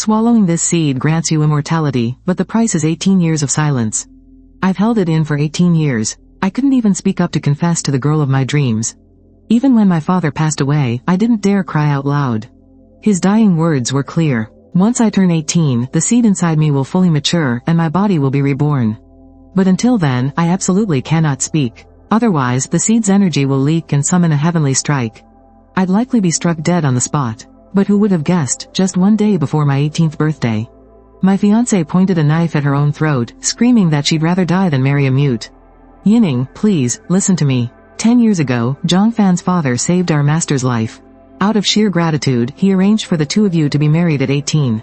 Swallowing this seed grants you immortality, but the price is 18 years of silence. I've held it in for 18 years. I couldn't even speak up to confess to the girl of my dreams. Even when my father passed away, I didn't dare cry out loud. His dying words were clear. Once I turn 18, the seed inside me will fully mature, and my body will be reborn. But until then, I absolutely cannot speak. Otherwise, the seed's energy will leak and summon a heavenly strike. I'd likely be struck dead on the spot. But who would have guessed, just one day before my 18th birthday? My fiancée pointed a knife at her own throat, screaming that she'd rather die than marry a mute. Yining, please, listen to me. 10 years ago, Zhongfan's father saved our master's life. Out of sheer gratitude, he arranged for the two of you to be married at 18.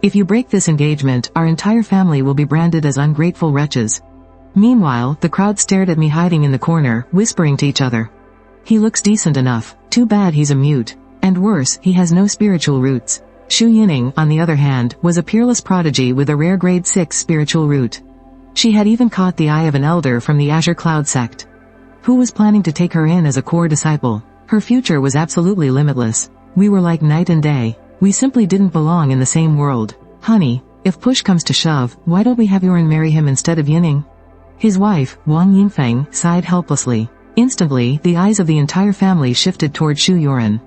If you break this engagement, our entire family will be branded as ungrateful wretches. Meanwhile, the crowd stared at me hiding in the corner, whispering to each other. He looks decent enough. Too bad he's a mute. And worse, he has no spiritual roots. Xu Yining, on the other hand, was a peerless prodigy with a rare grade 6 spiritual root. She had even caught the eye of an elder from the Azure Cloud sect, who was planning to take her in as a core disciple. Her future was absolutely limitless. We were like night and day. We simply didn't belong in the same world. Honey, if push comes to shove, why don't we have Yoren marry him instead of Yining? His wife, Wang Yingfeng, sighed helplessly. Instantly, the eyes of the entire family shifted toward Xu Yoren.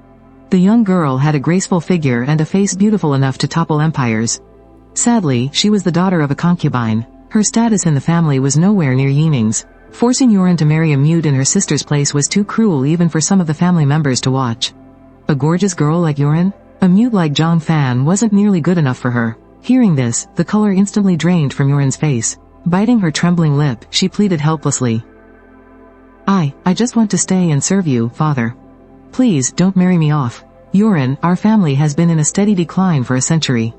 The young girl had a graceful figure and a face beautiful enough to topple empires. Sadly, she was the daughter of a concubine. Her status in the family was nowhere near Yining's. Forcing Yoren to marry a mute in her sister's place was too cruel even for some of the family members to watch. A gorgeous girl like Yoren? A mute like Zhang Fan wasn't nearly good enough for her. Hearing this, the color instantly drained from Yoren's face. Biting her trembling lip, she pleaded helplessly. I just want to stay and serve you, father. Please, don't marry me off. Yoren, our family has been in a steady decline for a century.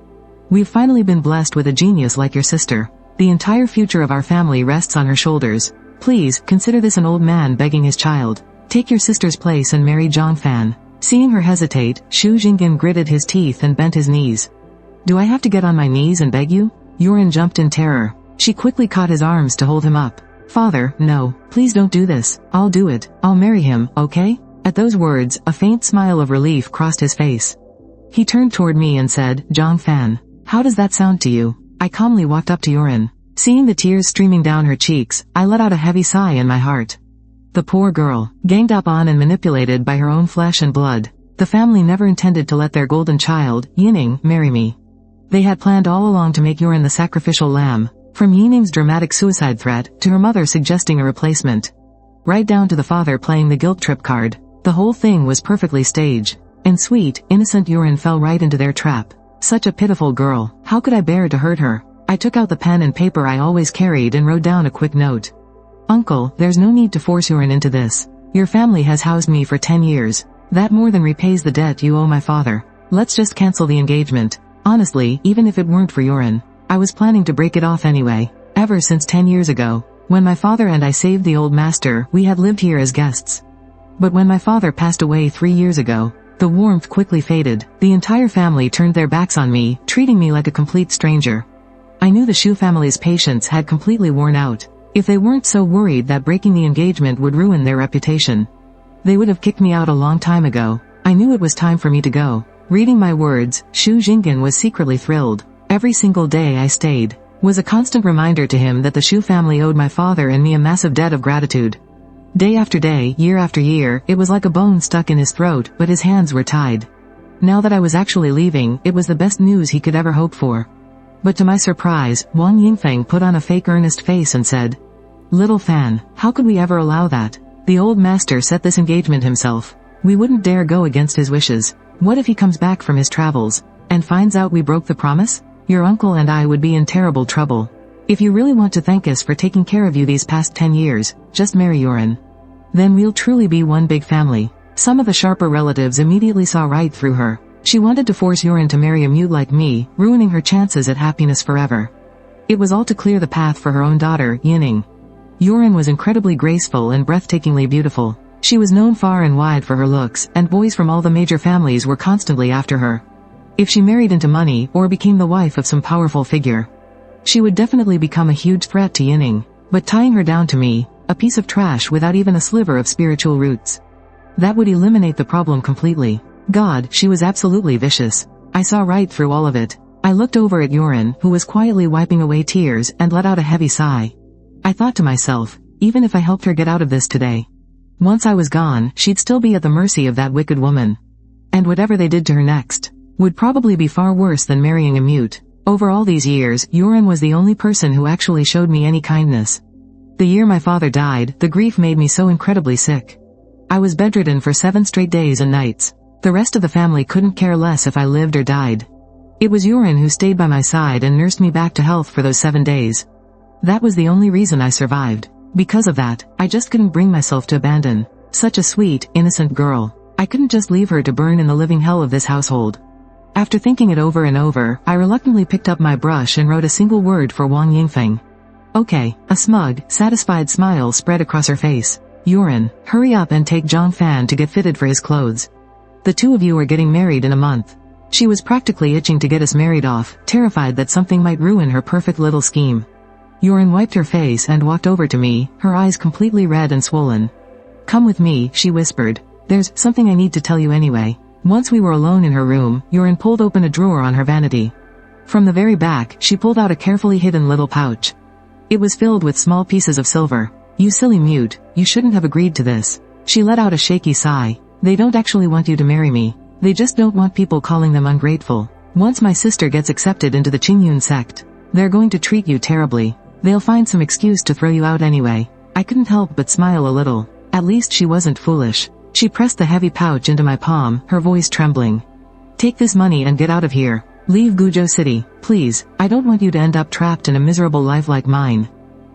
We've finally been blessed with a genius like your sister. The entire future of our family rests on her shoulders. Please, consider this an old man begging his child. Take your sister's place and marry Zhang Fan. Seeing her hesitate, Xu Jinggan gritted his teeth and bent his knees. Do I have to get on my knees and beg you? Yoren jumped in terror. She quickly caught his arms to hold him up. Father, no. Please don't do this. I'll do it. I'll marry him, okay? At those words, a faint smile of relief crossed his face. He turned toward me and said, Zhang Fan, how does that sound to you? I calmly walked up to Yoren. Seeing the tears streaming down her cheeks, I let out a heavy sigh in my heart. The poor girl, ganged up on and manipulated by her own flesh and blood. The family never intended to let their golden child, Yining, marry me. They had planned all along to make Yoren the sacrificial lamb, from Yining's dramatic suicide threat, to her mother suggesting a replacement. Right down to the father playing the guilt trip card. The whole thing was perfectly staged. And sweet, innocent Yoren fell right into their trap. Such a pitiful girl. How could I bear to hurt her? I took out the pen and paper I always carried and wrote down a quick note. Uncle, there's no need to force Yoren into this. Your family has housed me for 10 years. That more than repays the debt you owe my father. Let's just cancel the engagement. Honestly, even if it weren't for Yoren, I was planning to break it off anyway. Ever since 10 years ago, when my father and I saved the old master, we had lived here as guests. But when my father passed away 3 years ago, the warmth quickly faded. The entire family turned their backs on me, treating me like a complete stranger. I knew the Xu family's patience had completely worn out. If they weren't so worried that breaking the engagement would ruin their reputation, they would have kicked me out a long time ago. I knew it was time for me to go. Reading my words, Xu Jinggan was secretly thrilled. Every single day I stayed was a constant reminder to him that the Xu family owed my father and me a massive debt of gratitude. Day after day, year after year, it was like a bone stuck in his throat, but his hands were tied. Now that I was actually leaving, it was the best news he could ever hope for. But to my surprise, Wang Yingfeng put on a fake earnest face and said, Little Fan, how could we ever allow that? The old master set this engagement himself. We wouldn't dare go against his wishes. What if he comes back from his travels and finds out we broke the promise? Your uncle and I would be in terrible trouble. If you really want to thank us for taking care of you these past 10 years, just marry Yoren. Then we'll truly be one big family. Some of the sharper relatives immediately saw right through her. She wanted to force Yoren to marry a mute like me, ruining her chances at happiness forever. It was all to clear the path for her own daughter, Yining. Yoren was incredibly graceful and breathtakingly beautiful. She was known far and wide for her looks, and boys from all the major families were constantly after her. If she married into money, or became the wife of some powerful figure, she would definitely become a huge threat to Yining. But tying her down to me, a piece of trash without even a sliver of spiritual roots, that would eliminate the problem completely. God, she was absolutely vicious. I saw right through all of it. I looked over at Yoren, who was quietly wiping away tears, and let out a heavy sigh. I thought to myself, even if I helped her get out of this today, once I was gone, she'd still be at the mercy of that wicked woman. And whatever they did to her next would probably be far worse than marrying a mute. Over all these years, Yoren was the only person who actually showed me any kindness. The year my father died, the grief made me so incredibly sick. I was bedridden for 7 straight days and nights. The rest of the family couldn't care less if I lived or died. It was Yoren who stayed by my side and nursed me back to health for those 7 days. That was the only reason I survived. Because of that, I just couldn't bring myself to abandon such a sweet, innocent girl. I couldn't just leave her to burn in the living hell of this household. After thinking it over and over, I reluctantly picked up my brush and wrote a single word for Wang Yingfeng. Okay. A smug, satisfied smile spread across her face. Yoren, hurry up and take Zhang Fan to get fitted for his clothes. The 2 of you are getting married in a month. She was practically itching to get us married off, terrified that something might ruin her perfect little scheme. Yoren wiped her face and walked over to me, her eyes completely red and swollen. Come with me, she whispered. There's something I need to tell you anyway. Once we were alone in her room, Yoren pulled open a drawer on her vanity. From the very back, she pulled out a carefully hidden little pouch. It was filled with small pieces of silver. You silly mute, you shouldn't have agreed to this. She let out a shaky sigh. They don't actually want you to marry me. They just don't want people calling them ungrateful. Once my sister gets accepted into the Qingyun sect, they're going to treat you terribly. They'll find some excuse to throw you out anyway. I couldn't help but smile a little. At least she wasn't foolish. She pressed the heavy pouch into my palm, her voice trembling. Take this money and get out of here. Leave Guizhou City, please. I don't want you to end up trapped in a miserable life like mine.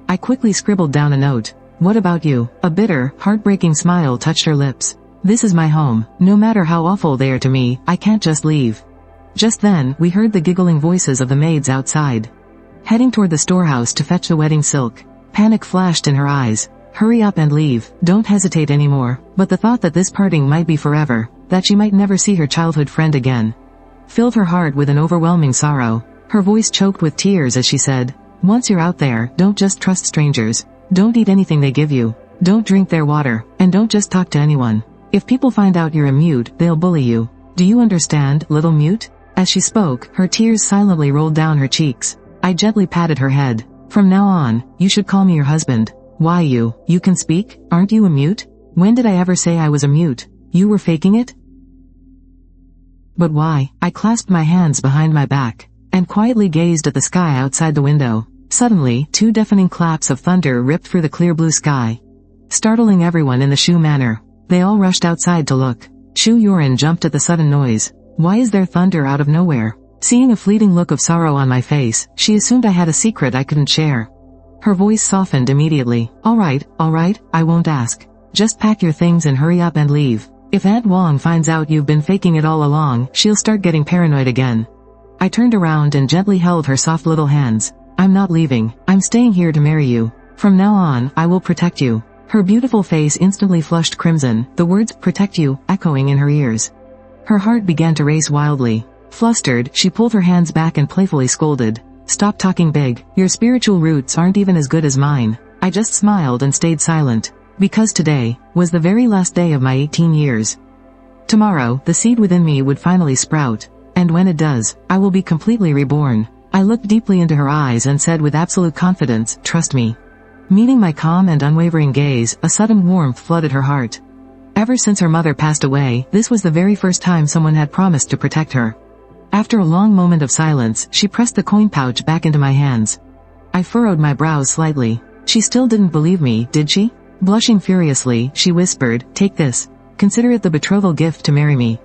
I quickly scribbled down a note. What about you? A bitter, heartbreaking smile touched her lips. This is my home. No matter how awful they are to me, I can't just leave. Just then, we heard the giggling voices of the maids outside. Heading toward the storehouse to fetch the wedding silk. Panic flashed in her eyes. Hurry up and leave. Don't hesitate anymore. But the thought that this parting might be forever, that she might never see her childhood friend again, filled her heart with an overwhelming sorrow. Her voice choked with tears as she said, once you're out there, don't just trust strangers. Don't eat anything they give you. Don't drink their water. And don't just talk to anyone. If people find out you're a mute, they'll bully you. Do you understand, little mute? As she spoke, her tears silently rolled down her cheeks. I gently patted her head. From now on, you should call me your husband. Why you? You can speak? Aren't you a mute? When did I ever say I was a mute? You were faking it? But why? I clasped my hands behind my back, and quietly gazed at the sky outside the window. Suddenly, 2 deafening claps of thunder ripped through the clear blue sky, startling everyone in the Shu manor. They all rushed outside to look. Shu Yoren jumped at the sudden noise. Why is there thunder out of nowhere? Seeing a fleeting look of sorrow on my face, she assumed I had a secret I couldn't share. Her voice softened immediately. All right, I won't ask. Just pack your things and hurry up and leave. If Aunt Wang finds out you've been faking it all along, she'll start getting paranoid again. I turned around and gently held her soft little hands. I'm not leaving. I'm staying here to marry you. From now on, I will protect you. Her beautiful face instantly flushed crimson, the words, protect you, echoing in her ears. Her heart began to race wildly. Flustered, she pulled her hands back and playfully scolded. Stop talking big. Your spiritual roots aren't even as good as mine. I just smiled and stayed silent. Because today was the very last day of my 18 years. Tomorrow, the seed within me would finally sprout. And when it does, I will be completely reborn. I looked deeply into her eyes and said with absolute confidence, trust me. Meeting my calm and unwavering gaze, a sudden warmth flooded her heart. Ever since her mother passed away, this was the very first time someone had promised to protect her. After a long moment of silence, she pressed the coin pouch back into my hands. I furrowed my brows slightly. She still didn't believe me, did she? Blushing furiously, she whispered, take this. Consider it the betrothal gift to marry me.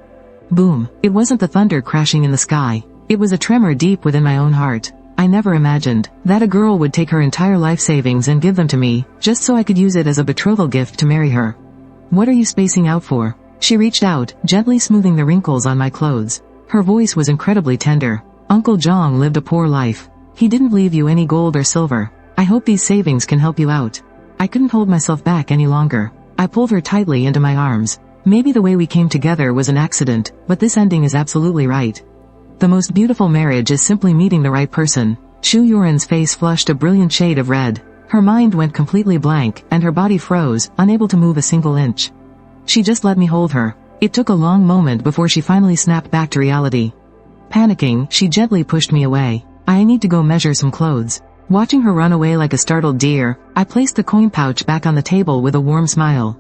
Boom. It wasn't the thunder crashing in the sky. It was a tremor deep within my own heart. I never imagined that a girl would take her entire life savings and give them to me, just so I could use it as a betrothal gift to marry her. What are you spacing out for? She reached out, gently smoothing the wrinkles on my clothes. Her voice was incredibly tender. Uncle Zhang lived a poor life. He didn't leave you any gold or silver. I hope these savings can help you out. I couldn't hold myself back any longer. I pulled her tightly into my arms. Maybe the way we came together was an accident, but this ending is absolutely right. The most beautiful marriage is simply meeting the right person. Shu Yoren's face flushed a brilliant shade of red. Her mind went completely blank, and her body froze, unable to move a single inch. She just let me hold her. It took a long moment before she finally snapped back to reality. Panicking, she gently pushed me away. I need to go measure some clothes. Watching her run away like a startled deer, I placed the coin pouch back on the table with a warm smile.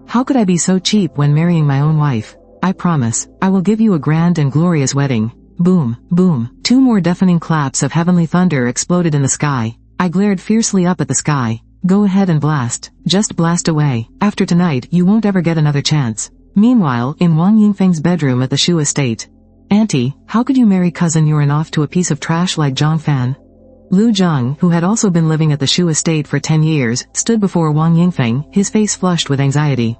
How could I be so cheap when marrying my own wife? I promise, I will give you a grand and glorious wedding. Boom, boom. 2 more deafening claps of heavenly thunder exploded in the sky. I glared fiercely up at the sky. Go ahead and blast. Just blast away. After tonight, you won't ever get another chance. Meanwhile, in Wang Yingfeng's bedroom at the Shu estate. Auntie, how could you marry cousin Yuan off to a piece of trash like Zhang Fan? Lu Zhang, who had also been living at the Shu estate for 10 years, stood before Wang Yingfeng, his face flushed with anxiety.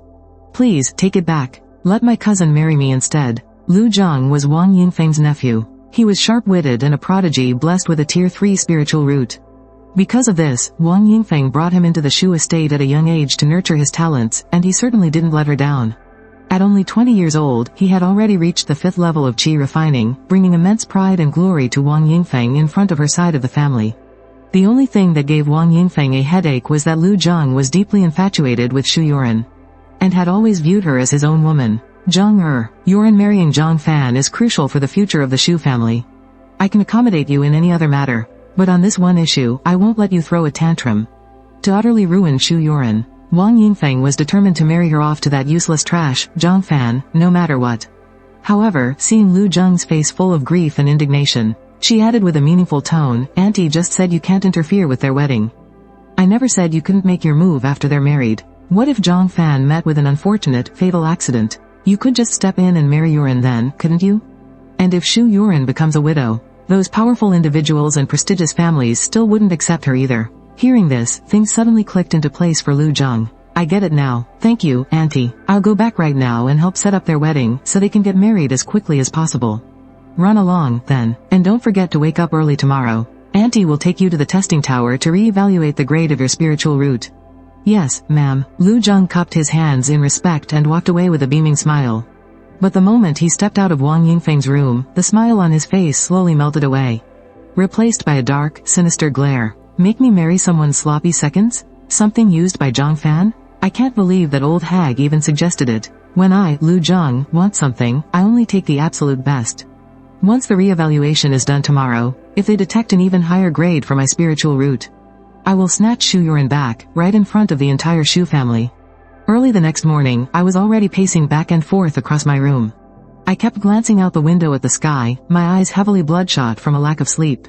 Please, take it back. Let my cousin marry me instead. Lu Zhang was Wang Yingfeng's nephew. He was sharp-witted and a prodigy blessed with a Tier 3 spiritual root. Because of this, Wang Yingfeng brought him into the Shu estate at a young age to nurture his talents, and he certainly didn't let her down. At only 20 years old, he had already reached the 5th level of qi refining, bringing immense pride and glory to Wang Yingfeng in front of her side of the family. The only thing that gave Wang Yingfeng a headache was that Lu Zhang was deeply infatuated with Shu Yuan, and had always viewed her as his own woman. Zhang Yuan marrying Zhang Fan is crucial for the future of the Shu family. I can accommodate you in any other matter, but on this one issue, I won't let you throw a tantrum. To utterly ruin Shu Yuan, Wang Yingfeng was determined to marry her off to that useless trash, Zhang Fan, no matter what. However, seeing Lu Zhang's face full of grief and indignation, she added with a meaningful tone, Auntie just said you can't interfere with their wedding. I never said you couldn't make your move after they're married. What if Zhang Fan met with an unfortunate, fatal accident? You could just step in and marry Yuan then, couldn't you? And if Shu Yuan becomes a widow, those powerful individuals and prestigious families still wouldn't accept her either. Hearing this, things suddenly clicked into place for Lu Zhang. I get it now. Thank you, Auntie. I'll go back right now and help set up their wedding so they can get married as quickly as possible. Run along, then. And don't forget to wake up early tomorrow. Auntie will take you to the testing tower to re-evaluate the grade of your spiritual root. Yes, ma'am. Lu Zhang cupped his hands in respect and walked away with a beaming smile. But the moment he stepped out of Wang Yingfeng's room, the smile on his face slowly melted away, replaced by a dark, sinister glare. Make me marry someone sloppy seconds? Something used by Zhang Fan? I can't believe that old hag even suggested it. When I, Lu Zhang, want something, I only take the absolute best. Once the re-evaluation is done tomorrow, if they detect an even higher grade for my spiritual root, I will snatch Shu Yuan back, right in front of the entire Shu family. Early the next morning, I was already pacing back and forth across my room. I kept glancing out the window at the sky, my eyes heavily bloodshot from a lack of sleep.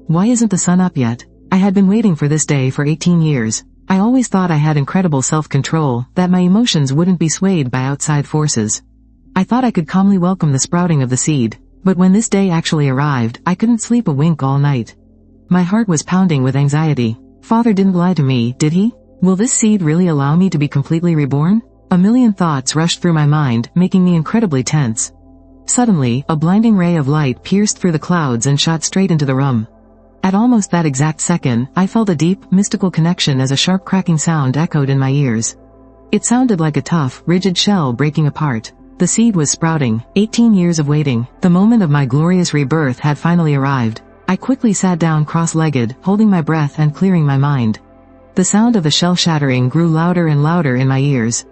Why isn't the sun up yet? I had been waiting for this day for 18 years. I always thought I had incredible self-control, that my emotions wouldn't be swayed by outside forces. I thought I could calmly welcome the sprouting of the seed. But when this day actually arrived, I couldn't sleep a wink all night. My heart was pounding with anxiety. Father didn't lie to me, did he? Will this seed really allow me to be completely reborn? A million thoughts rushed through my mind, making me incredibly tense. Suddenly, a blinding ray of light pierced through the clouds and shot straight into the room. At almost that exact second, I felt a deep, mystical connection as a sharp cracking sound echoed in my ears. It sounded like a tough, rigid shell breaking apart. The seed was sprouting. 18 years of waiting. The moment of my glorious rebirth had finally arrived. I quickly sat down cross-legged, holding my breath and clearing my mind. The sound of the shell shattering grew louder and louder in my ears.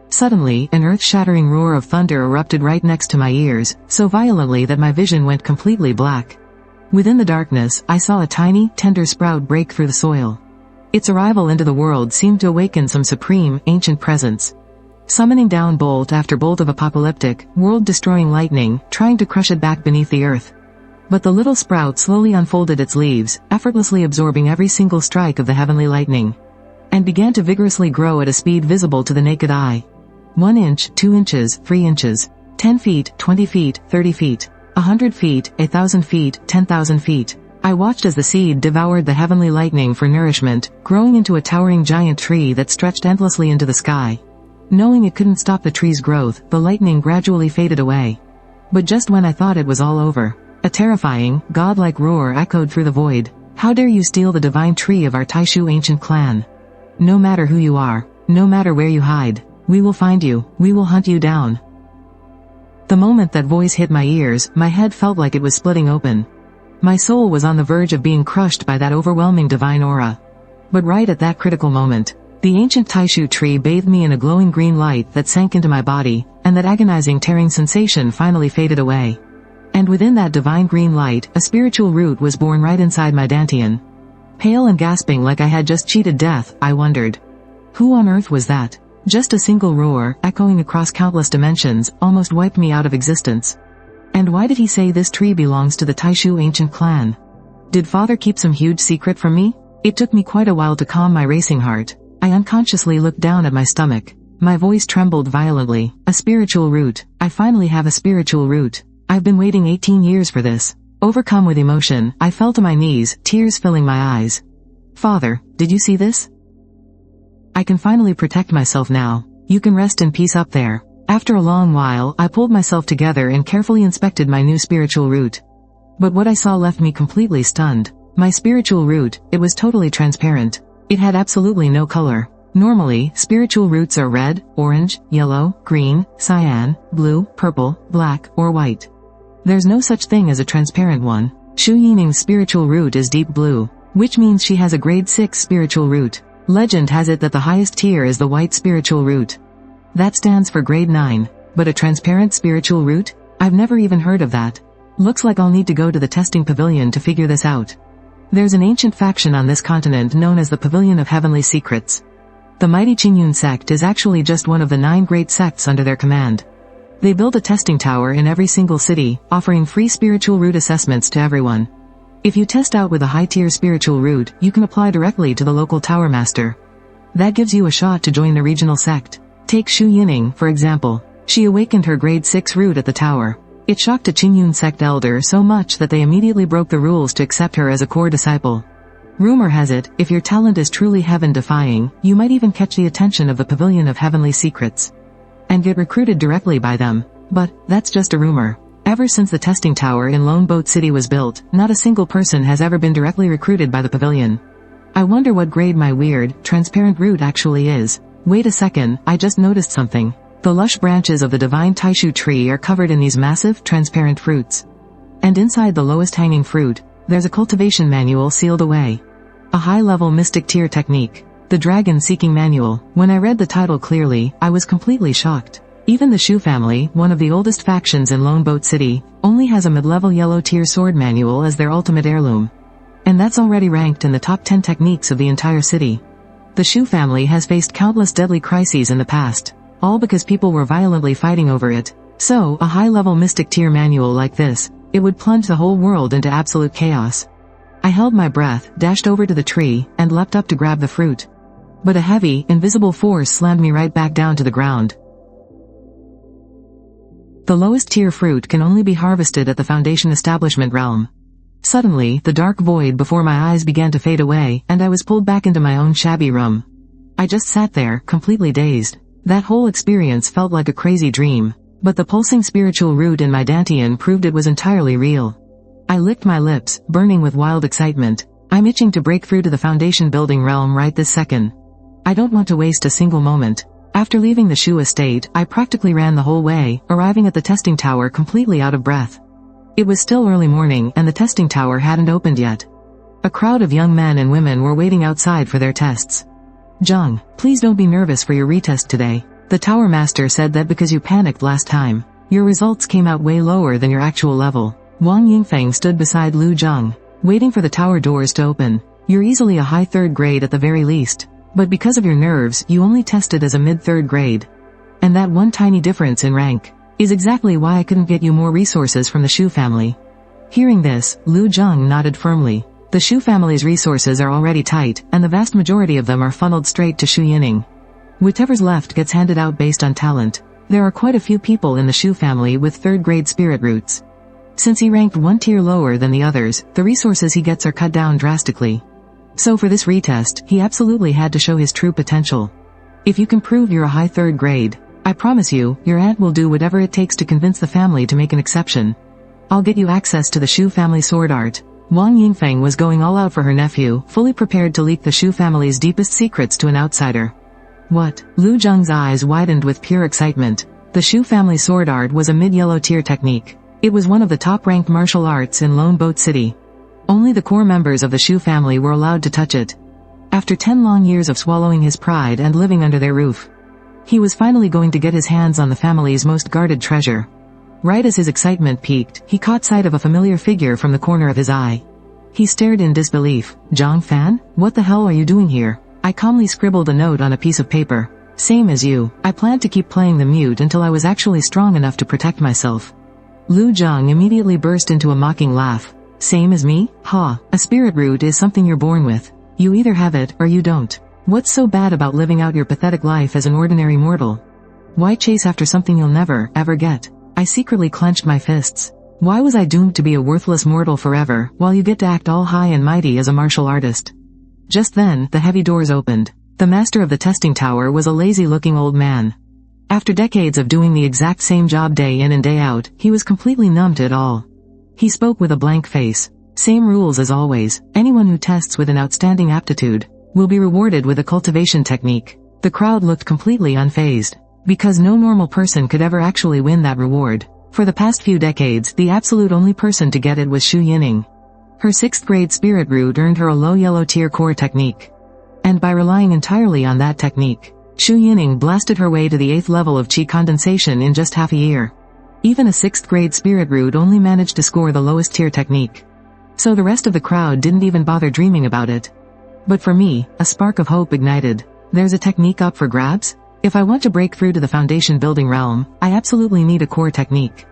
Suddenly, an earth-shattering roar of thunder erupted right next to my ears, so violently that my vision went completely black. Within the darkness, I saw a tiny, tender sprout break through the soil. Its arrival into the world seemed to awaken some supreme, ancient presence, summoning down bolt after bolt of apocalyptic, world-destroying lightning, trying to crush it back beneath the earth. But the little sprout slowly unfolded its leaves, effortlessly absorbing every single strike of the heavenly lightning, and began to vigorously grow at a speed visible to the naked eye. 1 inch, 2 inches, 3 inches, 10 feet, 20 feet, 30 feet, 100 feet, 1,000 feet, 10,000 feet. I watched as the seed devoured the heavenly lightning for nourishment, growing into a towering giant tree that stretched endlessly into the sky. Knowing it couldn't stop the tree's growth, the lightning gradually faded away. But just when I thought it was all over, a terrifying, godlike roar echoed through the void. How dare you steal the divine tree of our Taishu ancient clan? No matter who you are, no matter where you hide, we will find you, we will hunt you down. The moment that voice hit my ears, my head felt like it was splitting open. My soul was on the verge of being crushed by that overwhelming divine aura. But right at that critical moment, the ancient Taishu tree bathed me in a glowing green light that sank into my body, and that agonizing tearing sensation finally faded away. And within that divine green light, a spiritual root was born right inside my dantian. Pale and gasping like I had just cheated death, I wondered. Who on earth was that? Just a single roar, echoing across countless dimensions, almost wiped me out of existence. And why did he say this tree belongs to the Taishu ancient clan? Did father keep some huge secret from me? It took me quite a while to calm my racing heart. I unconsciously looked down at my stomach. My voice trembled violently. A spiritual root. I finally have a spiritual root. I've been waiting 18 years for this. Overcome with emotion, I fell to my knees, tears filling my eyes. Father, did you see this? I can finally protect myself now. You can rest in peace up there. After a long while, I pulled myself together and carefully inspected my new spiritual root. But what I saw left me completely stunned. My spiritual root, it was totally transparent. It had absolutely no color. Normally, spiritual roots are red, orange, yellow, green, cyan, blue, purple, black, or white. There's no such thing as a transparent one. Shu Yining's spiritual root is deep blue, which means she has a grade 6 spiritual root. Legend has it that the highest tier is the white spiritual root. That stands for grade 9. But a transparent spiritual root? I've never even heard of that. Looks like I'll need to go to the testing pavilion to figure this out. There's an ancient faction on this continent known as the Pavilion of Heavenly Secrets. The mighty Qingyun sect is actually just one of the 9 great sects under their command. They build a testing tower in every single city, offering free spiritual root assessments to everyone. If you test out with a high-tier spiritual root, you can apply directly to the local tower master. That gives you a shot to join the regional sect. Take Shu Yining, for example. She awakened her grade 6 root at the tower. It shocked a Qingyun sect elder so much that they immediately broke the rules to accept her as a core disciple. Rumor has it, if your talent is truly heaven-defying, you might even catch the attention of the Pavilion of Heavenly Secrets and get recruited directly by them. But that's just a rumor. Ever since the testing tower in Lone Boat City was built, not a single person has ever been directly recruited by the pavilion. I wonder what grade my weird, transparent root actually is. Wait a second, I just noticed something. The lush branches of the divine Taishu tree are covered in these massive, transparent fruits. And inside the lowest hanging fruit, there's a cultivation manual sealed away. A high-level mystic tier technique. The Dragon Seeking Manual. When I read the title clearly, I was completely shocked. Even the Shu family, one of the oldest factions in Lone Boat City, only has a mid-level yellow tier sword manual as their ultimate heirloom. And that's already ranked in the top 10 techniques of the entire city. The Shu family has faced countless deadly crises in the past, all because people were violently fighting over it. So, a high-level mystic tier manual like this, it would plunge the whole world into absolute chaos. I held my breath, dashed over to the tree, and leapt up to grab the fruit. But a heavy, invisible force slammed me right back down to the ground. The lowest tier fruit can only be harvested at the Foundation Establishment realm. Suddenly, the dark void before my eyes began to fade away, and I was pulled back into my own shabby room. I just sat there, completely dazed. That whole experience felt like a crazy dream, but the pulsing spiritual root in my dantian proved it was entirely real. I licked my lips, burning with wild excitement. I'm itching to break through to the Foundation building realm right this second. I don't want to waste a single moment. After leaving the Shu estate, I practically ran the whole way, arriving at the testing tower completely out of breath. It was still early morning and the testing tower hadn't opened yet. A crowd of young men and women were waiting outside for their tests. "Zheng, please don't be nervous for your retest today. The tower master said that because you panicked last time, your results came out way lower than your actual level." Wang Yingfeng stood beside Lu Zheng, waiting for the tower doors to open. "You're easily a high 3rd grade at the very least. But because of your nerves, you only tested as a mid-3rd grade. And that one tiny difference in rank is exactly why I couldn't get you more resources from the Shu family." Hearing this, Lu Zheng nodded firmly. The Shu family's resources are already tight, and the vast majority of them are funneled straight to Shu Yining. Whatever's left gets handed out based on talent. There are quite a few people in the Shu family with 3rd grade spirit roots. Since he ranked one tier lower than the others, the resources he gets are cut down drastically. So for this retest, he absolutely had to show his true potential. If you can prove you're a high 3rd grade, I promise you, your aunt will do whatever it takes to convince the family to make an exception. I'll get you access to the Shu family sword art. Wang Yingfeng was going all out for her nephew, fully prepared to leak the Shu family's deepest secrets to an outsider. What? Lu Zheng's eyes widened with pure excitement. The Shu family sword art was a mid-yellow tier technique. It was one of the top-ranked martial arts in Lone Boat City. Only the core members of the Shu family were allowed to touch it. After 10 long years of swallowing his pride and living under their roof, he was finally going to get his hands on the family's most guarded treasure. Right as his excitement peaked, he caught sight of a familiar figure from the corner of his eye. He stared in disbelief. Zhang Fan? What the hell are you doing here? I calmly scribbled a note on a piece of paper. Same as you. I planned to keep playing the mute until I was actually strong enough to protect myself. Lu Zhang immediately burst into a mocking laugh. Same as me? Ha, a spirit root is something you're born with. You either have it, or you don't. What's so bad about living out your pathetic life as an ordinary mortal? Why chase after something you'll never, ever get? I secretly clenched my fists. Why was I doomed to be a worthless mortal forever, while you get to act all high and mighty as a martial artist? Just then, the heavy doors opened. The master of the testing tower was a lazy-looking old man. After decades of doing the exact same job day in and day out, he was completely numb to it all. He spoke with a blank face. Same rules as always. Anyone who tests with an outstanding aptitude will be rewarded with a cultivation technique. The crowd looked completely unfazed, because no normal person could ever actually win that reward. For the past few decades, the absolute only person to get it was Xu Yining. Her 6th grade spirit root earned her a low yellow tier core technique. And by relying entirely on that technique, Xu Yining blasted her way to the 8th level of Qi condensation in just half a year. Even a 6th grade spirit root only managed to score the lowest tier technique. So the rest of the crowd didn't even bother dreaming about it. But for me, a spark of hope ignited. There's a technique up for grabs? If I want to break through to the foundation building realm, I absolutely need a core technique.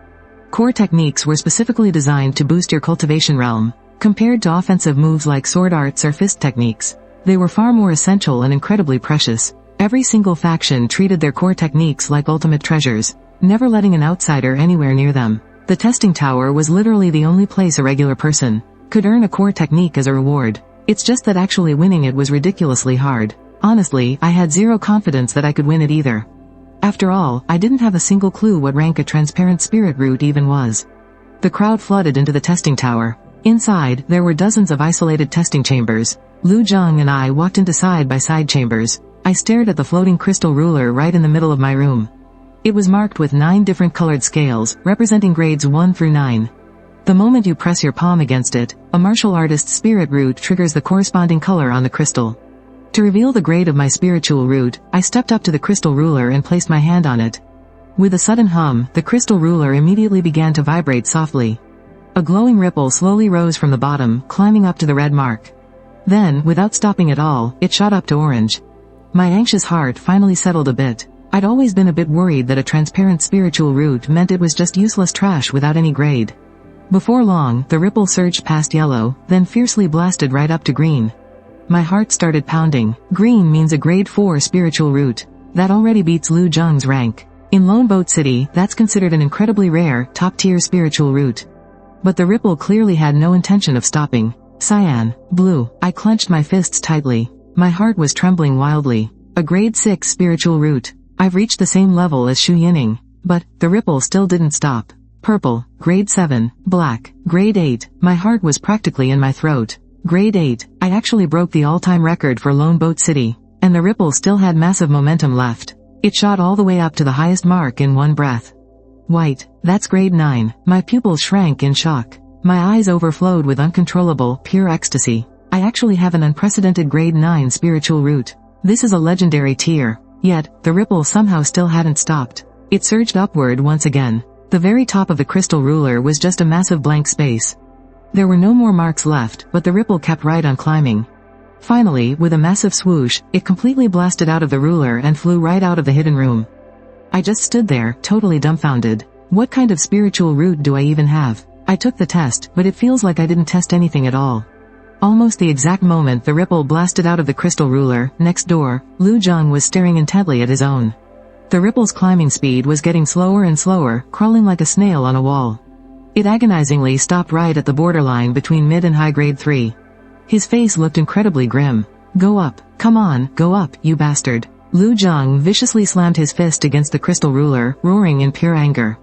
Core techniques were specifically designed to boost your cultivation realm. Compared to offensive moves like sword arts or fist techniques, they were far more essential and incredibly precious. Every single faction treated their core techniques like ultimate treasures, never letting an outsider anywhere near them. The testing tower was literally the only place a regular person could earn a core technique as a reward. It's just that actually winning it was ridiculously hard. Honestly, I had zero confidence that I could win it either. After all, I didn't have a single clue what rank a transparent spirit root even was. The crowd flooded into the testing tower. Inside, there were dozens of isolated testing chambers. Lu Zhang and I walked into side-by-side chambers. I stared at the floating crystal ruler right in the middle of my room. It was marked with 9 different colored scales, representing grades 1 through 9. The moment you press your palm against it, a martial artist's spirit root triggers the corresponding color on the crystal. To reveal the grade of my spiritual root, I stepped up to the crystal ruler and placed my hand on it. With a sudden hum, the crystal ruler immediately began to vibrate softly. A glowing ripple slowly rose from the bottom, climbing up to the red mark. Then, without stopping at all, it shot up to orange. My anxious heart finally settled a bit. I'd always been a bit worried that a transparent spiritual root meant it was just useless trash without any grade. Before long, the ripple surged past yellow, then fiercely blasted right up to green. My heart started pounding. Green means a grade 4 spiritual root. That already beats Lu Zhang's rank. In Lone Boat City, that's considered an incredibly rare, top-tier spiritual root. But the ripple clearly had no intention of stopping. Cyan, blue. I clenched my fists tightly. My heart was trembling wildly. A grade 6 spiritual root. I've reached the same level as Xu Yining. But, the ripple still didn't stop. Purple, grade 7, black, grade 8. My heart was practically in my throat. Grade 8. I actually broke the all-time record for Lone Boat City. And the ripple still had massive momentum left. It shot all the way up to the highest mark in one breath. White. That's grade 9. My pupils shrank in shock. My eyes overflowed with uncontrollable, pure ecstasy. I actually have an unprecedented grade 9 spiritual root. This is a legendary tier. Yet, the ripple somehow still hadn't stopped. It surged upward once again. The very top of the crystal ruler was just a massive blank space. There were no more marks left, but the ripple kept right on climbing. Finally, with a massive swoosh, it completely blasted out of the ruler and flew right out of the hidden room. I just stood there, totally dumbfounded. What kind of spiritual root do I even have? I took the test, but it feels like I didn't test anything at all. Almost the exact moment the ripple blasted out of the crystal ruler, next door, Lu Zhang was staring intently at his own. The ripple's climbing speed was getting slower and slower, crawling like a snail on a wall. It agonizingly stopped right at the borderline between mid and high grade 3. His face looked incredibly grim. Go up. Come on, go up, you bastard. Lu Zhang viciously slammed his fist against the crystal ruler, roaring in pure anger.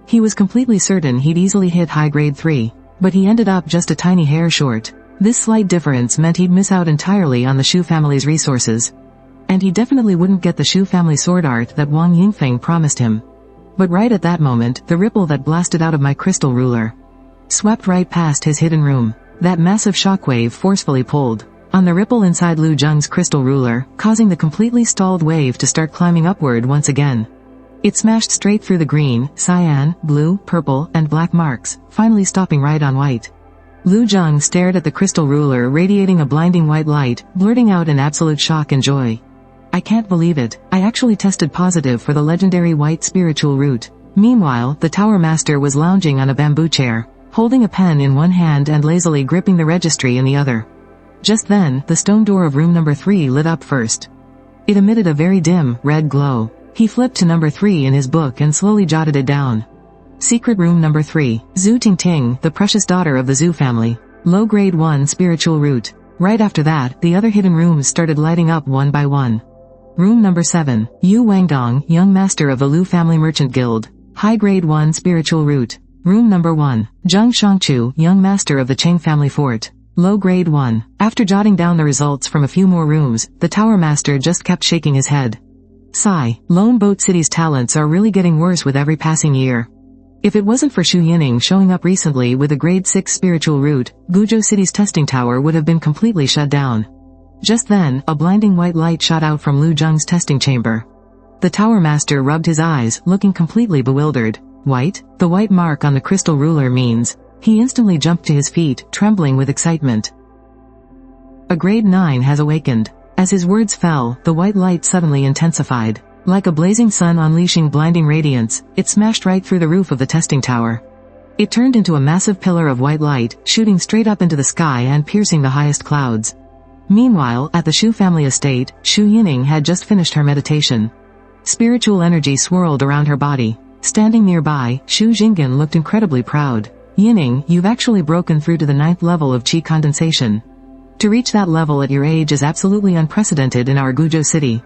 He was completely certain he'd easily hit high grade 3. But he ended up just a tiny hair short. This slight difference meant he'd miss out entirely on the Shu family's resources. And he definitely wouldn't get the Shu family sword art that Wang Yingfeng promised him. But right at that moment, the ripple that blasted out of my crystal ruler swept right past his hidden room. That massive shockwave forcefully pulled on the ripple inside Lu Zhang's crystal ruler, causing the completely stalled wave to start climbing upward once again. It smashed straight through the green, cyan, blue, purple, and black marks, finally stopping right on white. Lu Jung stared at the crystal ruler radiating a blinding white light, blurting out in absolute shock and joy. I can't believe it, I actually tested positive for the legendary white spiritual root. Meanwhile, the Tower Master was lounging on a bamboo chair, holding a pen in one hand and lazily gripping the registry in the other. Just then, the stone door of room number 3 lit up first. It emitted a very dim, red glow. He flipped to number 3 in his book and slowly jotted it down. Secret room number 3. Zhu Tingting, the precious daughter of the Zhu family. Low grade 1 spiritual root. Right after that, the other hidden rooms started lighting up one by one. Room number 7. Yu Wangdong, young master of the Lu family merchant guild. High grade 1 spiritual root. Room number 1. Zheng Shangchu, young master of the Cheng family fort. Low grade 1. After jotting down the results from a few more rooms, the Tower Master just kept shaking his head. Sigh, Lone Boat City's talents are really getting worse with every passing year. If it wasn't for Xu Yining showing up recently with a grade 6 spiritual root, Guizhou City's testing tower would have been completely shut down. Just then, a blinding white light shot out from Lu Jung's testing chamber. The Tower Master rubbed his eyes, looking completely bewildered. White? The white mark on the crystal ruler means... He instantly jumped to his feet, trembling with excitement. A grade 9 has awakened. As his words fell, the white light suddenly intensified. Like a blazing sun unleashing blinding radiance, it smashed right through the roof of the testing tower. It turned into a massive pillar of white light, shooting straight up into the sky and piercing the highest clouds. Meanwhile, at the Xu family estate, Xu Yining had just finished her meditation. Spiritual energy swirled around her body. Standing nearby, Xu Jinggan looked incredibly proud. Yining, you've actually broken through to the 9th level of qi condensation. To reach that level at your age is absolutely unprecedented in our Guizhou city.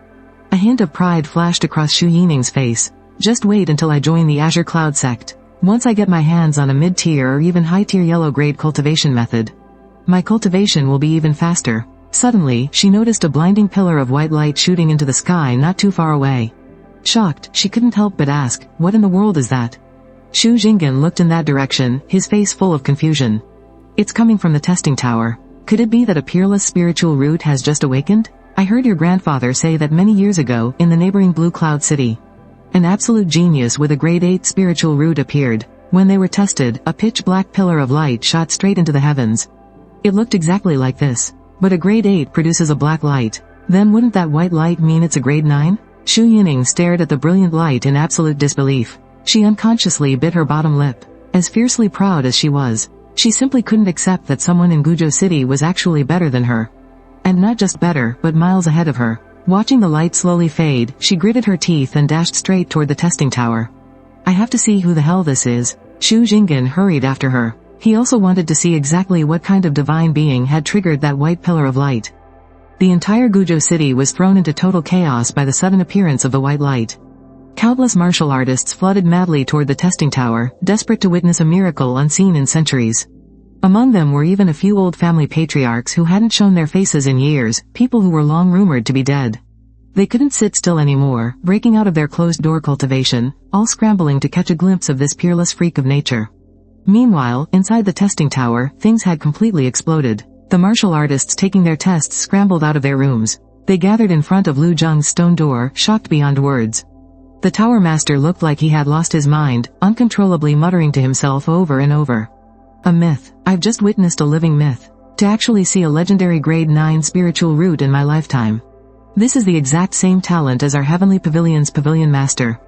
A hint of pride flashed across Xu Yining's face. Just wait until I join the Azure Cloud sect. Once I get my hands on a mid-tier or even high-tier yellow-grade cultivation method, my cultivation will be even faster. Suddenly, she noticed a blinding pillar of white light shooting into the sky not too far away. Shocked, she couldn't help but ask, what in the world is that? Xu Jinggan looked in that direction, his face full of confusion. It's coming from the testing tower. Could it be that a peerless spiritual root has just awakened? I heard your grandfather say that many years ago, in the neighboring Blue Cloud City, an absolute genius with a grade 8 spiritual root appeared. When they were tested, a pitch-black pillar of light shot straight into the heavens. It looked exactly like this. But a grade 8 produces a black light. Then wouldn't that white light mean it's a grade 9? Xu Yining stared at the brilliant light in absolute disbelief. She unconsciously bit her bottom lip. As fiercely proud as she was, she simply couldn't accept that someone in Guizhou City was actually better than her. And not just better, but miles ahead of her. Watching the light slowly fade, she gritted her teeth and dashed straight toward the testing tower. I have to see who the hell this is. Xu Jinggan hurried after her. He also wanted to see exactly what kind of divine being had triggered that white pillar of light. The entire Guizhou City was thrown into total chaos by the sudden appearance of the white light. Countless martial artists flooded madly toward the testing tower, desperate to witness a miracle unseen in centuries. Among them were even a few old family patriarchs who hadn't shown their faces in years, people who were long rumored to be dead. They couldn't sit still anymore, breaking out of their closed-door cultivation, all scrambling to catch a glimpse of this peerless freak of nature. Meanwhile, inside the testing tower, things had completely exploded. The martial artists taking their tests scrambled out of their rooms. They gathered in front of Lu Jung's stone door, shocked beyond words. The Tower Master looked like he had lost his mind, uncontrollably muttering to himself over and over. A myth. I've just witnessed a living myth. To actually see a legendary grade 9 spiritual root in my lifetime. This is the exact same talent as our Heavenly Pavilion's Pavilion Master.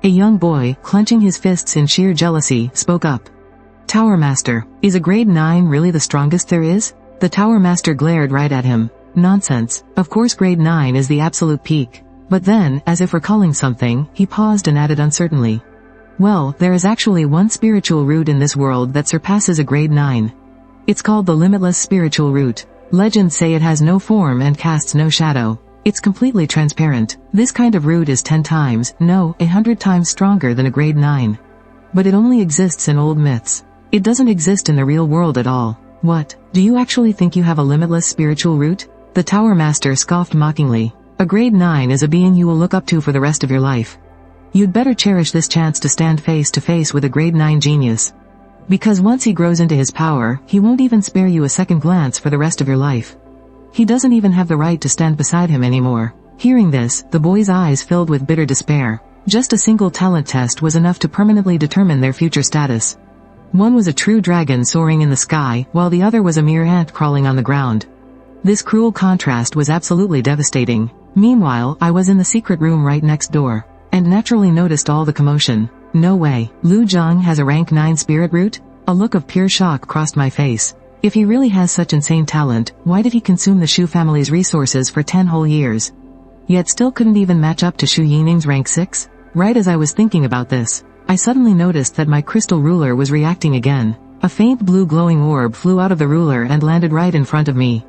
A young boy, clenching his fists in sheer jealousy, spoke up. Tower Master, is a grade 9 really the strongest there is? The Tower Master glared right at him. Nonsense. Of course grade 9 is the absolute peak. But then, as if recalling something, he paused and added uncertainly. Well, there is actually one spiritual root in this world that surpasses a grade 9. It's called the Limitless Spiritual Root. Legends say it has no form and casts no shadow. It's completely transparent. This kind of root is 10 times, no, 100 times stronger than a grade 9. But it only exists in old myths. It doesn't exist in the real world at all. What? Do you actually think you have a limitless spiritual root? The Tower Master scoffed mockingly. A grade 9 is a being you will look up to for the rest of your life. You'd better cherish this chance to stand face to face with a grade 9 genius. Because once he grows into his power, he won't even spare you a second glance for the rest of your life. He doesn't even have the right to stand beside him anymore. Hearing this, the boy's eyes filled with bitter despair. Just a single talent test was enough to permanently determine their future status. One was a true dragon soaring in the sky, while the other was a mere ant crawling on the ground. This cruel contrast was absolutely devastating. Meanwhile, I was in the secret room right next door, and naturally noticed all the commotion. No way, Lu Zhang has a rank 9 spirit root? A look of pure shock crossed my face. If he really has such insane talent, why did he consume the Shu family's resources for 10 whole years? Yet still couldn't even match up to Shu Yining's rank 6? Right as I was thinking about this, I suddenly noticed that my crystal ruler was reacting again. A faint blue glowing orb flew out of the ruler and landed right in front of me.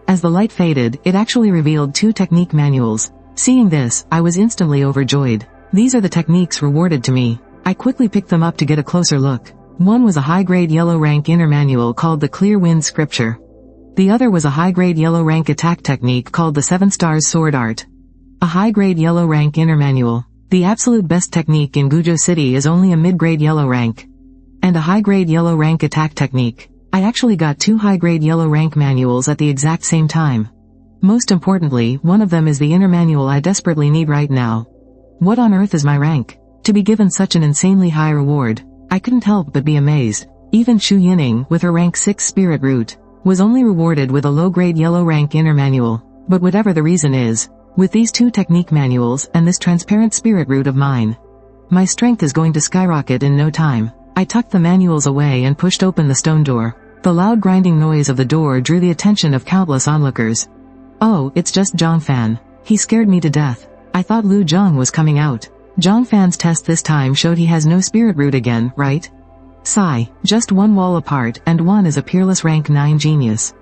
As the light faded, it actually revealed 2 technique manuals. Seeing this, I was instantly overjoyed. These are the techniques rewarded to me. I quickly picked them up to get a closer look. One was a high-grade yellow rank inner manual called the Clear Wind Scripture. The other was a high-grade yellow rank attack technique called the 7 Stars Sword Art. A high-grade yellow rank inner manual. The absolute best technique in Guizhou City is only a mid-grade yellow rank. And a high-grade yellow rank attack technique. I actually got 2 high-grade yellow rank manuals at the exact same time. Most importantly, one of them is the inner manual I desperately need right now. What on earth is my rank? To be given such an insanely high reward, I couldn't help but be amazed. Even Shu Yining, with her rank 6 spirit root, was only rewarded with a low-grade yellow rank inner manual. But whatever the reason is, with these 2 technique manuals and this transparent spirit root of mine, my strength is going to skyrocket in no time. I tucked the manuals away and pushed open the stone door. The loud grinding noise of the door drew the attention of countless onlookers. Oh, it's just Zhang Fan. He scared me to death. I thought Lu Zhang was coming out. Zhang Fan's test this time showed he has no spirit root again, right? Sigh, just one wall apart, and one is a peerless rank 9 genius,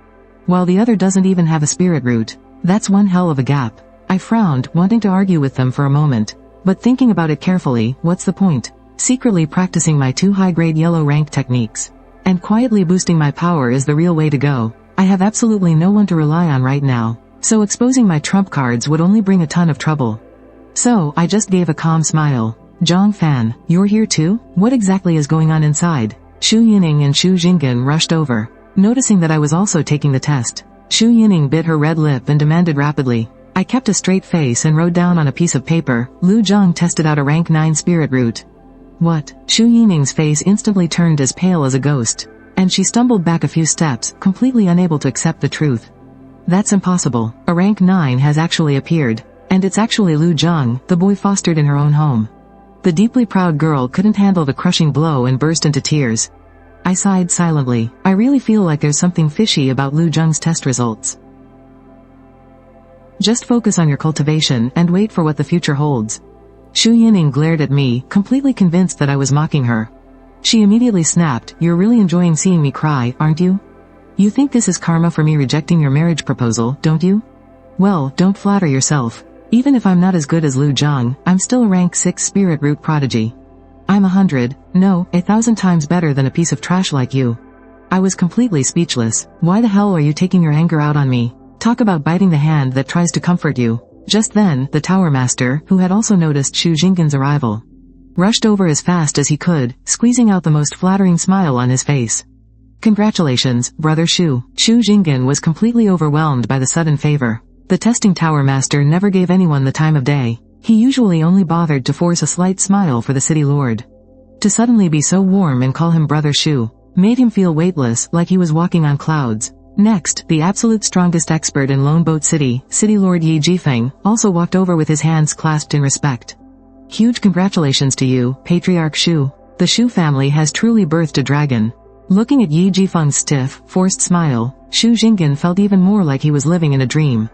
while the other doesn't even have a spirit root. That's one hell of a gap. I frowned, wanting to argue with them for a moment, but thinking about it carefully, what's the point? Secretly practicing my 2 high-grade yellow rank techniques and quietly boosting my power is the real way to go. I have absolutely no one to rely on right now, so exposing my trump cards would only bring a ton of trouble. So, I just gave a calm smile. Zhang Fan, you're here too? What exactly is going on inside? Shu Yining and Shu Jinggan rushed over, noticing that I was also taking the test. Shu Yining bit her red lip and demanded rapidly. I kept a straight face and wrote down on a piece of paper, Lu Zhang tested out a rank 9 spirit root. What? Shu Yining's face instantly turned as pale as a ghost, and she stumbled back a few steps, completely unable to accept the truth. That's impossible. A rank 9 has actually appeared, and it's actually Lu Zhang, the boy fostered in her own home. The deeply proud girl couldn't handle the crushing blow and burst into tears. I sighed silently. I really feel like there's something fishy about Lu Zhang's test results. Just focus on your cultivation and wait for what the future holds. Shu Yining glared at me, completely convinced that I was mocking her. She immediately snapped, you're really enjoying seeing me cry, aren't you? You think this is karma for me rejecting your marriage proposal, don't you? Well, don't flatter yourself. Even if I'm not as good as Lu Zhang, I'm still a rank 6 spirit root prodigy. I'm 1,000 times better than a piece of trash like you. I was completely speechless. Why the hell are you taking your anger out on me? Talk about biting the hand that tries to comfort you. Just then, the Tower Master, who had also noticed Shu Jinggan's arrival, rushed over as fast as he could, squeezing out the most flattering smile on his face. Congratulations, brother Shu. Shu Jinggan was completely overwhelmed by the sudden favor. The testing Tower Master never gave anyone the time of day. He usually only bothered to force a slight smile for the city lord. To suddenly be so warm and call him brother Shu made him feel weightless, like he was walking on clouds. Next, the absolute strongest expert in Lone Boat City, City Lord Yi Jifeng, also walked over with his hands clasped in respect. Huge congratulations to you, Patriarch Shu. The Shu family has truly birthed a dragon. Looking at Yi Jifeng's stiff, forced smile, Shu Jinggan felt even more like he was living in a dream.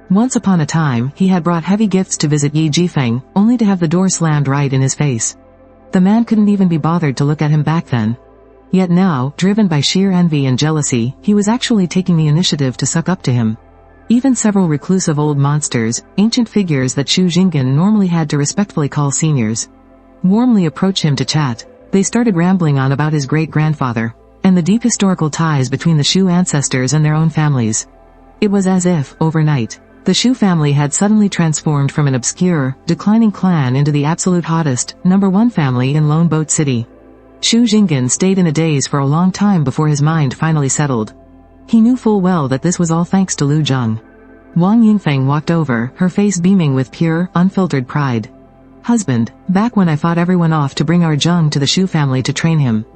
Once upon a time, he had brought heavy gifts to visit Yi Jifeng, only to have the door slammed right in his face. The man couldn't even be bothered to look at him back then. Yet now, driven by sheer envy and jealousy, he was actually taking the initiative to suck up to him. Even several reclusive old monsters, ancient figures that Shu Jinggan normally had to respectfully call seniors, warmly approached him to chat. They started rambling on about his great-grandfather, and the deep historical ties between the Shu ancestors and their own families. It was as if, overnight, the Shu family had suddenly transformed from an obscure, declining clan into the absolute hottest, #1 family in Lone Boat City. Shu Jinggan stayed in a daze for a long time before his mind finally settled. He knew full well that this was all thanks to Lu Zhang. Wang Yingfeng walked over, her face beaming with pure, unfiltered pride. Husband, back when I fought everyone off to bring our Zheng to the Shu family to train him.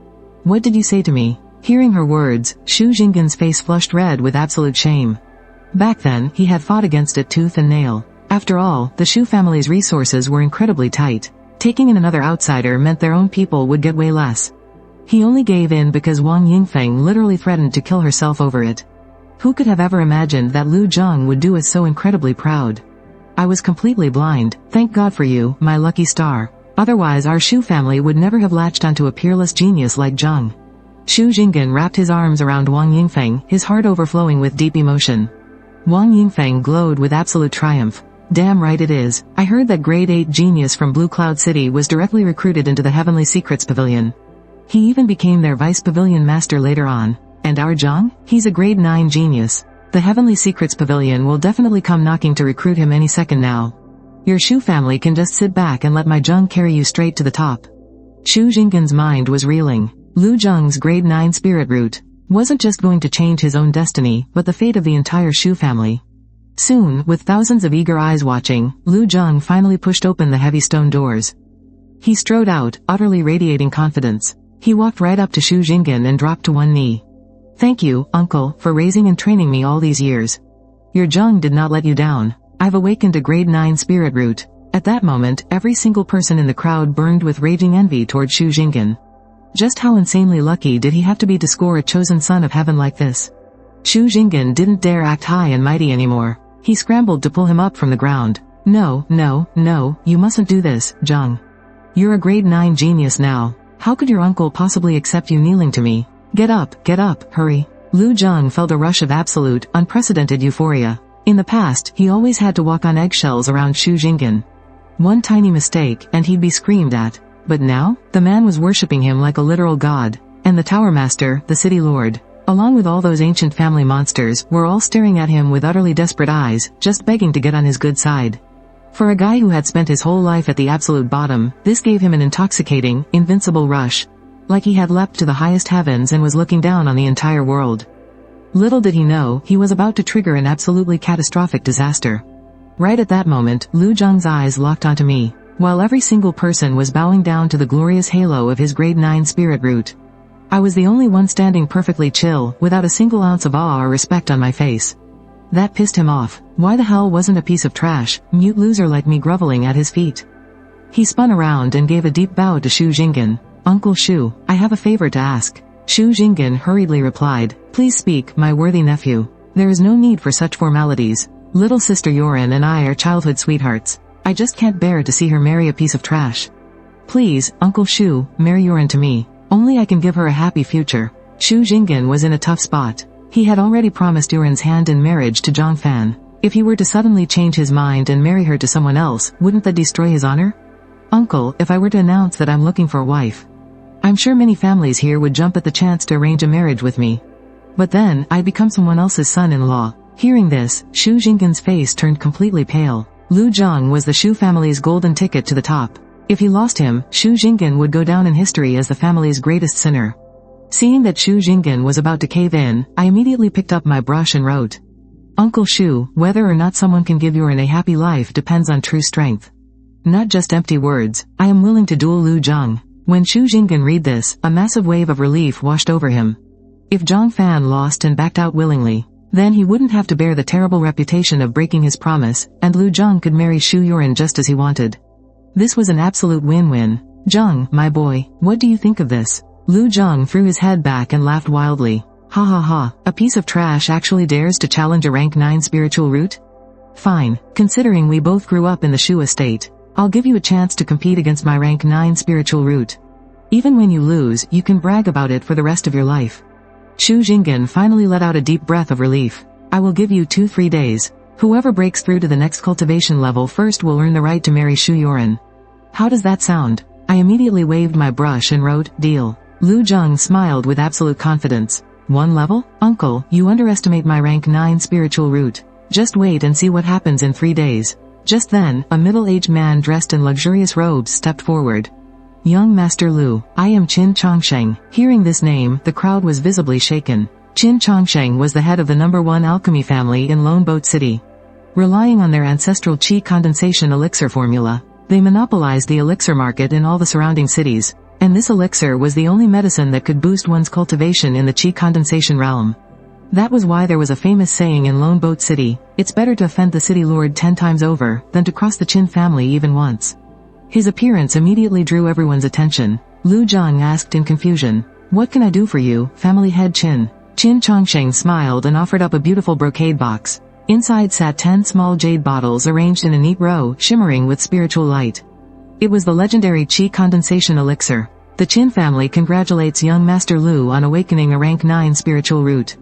What did you say to me? Hearing her words, Shu Jinggen's face flushed red with absolute shame. Back then, he had fought against it tooth and nail. After all, the Shu family's resources were incredibly tight. Taking in another outsider meant their own people would get way less. He only gave in because Wang Yingfeng literally threatened to kill herself over it. Who could have ever imagined that Lu Zheng would do us so incredibly proud? I was completely blind. Thank God for you, my lucky star. Otherwise our Shu family would never have latched onto a peerless genius like Zheng. Shu Jinggen wrapped his arms around Wang Yingfeng, his heart overflowing with deep emotion. Wang Yingfeng glowed with absolute triumph. Damn right it is. I heard that grade 8 genius from Blue Cloud City was directly recruited into the Heavenly Secrets Pavilion. He even became their vice pavilion master later on. And our Zheng? He's a grade 9 genius. The Heavenly Secrets Pavilion will definitely come knocking to recruit him any second now. Your Shu family can just sit back and let my Zheng carry you straight to the top. Shu Jinggen's mind was reeling. Lu Zheng's grade 9 spirit root wasn't just going to change his own destiny, but the fate of the entire Shu family. Soon, with thousands of eager eyes watching, Lu Zheng finally pushed open the heavy stone doors. He strode out, utterly radiating confidence. He walked right up to Shu Jinggen and dropped to one knee. Thank you, uncle, for raising and training me all these years. Your Zheng did not let you down. I've awakened a grade 9 spirit root. At that moment, every single person in the crowd burned with raging envy toward Shu Jinggen. Just how insanely lucky did he have to be to score a chosen son of heaven like this? Shu Jinggen didn't dare act high and mighty anymore. He scrambled to pull him up from the ground. No, you mustn't do this, Zheng. You're a grade 9 genius now. How could your uncle possibly accept you kneeling to me? Get up, hurry. Lu Zheng felt a rush of absolute, unprecedented euphoria. In the past, he always had to walk on eggshells around Shu Jinggen. One tiny mistake, and he'd be screamed at. But now, the man was worshipping him like a literal god. And the Tower Master, the City Lord, along with all those ancient family monsters, were all staring at him with utterly desperate eyes, just begging to get on his good side. For a guy who had spent his whole life at the absolute bottom, this gave him an intoxicating, invincible rush. Like he had leapt to the highest heavens and was looking down on the entire world. Little did he know, he was about to trigger an absolutely catastrophic disaster. Right at that moment, Lu Zheng's eyes locked onto me, while every single person was bowing down to the glorious halo of his grade 9 spirit root. I was the only one standing perfectly chill, without a single ounce of awe or respect on my face. That pissed him off. Why the hell wasn't a piece of trash, mute loser like me groveling at his feet? He spun around and gave a deep bow to Shu Jinggen. Uncle Shu, I have a favor to ask. Shu Jinggen hurriedly replied, Please speak, my worthy nephew. There is no need for such formalities. Little sister Yoren and I are childhood sweethearts. I just can't bear to see her marry a piece of trash. Please, Uncle Shu, marry Yoren to me. Only I can give her a happy future. Shu Jinggen was in a tough spot. He had already promised Yoren's hand in marriage to Zhang Fan. If he were to suddenly change his mind and marry her to someone else, wouldn't that destroy his honor? Uncle, if I were to announce that I'm looking for a wife, I'm sure many families here would jump at the chance to arrange a marriage with me. But then, I'd become someone else's son-in-law. Hearing this, Shu Jinggen's face turned completely pale. Lu Zheng was the Shu family's golden ticket to the top. If he lost him, Shu Jinggen would go down in history as the family's greatest sinner. Seeing that Shu Jinggen was about to cave in, I immediately picked up my brush and wrote, Uncle Shu, whether or not someone can give Yoren a happy life depends on true strength. Not just empty words. I am willing to duel Lu Zheng. When Shu Jinggen read this, a massive wave of relief washed over him. If Zhang Fan lost and backed out willingly, then he wouldn't have to bear the terrible reputation of breaking his promise, and Lu Zheng could marry Shu Yoren just as he wanted. This was an absolute win-win. Zheng, my boy, what do you think of this? Lu Zheng threw his head back and laughed wildly. Ha ha ha, a piece of trash actually dares to challenge a rank 9 spiritual root? Fine, considering we both grew up in the Shu estate, I'll give you a chance to compete against my rank 9 spiritual root. Even when you lose, you can brag about it for the rest of your life. Shu Jinggen finally let out a deep breath of relief. I will give you 2-3 days. Whoever breaks through to the next cultivation level first will earn the right to marry Shu Yoren. How does that sound? I immediately waved my brush and wrote, Deal. Lu Zheng smiled with absolute confidence. 1 level? Uncle, you underestimate my rank 9 spiritual root. Just wait and see what happens in 3 days. Just then, a middle-aged man dressed in luxurious robes stepped forward. Young Master Lu, I am Qin Chongsheng. Hearing this name, the crowd was visibly shaken. Qin Chongsheng was the head of the #1 alchemy family in Lone Boat City. Relying on their ancestral qi condensation elixir formula, They monopolized the elixir market in all the surrounding cities, and this elixir was the only medicine that could boost one's cultivation in the qi condensation realm. That was why there was a famous saying in Lone Boat City, "It's better to offend the city lord 10 times over, than to cross the Qin family even once." His appearance immediately drew everyone's attention. Lu Zhang asked in confusion, "What can I do for you, family head Qin?" Qin Chongsheng smiled and offered up a beautiful brocade box. Inside sat 10 small jade bottles arranged in a neat row, shimmering with spiritual light. It was the legendary qi condensation elixir. The Qin family congratulates young Master Lu on awakening a rank 9 spiritual root.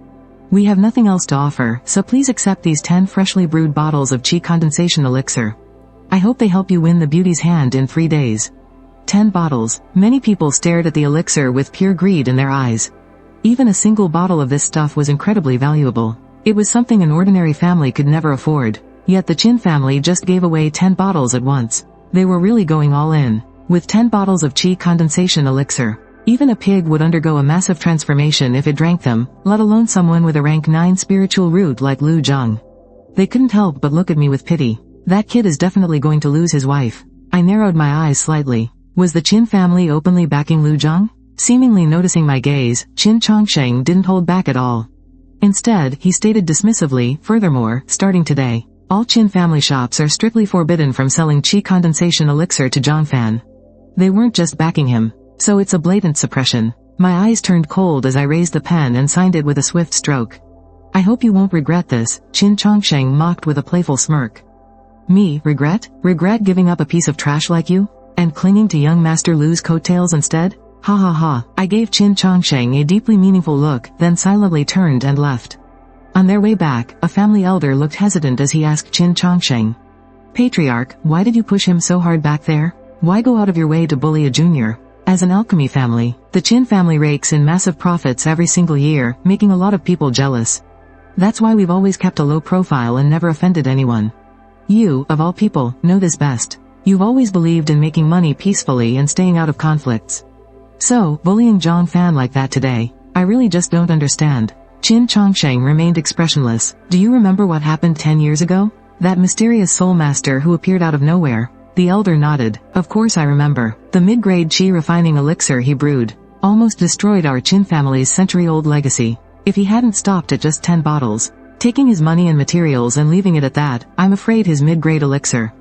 We have nothing else to offer, so please accept these 10 freshly brewed bottles of qi condensation elixir. I hope they help you win the beauty's hand in 3 days. 10 bottles. Many people stared at the elixir with pure greed in their eyes. Even a single bottle of this stuff was incredibly valuable. It was something an ordinary family could never afford. Yet the Qin family just gave away 10 bottles at once. They were really going all in. With 10 bottles of qi condensation elixir, even a pig would undergo a massive transformation if it drank them, let alone someone with a rank 9 spiritual root like Lu Zhang. They couldn't help but look at me with pity. That kid is definitely going to lose his wife. I narrowed my eyes slightly. Was the Qin family openly backing Lu Zhang? Seemingly noticing my gaze, Qin Chongsheng didn't hold back at all. Instead, he stated dismissively, "Furthermore, starting today, all Qin family shops are strictly forbidden from selling qi condensation elixir to Zhangfan." They weren't just backing him. So it's a blatant suppression. My eyes turned cold as I raised the pen and signed it with a swift stroke. "I hope you won't regret this," Qin Chongsheng mocked with a playful smirk. "Me, regret? Regret giving up a piece of trash like you? And clinging to young Master Lu's coattails instead? Ha ha ha." I gave Qin Chongsheng a deeply meaningful look, then silently turned and left. On their way back, a family elder looked hesitant as he asked Qin Chongsheng, "Patriarch, why did you push him so hard back there? Why go out of your way to bully a junior?" As an alchemy family, the Qin family rakes in massive profits every single year, making a lot of people jealous. That's why we've always kept a low profile and never offended anyone. You, of all people, know this best. You've always believed in making money peacefully and staying out of conflicts. So, bullying Zhangfan like that today, I really just don't understand. Qin Chongsheng remained expressionless. "Do you remember what happened 10 years ago? That mysterious soul master who appeared out of nowhere?" The elder nodded. "Of course I remember. The mid-grade qi refining elixir he brewed almost destroyed our Qin family's century-old legacy. If he hadn't stopped at just 10 bottles, taking his money and materials and leaving it at that, I'm afraid his mid-grade elixir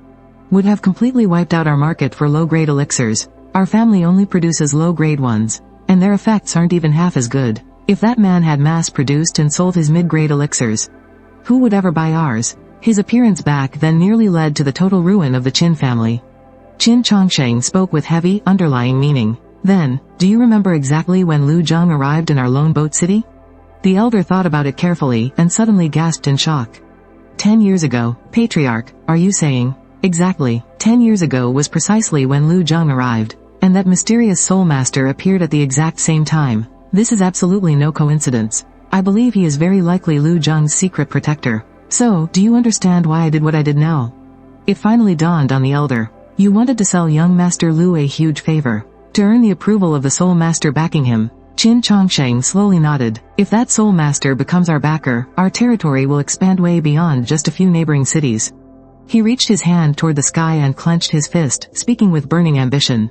would have completely wiped out our market for low-grade elixirs. Our family only produces low-grade ones, and their effects aren't even half as good. If that man had mass-produced and sold his mid-grade elixirs, who would ever buy ours?" His appearance back then nearly led to the total ruin of the Qin family. Qin Chongsheng spoke with heavy, underlying meaning. "Then, do you remember exactly when Lu Zhang arrived in our lone boat city?" The elder thought about it carefully and suddenly gasped in shock. 10 years ago, Patriarch, are you saying? Exactly, 10 years ago was precisely when Lu Zhang arrived, and that mysterious soul master appeared at the exact same time. This is absolutely no coincidence. I believe he is very likely Lu Zhang's secret protector. So, do you understand why I did what I did now? It finally dawned on the elder. You wanted to sell young Master Lu a huge favor, to earn the approval of the soul master backing him. Qin Chongsheng slowly nodded. If that soul master becomes our backer, our territory will expand way beyond just a few neighboring cities. He reached his hand toward the sky and clenched his fist, speaking with burning ambition.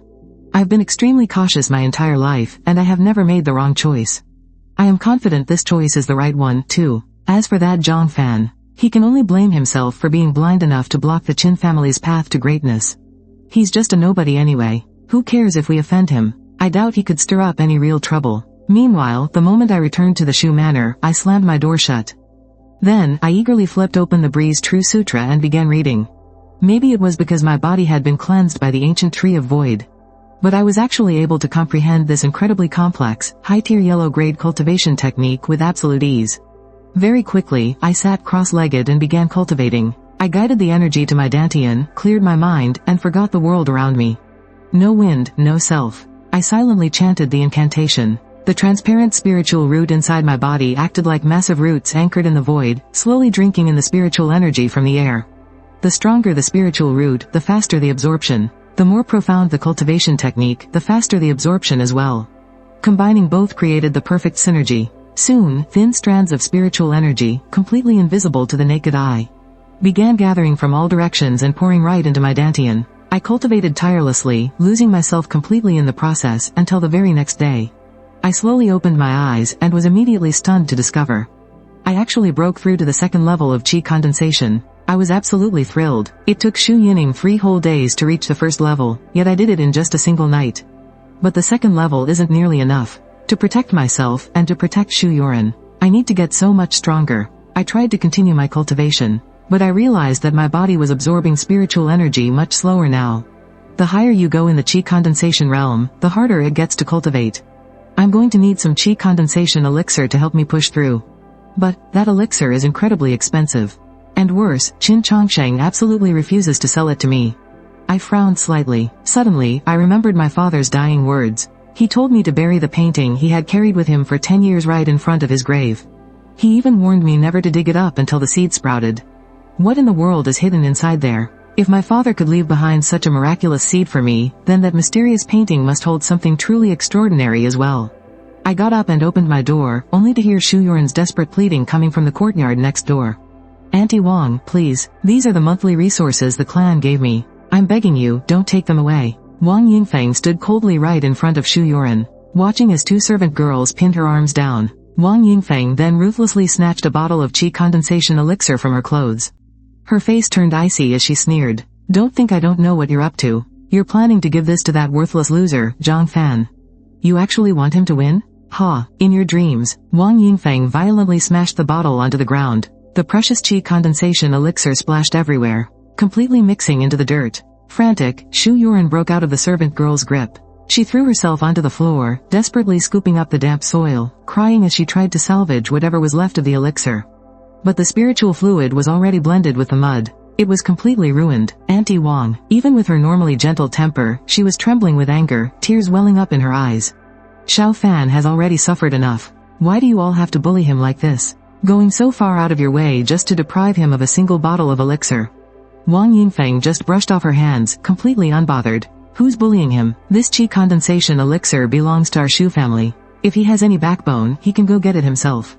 I've been extremely cautious my entire life, and I have never made the wrong choice. I am confident this choice is the right one, too. As for that Zhangfan, he can only blame himself for being blind enough to block the Qin family's path to greatness. He's just a nobody anyway. Who cares if we offend him? I doubt he could stir up any real trouble. Meanwhile, the moment I returned to the Shu Manor, I slammed my door shut. Then, I eagerly flipped open the Breeze True Sutra and began reading. Maybe it was because my body had been cleansed by the ancient Tree of Void. But I was actually able to comprehend this incredibly complex, high-tier yellow-grade cultivation technique with absolute ease. Very quickly, I sat cross-legged and began cultivating. I guided the energy to my dantian, cleared my mind, and forgot the world around me. No wind, no self. I silently chanted the incantation. The transparent spiritual root inside my body acted like massive roots anchored in the void, slowly drinking in the spiritual energy from the air. The stronger the spiritual root, the faster the absorption. The more profound the cultivation technique, the faster the absorption as well. Combining both created the perfect synergy. Soon, thin strands of spiritual energy, completely invisible to the naked eye, began gathering from all directions and pouring right into my dantian. I cultivated tirelessly, losing myself completely in the process until the very next day. I slowly opened my eyes and was immediately stunned to discover I actually broke through to the second level of qi condensation. I was absolutely thrilled. It took Xu Yining 3 whole days to reach the first level, yet I did it in just a single night. But the second level isn't nearly enough. To protect myself and to protect Xu Yuren, I need to get so much stronger. I tried to continue my cultivation, but I realized that my body was absorbing spiritual energy much slower now. The higher you go in the qi condensation realm, the harder it gets to cultivate. I'm going to need some qi condensation elixir to help me push through. But that elixir is incredibly expensive. And worse, Qin Chongsheng absolutely refuses to sell it to me. I frowned slightly. Suddenly, I remembered my father's dying words. He told me to bury the painting he had carried with him for 10 years right in front of his grave. He even warned me never to dig it up until the seed sprouted. What in the world is hidden inside there? If my father could leave behind such a miraculous seed for me, then that mysterious painting must hold something truly extraordinary as well. I got up and opened my door, only to hear Xu Yuren's desperate pleading coming from the courtyard next door. Auntie Wang, please, these are the monthly resources the clan gave me. I'm begging you, don't take them away. Wang Yingfeng stood coldly right in front of Xu Yuren, watching as 2 servant girls pinned her arms down. Wang Yingfeng then ruthlessly snatched a bottle of qi condensation elixir from her clothes. Her face turned icy as she sneered. Don't think I don't know what you're up to. You're planning to give this to that worthless loser, Zhang Fan. You actually want him to win? Ha, in your dreams. Wang Yingfeng violently smashed the bottle onto the ground. The precious qi condensation elixir splashed everywhere, completely mixing into the dirt. Frantic, Xu Yuren broke out of the servant girl's grip. She threw herself onto the floor, desperately scooping up the damp soil, crying as she tried to salvage whatever was left of the elixir. But the spiritual fluid was already blended with the mud. It was completely ruined. Auntie Wang, even with her normally gentle temper, she was trembling with anger, tears welling up in her eyes. Xiao Fan has already suffered enough. Why do you all have to bully him like this? Going so far out of your way just to deprive him of a single bottle of elixir. Wang Yingfeng just brushed off her hands, completely unbothered. Who's bullying him? This qi condensation elixir belongs to our Xu family. If he has any backbone, he can go get it himself.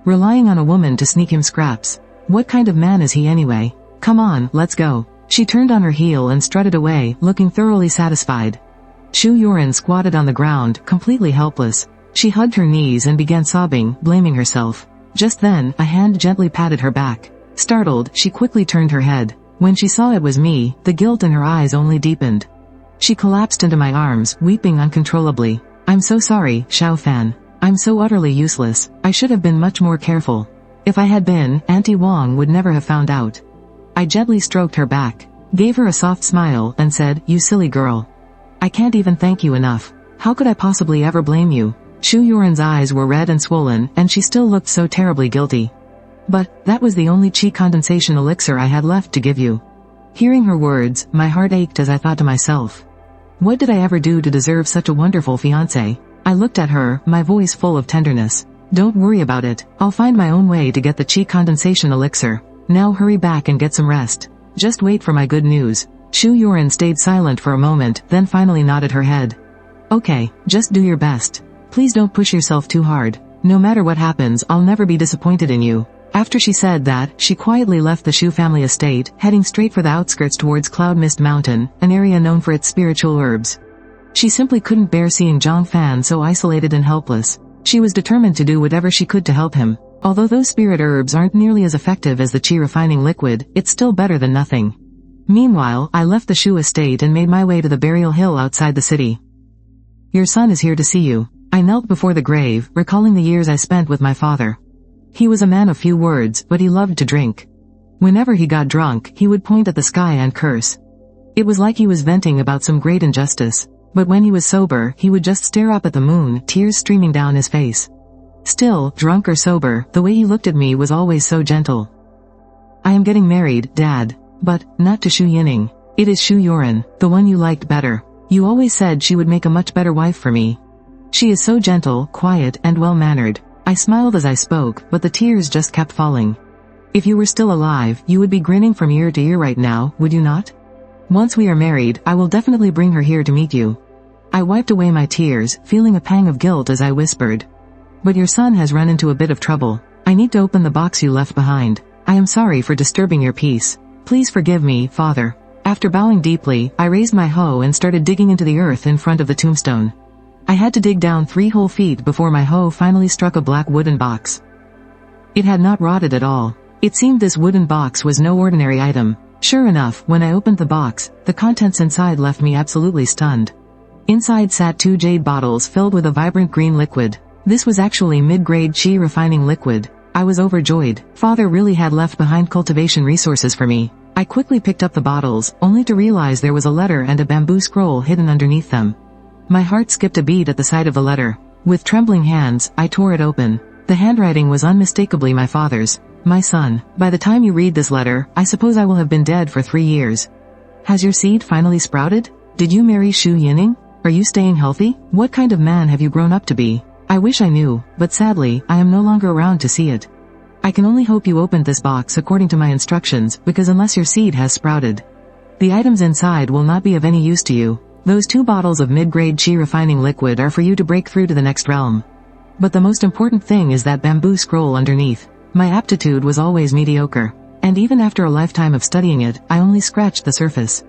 Relying on a woman to sneak him scraps. What kind of man is he anyway? Come on, let's go. She turned on her heel and strutted away, looking thoroughly satisfied. Xu Yuren squatted on the ground, completely helpless. She hugged her knees and began sobbing, blaming herself. Just then, a hand gently patted her back. Startled, she quickly turned her head. When she saw it was me, the guilt in her eyes only deepened. She collapsed into my arms, weeping uncontrollably. I'm so sorry, Xiao Fan. I'm so utterly useless. I should have been much more careful. If I had been, Auntie Wang would never have found out. I gently stroked her back, gave her a soft smile, and said, You silly girl. I can't even thank you enough. How could I possibly ever blame you? Xu Yuren's eyes were red and swollen, and she still looked so terribly guilty. But, that was the only qi condensation elixir I had left to give you. Hearing her words, my heart ached as I thought to myself. What did I ever do to deserve such a wonderful fiancé? I looked at her, my voice full of tenderness. Don't worry about it. I'll find my own way to get the qi condensation elixir. Now hurry back and get some rest. Just wait for my good news. Xu Yuren stayed silent for a moment, then finally nodded her head. Okay, just do your best. Please don't push yourself too hard. No matter what happens, I'll never be disappointed in you. After she said that, she quietly left the Xu family estate, heading straight for the outskirts towards Cloud Mist Mountain, an area known for its spiritual herbs. She simply couldn't bear seeing Zhang Fan so isolated and helpless. She was determined to do whatever she could to help him. Although those spirit herbs aren't nearly as effective as the qi refining liquid, it's still better than nothing. Meanwhile, I left the Xu estate and made my way to the burial hill outside the city. Your son is here to see you. I knelt before the grave, recalling the years I spent with my father. He was a man of few words, but he loved to drink. Whenever he got drunk, he would point at the sky and curse. It was like he was venting about some great injustice. But when he was sober, he would just stare up at the moon, tears streaming down his face. Still, drunk or sober, the way he looked at me was always so gentle. I am getting married, Dad. But, not to Xu Yining. It is Xu Yuren, the one you liked better. You always said she would make a much better wife for me. She is so gentle, quiet, and well-mannered. I smiled as I spoke, but the tears just kept falling. If you were still alive, you would be grinning from ear to ear right now, would you not? Once we are married, I will definitely bring her here to meet you. I wiped away my tears, feeling a pang of guilt as I whispered. But your son has run into a bit of trouble. I need to open the box you left behind. I am sorry for disturbing your peace. Please forgive me, Father. After bowing deeply, I raised my hoe and started digging into the earth in front of the tombstone. I had to dig down 3 whole feet before my hoe finally struck a black wooden box. It had not rotted at all. It seemed this wooden box was no ordinary item. Sure enough, when I opened the box, the contents inside left me absolutely stunned. Inside sat 2 jade bottles filled with a vibrant green liquid. This was actually mid-grade chi refining liquid. I was overjoyed. Father really had left behind cultivation resources for me. I quickly picked up the bottles, only to realize there was a letter and a bamboo scroll hidden underneath them. My heart skipped a beat at the sight of the letter. With trembling hands, I tore it open. The handwriting was unmistakably my father's. My son, by the time you read this letter, I suppose I will have been dead for 3 years. Has your seed finally sprouted? Did you marry Shu Yining? Are you staying healthy? What kind of man have you grown up to be? I wish I knew, but sadly, I am no longer around to see it. I can only hope you opened this box according to my instructions, because unless your seed has sprouted, the items inside will not be of any use to you. Those 2 bottles of mid-grade chi refining liquid are for you to break through to the next realm. But the most important thing is that bamboo scroll underneath. My aptitude was always mediocre, and even after a lifetime of studying it, I only scratched the surface.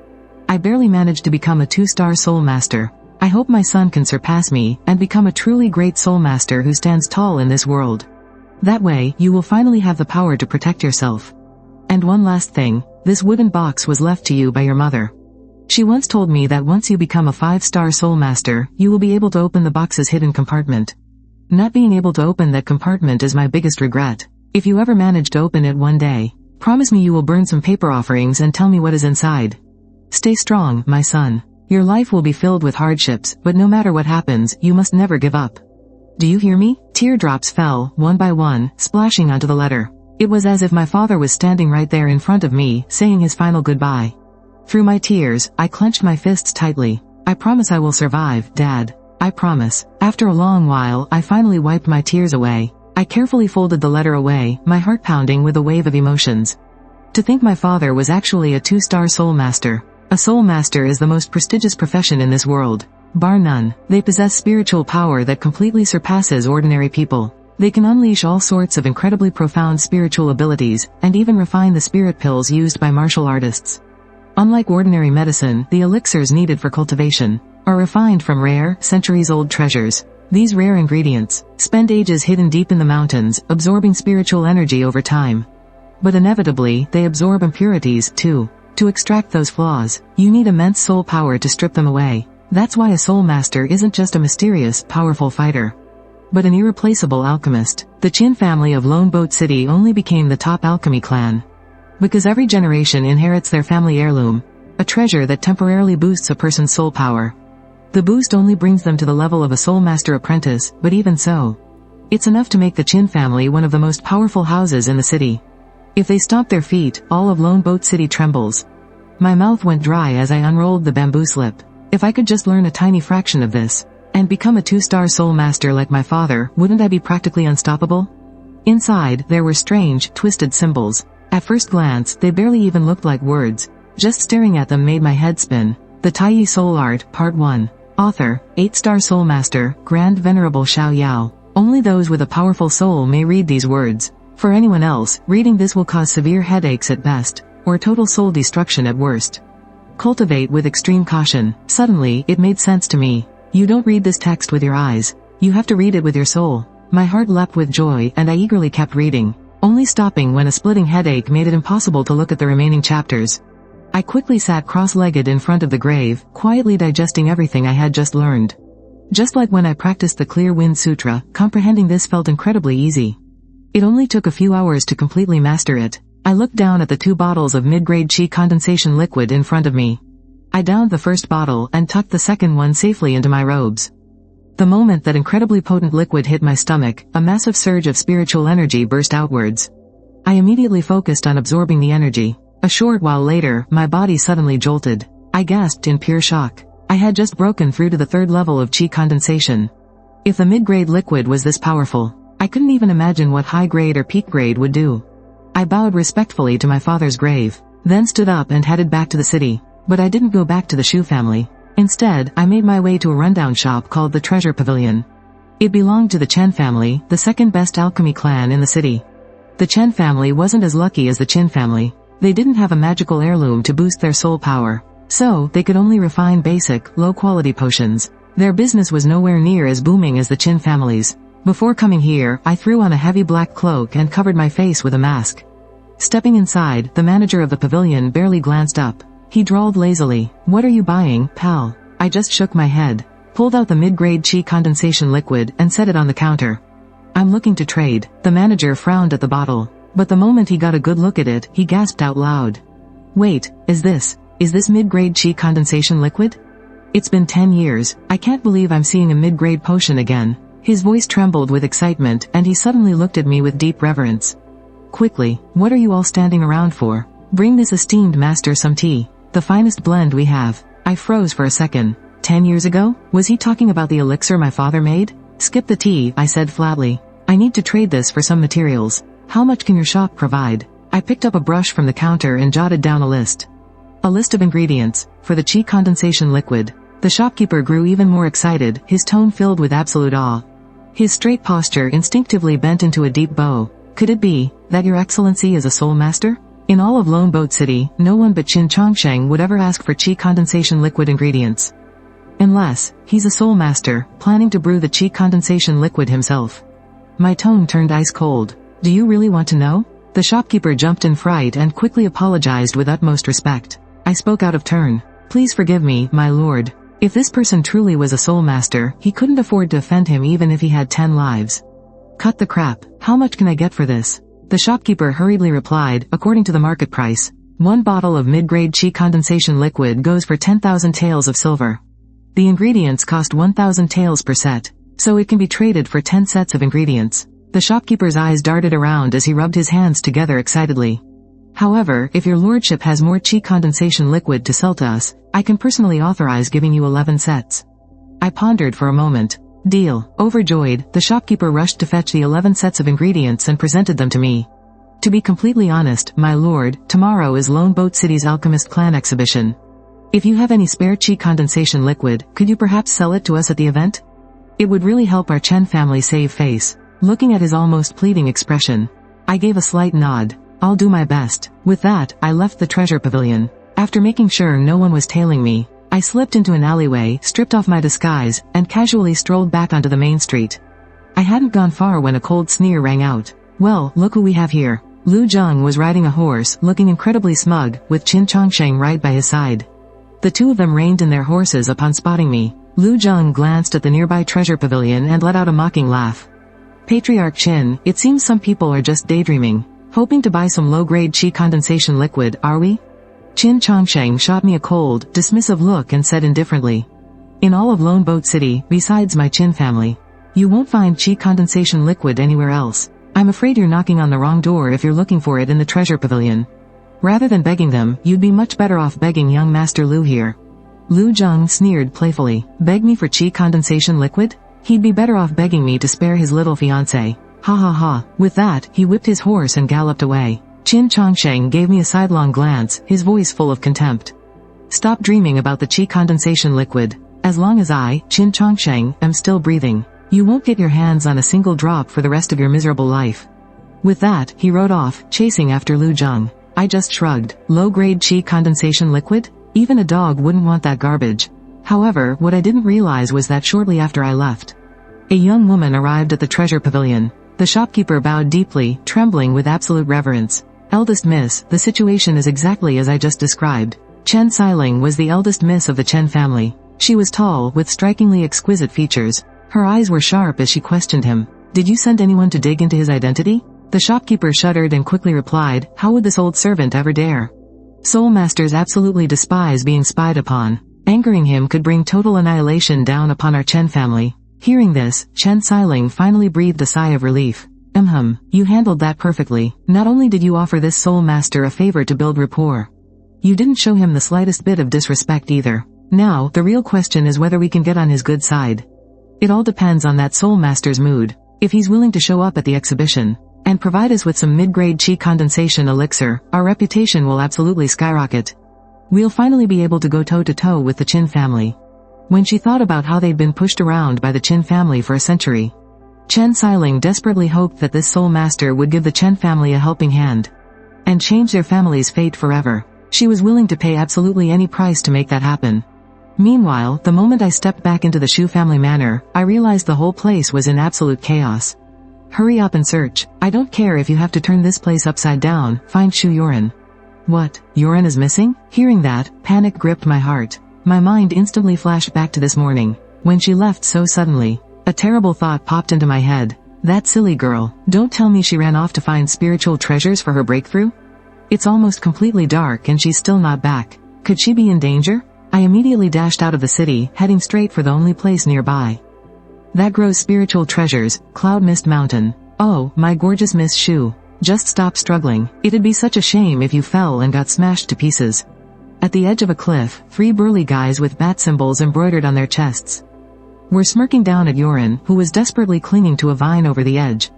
I barely managed to become a 2-star soul master. I hope my son can surpass me, and become a truly great soul master who stands tall in this world. That way, you will finally have the power to protect yourself. And one last thing, this wooden box was left to you by your mother. She once told me that once you become a 5-star soul master, you will be able to open the box's hidden compartment. Not being able to open that compartment is my biggest regret. If you ever manage to open it one day, promise me you will burn some paper offerings and tell me what is inside. Stay strong, my son. Your life will be filled with hardships, but no matter what happens, you must never give up. Do you hear me? Teardrops fell, one by one, splashing onto the letter. It was as if my father was standing right there in front of me, saying his final goodbye. Through my tears, I clenched my fists tightly. I promise I will survive, Dad. I promise. After a long while, I finally wiped my tears away. I carefully folded the letter away, my heart pounding with a wave of emotions. To think my father was actually a 2-star soul master. A soul master is the most prestigious profession in this world. Bar none. They possess spiritual power that completely surpasses ordinary people. They can unleash all sorts of incredibly profound spiritual abilities, and even refine the spirit pills used by martial artists. Unlike ordinary medicine, the elixirs needed for cultivation are refined from rare, centuries-old treasures. These rare ingredients spend ages hidden deep in the mountains, absorbing spiritual energy over time. But inevitably, they absorb impurities, too. To extract those flaws, you need immense soul power to strip them away. That's why a soul master isn't just a mysterious, powerful fighter, but an irreplaceable alchemist. The Qin family of Lone Boat City only became the top alchemy clan because every generation inherits their family heirloom, a treasure that temporarily boosts a person's soul power. The boost only brings them to the level of a soul master apprentice, but even so, it's enough to make the Qin family one of the most powerful houses in the city. If they stomp their feet, all of Lone Boat City trembles. My mouth went dry as I unrolled the bamboo slip. If I could just learn a tiny fraction of this, and become a 2-star soul master like my father, wouldn't I be practically unstoppable? Inside, there were strange, twisted symbols. At first glance, they barely even looked like words. Just staring at them made my head spin. The Taiyi Soul Art, Part 1. Author, 8-star soul master, Grand Venerable Xiao Yao. Only those with a powerful soul may read these words. For anyone else, reading this will cause severe headaches at best, or total soul destruction at worst. Cultivate with extreme caution. Suddenly, it made sense to me. You don't read this text with your eyes. You have to read it with your soul. My heart leapt with joy, and I eagerly kept reading, only stopping when a splitting headache made it impossible to look at the remaining chapters. I quickly sat cross-legged in front of the grave, quietly digesting everything I had just learned. Just like when I practiced the Clear Wind Sutra, comprehending this felt incredibly easy. It only took a few hours to completely master it. I looked down at the 2 bottles of mid-grade chi condensation liquid in front of me. I downed the first bottle and tucked the second one safely into my robes. The moment that incredibly potent liquid hit my stomach, a massive surge of spiritual energy burst outwards. I immediately focused on absorbing the energy. A short while later, my body suddenly jolted. I gasped in pure shock. I had just broken through to the 3rd level of chi condensation. If the mid-grade liquid was this powerful, I couldn't even imagine what high-grade or peak-grade would do. I bowed respectfully to my father's grave, then stood up and headed back to the city. But I didn't go back to the Shu family. Instead, I made my way to a rundown shop called the Treasure Pavilion. It belonged to the Chen family, the 2nd best alchemy clan in the city. The Chen family wasn't as lucky as the Qin family. They didn't have a magical heirloom to boost their soul power, so they could only refine basic, low-quality potions. Their business was nowhere near as booming as the Qin family's. Before coming here, I threw on a heavy black cloak and covered my face with a mask. Stepping inside, the manager of the pavilion barely glanced up. He drawled lazily, "What are you buying, pal?" I just shook my head, pulled out the mid-grade qi condensation liquid and set it on the counter. "I'm looking to trade." The manager frowned at the bottle, but the moment he got a good look at it, he gasped out loud. "Wait, is this mid-grade qi condensation liquid? It's been 10 years, I can't believe I'm seeing a mid-grade potion again." His voice trembled with excitement and he suddenly looked at me with deep reverence. "Quickly, what are you all standing around for? Bring this esteemed master some tea, the finest blend we have." I froze for a second. 10 years ago? Was he talking about the elixir my father made? "Skip the tea," I said flatly. "I need to trade this for some materials. How much can your shop provide?" I picked up a brush from the counter and jotted down a list. A list of ingredients, for the qi condensation liquid. The shopkeeper grew even more excited, his tone filled with absolute awe. His straight posture instinctively bent into a deep bow. "Could it be that your excellency is a soul master? In all of Lone Boat City, no one but Qin Chongsheng would ever ask for qi condensation liquid ingredients. Unless, he's a soul master, planning to brew the qi condensation liquid himself." My tone turned ice cold. "Do you really want to know?" The shopkeeper jumped in fright and quickly apologized with utmost respect. I spoke out of turn. "Please forgive me, my lord. If this person truly was a soul master, he couldn't afford to offend him even if he had 10 lives." "Cut the crap. How much can I get for this?" The shopkeeper hurriedly replied, "According to the market price, 1 bottle of mid-grade qi condensation liquid goes for 10,000 taels of silver. The ingredients cost 1,000 taels per set, so it can be traded for 10 sets of ingredients." The shopkeeper's eyes darted around as he rubbed his hands together excitedly. "However, if your lordship has more qi condensation liquid to sell to us, I can personally authorize giving you 11 sets." I pondered for a moment. "Deal." Overjoyed, the shopkeeper rushed to fetch the 11 sets of ingredients and presented them to me. "To be completely honest, my lord, tomorrow is Lone Boat City's Alchemist Clan exhibition. If you have any spare qi condensation liquid, could you perhaps sell it to us at the event? It would really help our Chen family save face." Looking at his almost pleading expression, I gave a slight nod. "I'll do my best." With that, I left the treasure pavilion. After making sure no one was tailing me, I slipped into an alleyway, stripped off my disguise, and casually strolled back onto the main street. I hadn't gone far when a cold sneer rang out. "Well, look who we have here." Lu Zheng was riding a horse, looking incredibly smug, with Qin Chongsheng right by his side. The two of them reined in their horses upon spotting me. Lu Zheng glanced at the nearby treasure pavilion and let out a mocking laugh. "Patriarch Qin, it seems some people are just daydreaming. Hoping to buy some low-grade qi condensation liquid, are we?" Qin Chongsheng shot me a cold, dismissive look and said indifferently, "In all of Lone Boat City, besides my Qin family, you won't find qi condensation liquid anywhere else. I'm afraid you're knocking on the wrong door if you're looking for it in the treasure pavilion. Rather than begging them, you'd be much better off begging young Master Lu here." Lu Zheng sneered playfully. "Beg me for qi condensation liquid? He'd be better off begging me to spare his little fiancée. Ha ha ha." With that, he whipped his horse and galloped away. Qin Chongsheng gave me a sidelong glance, his voice full of contempt. "Stop dreaming about the qi condensation liquid. As long as I, Qin Chongsheng, am still breathing, you won't get your hands on a single drop for the rest of your miserable life." With that, he rode off, chasing after Lu Zheng. I just shrugged. Low-grade qi condensation liquid? Even a dog wouldn't want that garbage. However, what I didn't realize was that shortly after I left, a young woman arrived at the treasure pavilion. The shopkeeper bowed deeply, trembling with absolute reverence. "Eldest miss, the situation is exactly as I just described." Chen Xiling was the eldest miss of the Chen family. She was tall, with strikingly exquisite features. Her eyes were sharp as she questioned him. "Did you send anyone to dig into his identity?" The shopkeeper shuddered and quickly replied, "How would this old servant ever dare? Soul masters absolutely despise being spied upon. Angering him could bring total annihilation down upon our Chen family." Hearing this, Chen Xiling finally breathed a sigh of relief. You handled that perfectly. Not only did you offer this soul master a favor to build rapport, you didn't show him the slightest bit of disrespect either. Now, the real question is whether we can get on his good side. It all depends on that soul master's mood. If he's willing to show up at the exhibition and provide us with some mid-grade qi condensation elixir, our reputation will absolutely skyrocket. We'll finally be able to go toe-to-toe with the Qin family. When she thought about how they'd been pushed around by the Qin family for a century, Chen Xiling desperately hoped that this soul master would give the Chen family a helping hand. and change their family's fate forever. She was willing to pay absolutely any price to make that happen. Meanwhile, the moment I stepped back into the Shu family manor, I realized the whole place was in absolute chaos. Hurry up and search. I don't care if you have to turn this place upside down, find Shu Yoren. What? Yoren is missing? Hearing that, panic gripped my heart. My mind instantly flashed back to this morning, when she left so suddenly. A terrible thought popped into my head. That silly girl, don't tell me she ran off to find spiritual treasures for her breakthrough? It's almost completely dark and she's still not back. Could she be in danger? I immediately dashed out of the city, heading straight for the only place nearby. That grows spiritual treasures, Cloud Mist Mountain. Oh, my gorgeous Miss Shu. Just stop struggling. It'd be such a shame if you fell and got smashed to pieces. At the edge of a cliff, 3 burly guys with bat symbols embroidered on their chests were smirking down at Yoren, who was desperately clinging to a vine over the edge.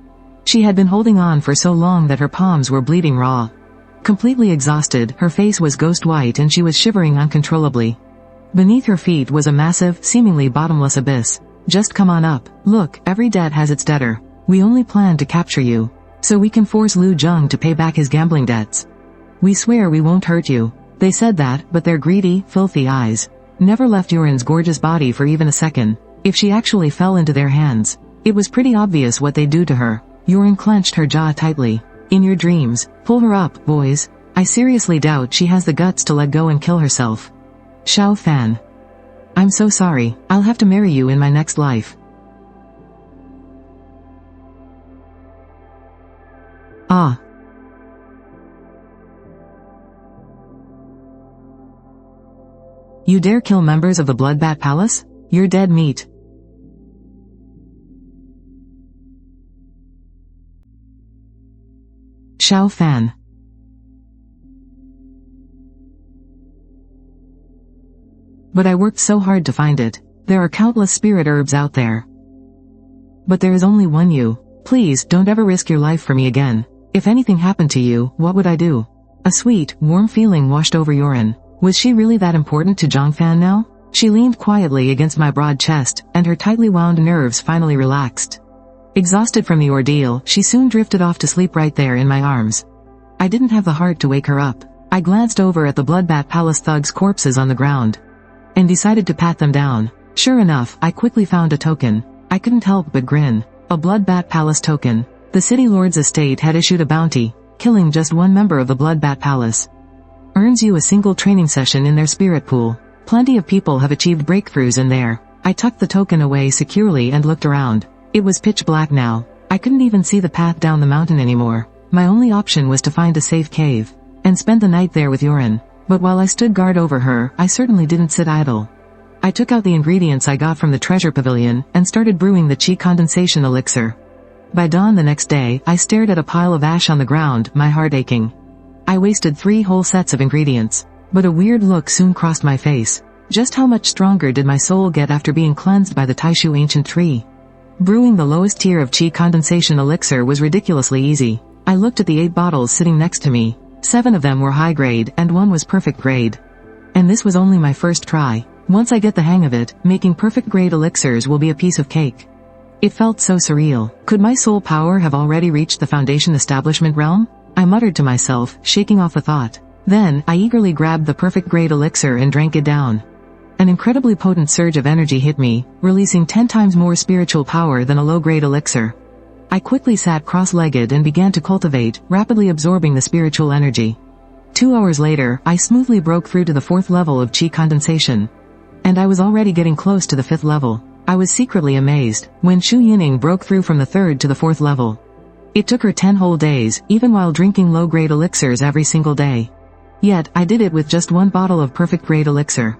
She had been holding on for so long that her palms were bleeding raw. Completely exhausted, her face was ghost white and she was shivering uncontrollably. Beneath her feet was a massive, seemingly bottomless abyss. Just come on up. Look, every debt has its debtor. We only plan to capture you, so we can force Lu Jung to pay back his gambling debts. We swear we won't hurt you. They said that, but their greedy, filthy eyes never left Yoren's gorgeous body for even a second. If she actually fell into their hands, it was pretty obvious what they'd do to her. Yoren clenched her jaw tightly. In your dreams, pull her up, boys. I seriously doubt she has the guts to let go and kill herself. Xiao Fan. I'm so sorry, I'll have to marry you in my next life. Ah. You dare kill members of the Bloodbat Palace? You're dead meat. Xiao Fan. But I worked so hard to find it. There are countless spirit herbs out there. But there is only one you. Please, don't ever risk your life for me again. If anything happened to you, what would I do? A sweet, warm feeling washed over Yoren. Was she really that important to Zhongfan now? She leaned quietly against my broad chest, and her tightly wound nerves finally relaxed. Exhausted from the ordeal, she soon drifted off to sleep right there in my arms. I didn't have the heart to wake her up. I glanced over at the Bloodbat Palace thugs' corpses on the ground, and decided to pat them down. Sure enough, I quickly found a token. I couldn't help but grin. A Bloodbat Palace token. The city lord's estate had issued a bounty. Killing just one member of the Bloodbat Palace earns you a single training session in their spirit pool. Plenty of people have achieved breakthroughs in there. I tucked the token away securely and looked around. It was pitch black now. I couldn't even see the path down the mountain anymore. My only option was to find a safe cave and spend the night there with Yoren. But while I stood guard over her, I certainly didn't sit idle. I took out the ingredients I got from the treasure pavilion and started brewing the chi condensation elixir. By dawn the next day, I stared at a pile of ash on the ground, my heart aching. I wasted 3 whole sets of ingredients. But a weird look soon crossed my face. Just how much stronger did my soul get after being cleansed by the Taishu ancient tree? Brewing the lowest tier of chi condensation elixir was ridiculously easy. I looked at the 8 bottles sitting next to me. 7 of them were high grade and 1 was perfect grade. And this was only my first try. Once I get the hang of it, making perfect grade elixirs will be a piece of cake. It felt so surreal. Could my soul power have already reached the foundation establishment realm? I muttered to myself, shaking off the thought. Then, I eagerly grabbed the perfect grade elixir and drank it down. An incredibly potent surge of energy hit me, releasing 10 times more spiritual power than a low-grade elixir. I quickly sat cross-legged and began to cultivate, rapidly absorbing the spiritual energy. 2 hours later, I smoothly broke through to the 4th level of chi condensation. And I was already getting close to the 5th level. I was secretly amazed when Shu Yining broke through from the 3rd to the 4th level. It took her 10 whole days, even while drinking low-grade elixirs every single day. Yet, I did it with just 1 bottle of perfect-grade elixir.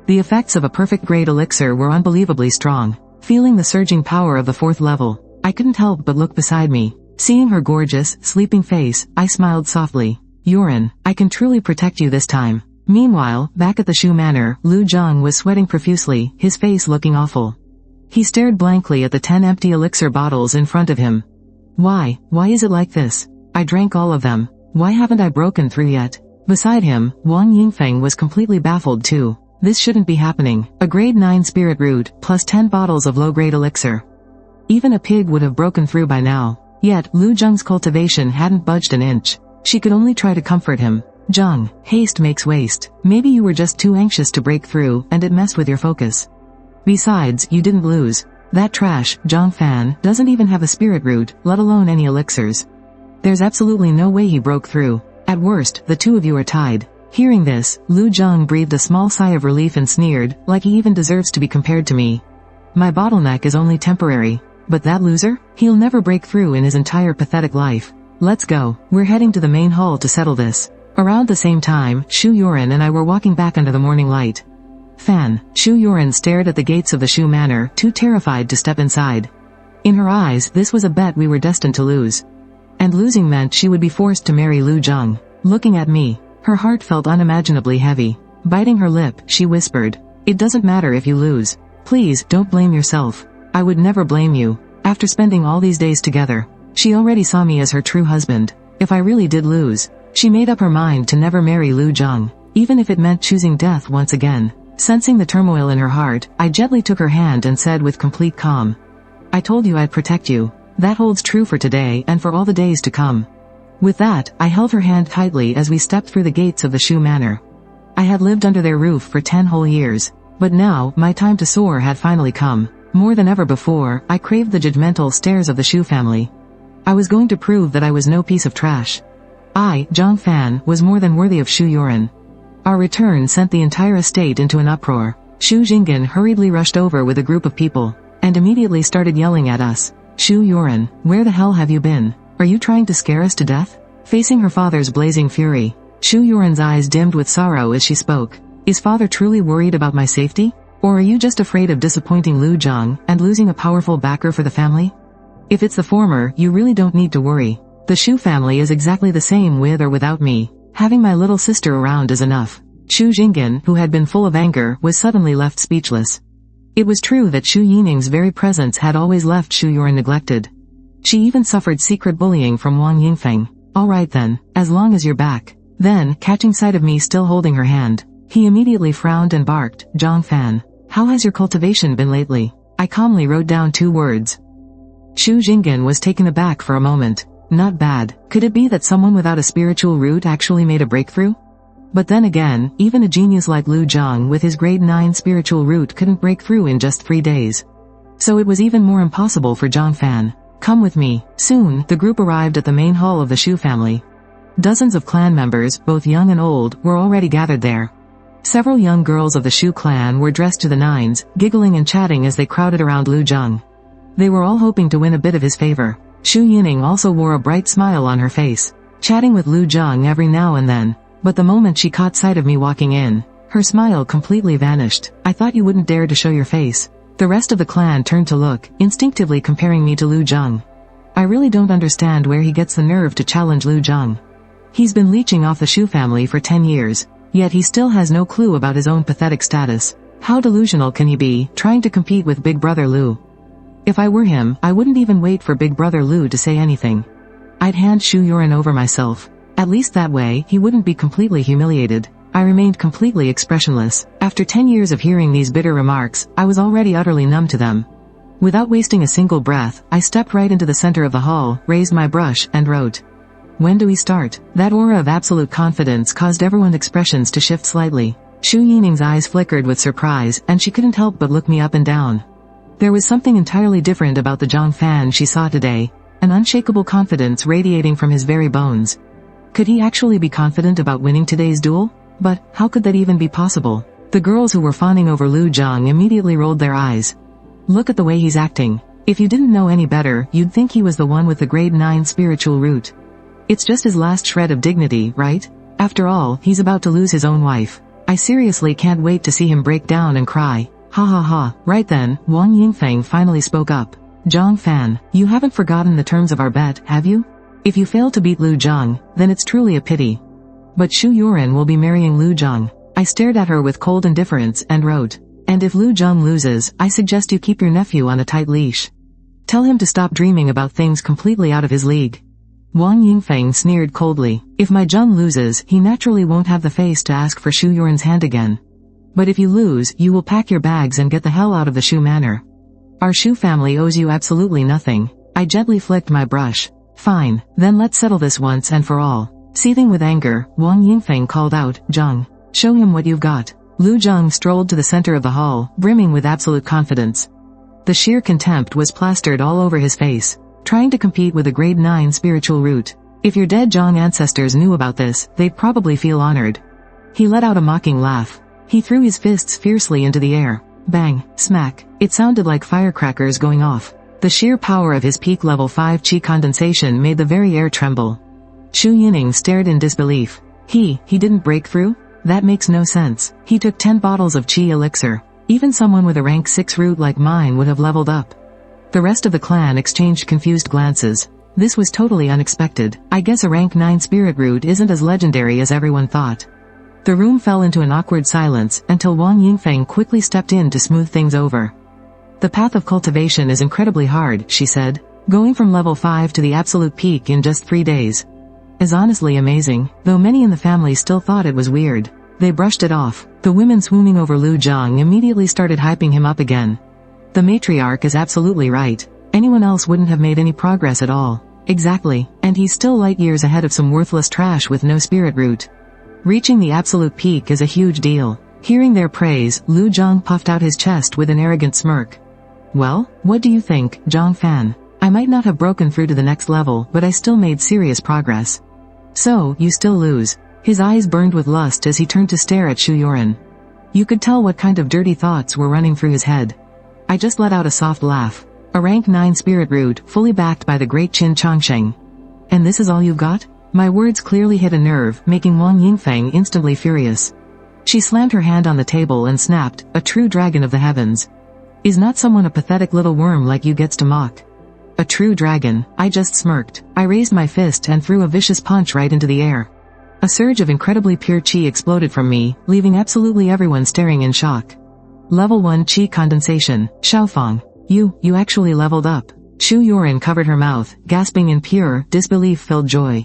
The effects of a perfect-grade elixir were unbelievably strong. Feeling the surging power of the 4th level, I couldn't help but look beside me. Seeing her gorgeous, sleeping face, I smiled softly. Yoren, I can truly protect you this time. Meanwhile, back at the Shu Manor, Lu Jung was sweating profusely, his face looking awful. He stared blankly at the 10 empty elixir bottles in front of him. Why is it like this? I drank all of them. Why haven't I broken through yet? Beside him, Wang Yingfeng was completely baffled too. This shouldn't be happening. A grade 9 spirit root, plus 10 bottles of low-grade elixir. Even a pig would have broken through by now. Yet, Lu Jung's cultivation hadn't budged an inch. She could only try to comfort him. Zhang, haste makes waste. Maybe you were just too anxious to break through, and it messed with your focus. Besides, you didn't lose. That trash, Zhang Fan, doesn't even have a spirit root, let alone any elixirs. There's absolutely no way he broke through. At worst, the two of you are tied. Hearing this, Lu Zhang breathed a small sigh of relief and sneered, like he even deserves to be compared to me. My bottleneck is only temporary. But that loser? He'll never break through in his entire pathetic life. Let's go. We're heading to the main hall to settle this. Around the same time, Shu Yuran and I were walking back under the morning light. Fan. Shu Yuran stared at the gates of the Shu Manor, too terrified to step inside. In her eyes, this was a bet we were destined to lose. And losing meant she would be forced to marry Lu Zhang. Looking at me, her heart felt unimaginably heavy. Biting her lip, she whispered, "It doesn't matter if you lose. Please, don't blame yourself. I would never blame you. After spending all these days together, she already saw me as her true husband. If I really did lose, she made up her mind to never marry Lu Zhang, even if it meant choosing death once again." Sensing the turmoil in her heart, I gently took her hand and said with complete calm, "I told you I'd protect you. That holds true for today and for all the days to come." With that, I held her hand tightly as we stepped through the gates of the Shu Manor. I had lived under their roof for 10 whole years, but now, my time to soar had finally come. More than ever before, I craved the judgmental stares of the Shu family. I was going to prove that I was no piece of trash. I, Zhang Fan, was more than worthy of Shu Yuran. Our return sent the entire estate into an uproar. Shu Jinggan hurriedly rushed over with a group of people, and immediately started yelling at us. "Shu Yuran, where the hell have you been? Are you trying to scare us to death?" Facing her father's blazing fury, Shu Yuran's eyes dimmed with sorrow as she spoke. "Is father truly worried about my safety? Or are you just afraid of disappointing Lu Zhang and losing a powerful backer for the family? If it's the former, you really don't need to worry. The Shu family is exactly the same with or without me. Having my little sister around is enough." Shu Jinggan, who had been full of anger, was suddenly left speechless. It was true that Shu Yining's very presence had always left Shu Yuran neglected. She even suffered secret bullying from Wang Yingfeng. "Alright then, as long as you're back." Then, catching sight of me still holding her hand, he immediately frowned and barked, "Zhang Fan, how has your cultivation been lately?" I calmly wrote down 2 words. Shu Jinggan was taken aback for a moment. Not bad. Could it be that someone without a spiritual root actually made a breakthrough? But then again, even a genius like Lu Zhang with his grade 9 spiritual root couldn't break through in just 3 days. So it was even more impossible for Zhang Fan. "Come with me." Soon, the group arrived at the main hall of the Shu family. Dozens of clan members, both young and old, were already gathered there. Several young girls of the Shu clan were dressed to the nines, giggling and chatting as they crowded around Lu Zhang. They were all hoping to win a bit of his favor. Shu Yining also wore a bright smile on her face, chatting with Lu Zhang every now and then. But the moment she caught sight of me walking in, her smile completely vanished. "I thought you wouldn't dare to show your face." The rest of the clan turned to look, instinctively comparing me to Lu Zhang. I really don't understand where he gets the nerve to challenge Lu Zhang. He's been leeching off the Shu family for 10 years, yet he still has no clue about his own pathetic status. How delusional can he be, trying to compete with Big Brother Lu? If I were him, I wouldn't even wait for Big Brother Lu to say anything. I'd hand Shu Yuran over myself. At least that way, he wouldn't be completely humiliated. I remained completely expressionless. After 10 years of hearing these bitter remarks, I was already utterly numb to them. Without wasting a single breath, I stepped right into the center of the hall, raised my brush, and wrote, "When do we start?" That aura of absolute confidence caused everyone's expressions to shift slightly. Shu Yining's eyes flickered with surprise, and she couldn't help but look me up and down. There was something entirely different about the Zhang Fan she saw today, an unshakable confidence radiating from his very bones. Could he actually be confident about winning today's duel? But, how could that even be possible? The girls who were fawning over Lu Zhang immediately rolled their eyes. "Look at the way he's acting. If you didn't know any better, you'd think he was the one with the grade 9 spiritual root. It's just his last shred of dignity, right? After all, he's about to lose his own wife. I seriously can't wait to see him break down and cry." Ha ha ha. Right then, Wang Yingfeng finally spoke up. "Zhang Fan, you haven't forgotten the terms of our bet, have you? If you fail to beat Lu Zhang, then it's truly a pity. But Shu Yuran will be marrying Lu Zhang." I stared at her with cold indifference and wrote, "And if Lu Zhang loses, I suggest you keep your nephew on a tight leash. Tell him to stop dreaming about things completely out of his league." Wang Yingfeng sneered coldly. "If my Zhang loses, he naturally won't have the face to ask for Shu Yuran's hand again. But if you lose, you will pack your bags and get the hell out of the Shu Manor. Our Shu family owes you absolutely nothing." I gently flicked my brush. "Fine, then let's settle this once and for all." Seething with anger, Wang Yingfeng called out, Zhang, show him what you've got. Lu Zhang strolled to the center of the hall, brimming with absolute confidence. The sheer contempt was plastered all over his face. Trying to compete with a grade 9 spiritual root. If your dead Zhang ancestors knew about this, they'd probably feel honored. He let out a mocking laugh. He threw his fists fiercely into the air. Bang, smack. It sounded like firecrackers going off. The sheer power of his peak level 5 chi condensation made the very air tremble. Xu Yining stared in disbelief. He didn't break through? That makes no sense. He took 10 bottles of chi elixir. Even someone with a rank 6 root like mine would have leveled up. The rest of the clan exchanged confused glances. This was totally unexpected. I guess a rank 9 spirit root isn't as legendary as everyone thought. The room fell into an awkward silence until Wang Yingfeng quickly stepped in to smooth things over. The path of cultivation is incredibly hard, she said. Going from level 5 to the absolute peak in just 3 days. Is honestly amazing, though many in the family still thought it was weird. They brushed it off. The women swooning over Lu Zhang immediately started hyping him up again. The matriarch is absolutely right. Anyone else wouldn't have made any progress at all. Exactly, and he's still light years ahead of some worthless trash with no spirit root. Reaching the absolute peak is a huge deal. Hearing their praise, Lu Zhang puffed out his chest with an arrogant smirk. Well, what do you think, Zhang Fan? I might not have broken through to the next level, but I still made serious progress. So, you still lose. His eyes burned with lust as he turned to stare at Xu Yoren. You could tell what kind of dirty thoughts were running through his head. I just let out a soft laugh. A rank 9 spirit root, fully backed by the great Qin Changsheng. And this is all you've got? My words clearly hit a nerve, making Wang Yingfeng instantly furious. She slammed her hand on the table and snapped, a true dragon of the heavens. Is not someone a pathetic little worm like you gets to mock? A true dragon, I just smirked. I raised my fist and threw a vicious punch right into the air. A surge of incredibly pure chi exploded from me, leaving absolutely everyone staring in shock. Level 1 chi condensation, Xiaofang. You actually leveled up. Xu Yoren covered her mouth, gasping in pure, disbelief-filled joy.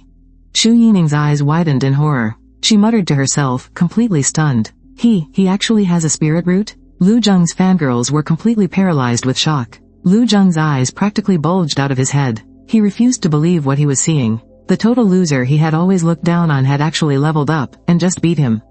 Xu Yining's eyes widened in horror. She muttered to herself, completely stunned. He actually has a spirit root? Lu Zheng's fangirls were completely paralyzed with shock. Lu Zheng's eyes practically bulged out of his head. He refused to believe what he was seeing. The total loser he had always looked down on had actually leveled up, and just beat him.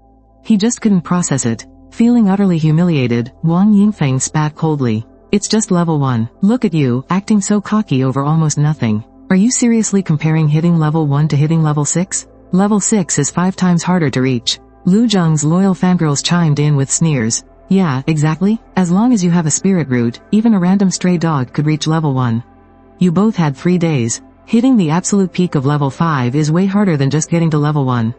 He just couldn't process it. Feeling utterly humiliated, Wang Yingfeng spat coldly. It's just level 1. Look at you, acting so cocky over almost nothing. Are you seriously comparing hitting level 1 to hitting level 6? Level 6 is 5 times harder to reach. Lu Zheng's loyal fangirls chimed in with sneers. Yeah, exactly. As long as you have a spirit root, even a random stray dog could reach level 1. You both had 3 days. Hitting the absolute peak of level 5 is way harder than just getting to level 1.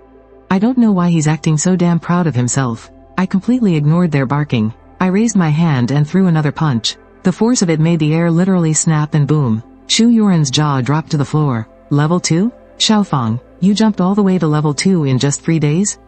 I don't know why he's acting so damn proud of himself. I completely ignored their barking. I raised my hand and threw another punch. The force of it made the air literally snap and boom. Xu Yoren's jaw dropped to the floor. Level 2? Xiaofang, you jumped all the way to level 2 in just 3 days?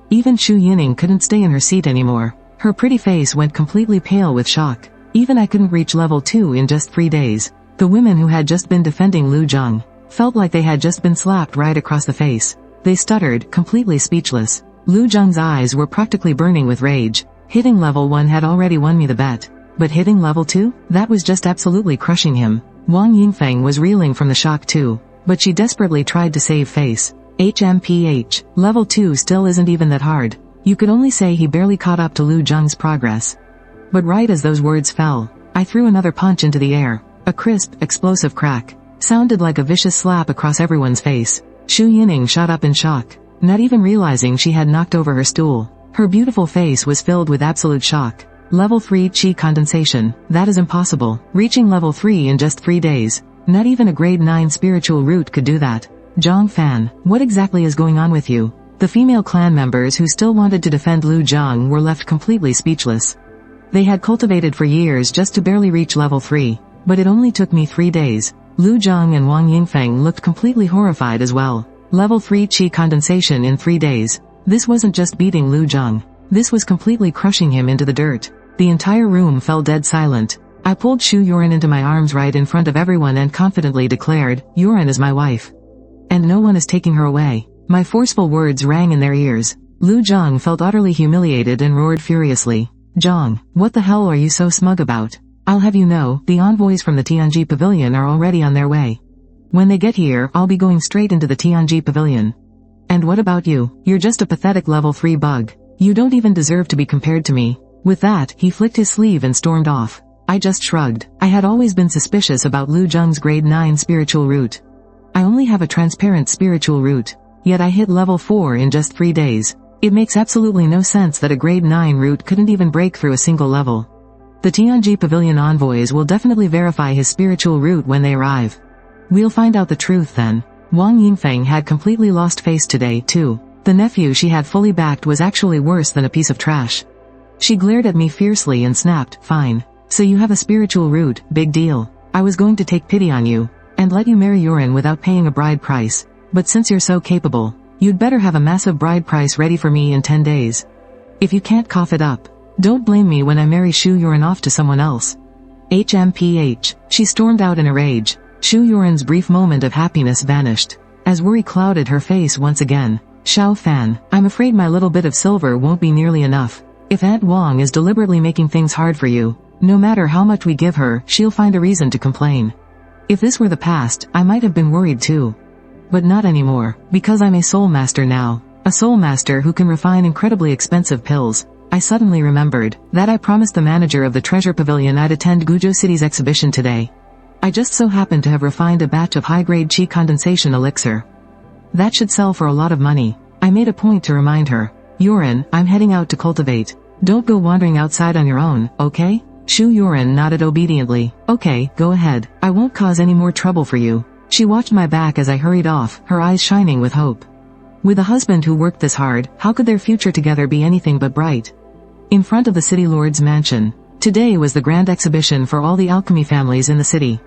Even Xu Yining couldn't stay in her seat anymore. Her pretty face went completely pale with shock. Even I couldn't reach level 2 in just 3 days. The women who had just been defending Lu Zheng felt like they had just been slapped right across the face. They stuttered, completely speechless. Lu Zheng's eyes were practically burning with rage. Hitting level 1 had already won me the bet. But hitting level 2? That was just absolutely crushing him. Wang Yingfeng was reeling from the shock too. But she desperately tried to save face. HMPH. Level 2 still isn't even that hard. You could only say he barely caught up to Lu Zheng's progress. But right as those words fell, I threw another punch into the air. A crisp, explosive crack. Sounded like a vicious slap across everyone's face. Xu Yining shot up in shock, not even realizing she had knocked over her stool. Her beautiful face was filled with absolute shock. Level 3 chi condensation. That is impossible. Reaching level 3 in just 3 days. Not even a grade 9 spiritual root could do that. Zhang Fan, what exactly is going on with you? The female clan members who still wanted to defend Lu Zheng were left completely speechless. They had cultivated for years just to barely reach level 3, but it only took me 3 days. Lu Zheng and Wang Yingfeng looked completely horrified as well. Level 3 chi condensation in 3 days. This wasn't just beating Lu Zheng. This was completely crushing him into the dirt. The entire room fell dead silent. I pulled Xu Yoren into my arms right in front of everyone and confidently declared, Yoren is my wife. And no one is taking her away. My forceful words rang in their ears. Lu Zheng felt utterly humiliated and roared furiously. Zheng, what the hell are you so smug about? I'll have you know, the envoys from the Tianji Pavilion are already on their way. When they get here, I'll be going straight into the Tianji Pavilion. And what about you? You're just a pathetic level 3 bug. You don't even deserve to be compared to me. With that, he flicked his sleeve and stormed off. I just shrugged. I had always been suspicious about Lu Zheng's grade 9 spiritual root. I only have a transparent spiritual root. Yet I hit level 4 in just 3 days. It makes absolutely no sense that a grade 9 root couldn't even break through a single level. The Tianji Pavilion envoys will definitely verify his spiritual root when they arrive. We'll find out the truth then. Wang Yingfeng had completely lost face today, too. The nephew she had fully backed was actually worse than a piece of trash. She glared at me fiercely and snapped, "Fine. So you have a spiritual root, big deal. I was going to take pity on you, and let you marry Yuren without paying a bride price. But since you're so capable, you'd better have a massive bride price ready for me in 10 days. If you can't cough it up, don't blame me when I marry Shu Yuren off to someone else." HMPH. She stormed out in a rage. Shu Yuren's brief moment of happiness vanished, as worry clouded her face once again. "Xiao Fan, I'm afraid my little bit of silver won't be nearly enough. If Aunt Wang is deliberately making things hard for you, no matter how much we give her, she'll find a reason to complain." If this were the past, I might have been worried too. But not anymore, because I'm a soul master now. A soul master who can refine incredibly expensive pills. I suddenly remembered that I promised the manager of the treasure pavilion I'd attend Guizhou City's exhibition today. I just so happened to have refined a batch of high-grade qi condensation elixir. That should sell for a lot of money. I made a point to remind her. "Yuren, I'm heading out to cultivate. Don't go wandering outside on your own, okay?" Shu Yuren nodded obediently. "Okay, go ahead. I won't cause any more trouble for you." She watched my back as I hurried off, her eyes shining with hope. With a husband who worked this hard, how could their future together be anything but bright? In front of the city lord's mansion, today was the grand exhibition for all the alchemy families in the city.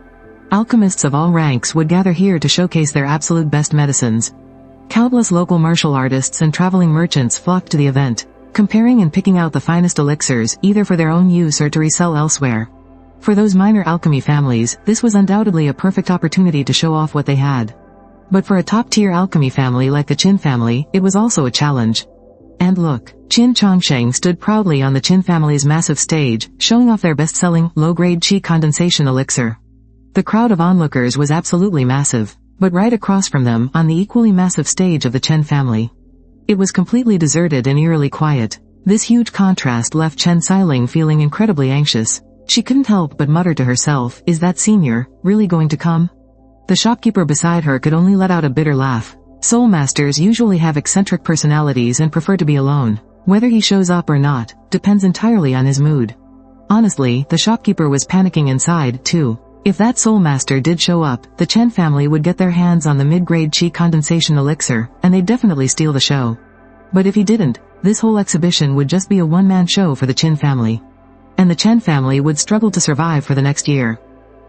Alchemists of all ranks would gather here to showcase their absolute best medicines. Countless local martial artists and traveling merchants flocked to the event, comparing and picking out the finest elixirs, either for their own use or to resell elsewhere. For those minor alchemy families, this was undoubtedly a perfect opportunity to show off what they had. But for a top-tier alchemy family like the Qin family, it was also a challenge. And look, Qin Chongsheng stood proudly on the Qin family's massive stage, showing off their best-selling, low-grade qi condensation elixir. The crowd of onlookers was absolutely massive, but right across from them, on the equally massive stage of the Chen family, it was completely deserted and eerily quiet. This huge contrast left Chen Xiling feeling incredibly anxious. She couldn't help but mutter to herself, "Is that senior really going to come?" The shopkeeper beside her could only let out a bitter laugh. Soul masters usually have eccentric personalities and prefer to be alone. Whether he shows up or not, depends entirely on his mood. Honestly, the shopkeeper was panicking inside, too. If that soul master did show up, the Chen family would get their hands on the mid-grade qi condensation elixir, and they'd definitely steal the show. But if he didn't, this whole exhibition would just be a one-man show for the Qin family. And the Chen family would struggle to survive for the next year.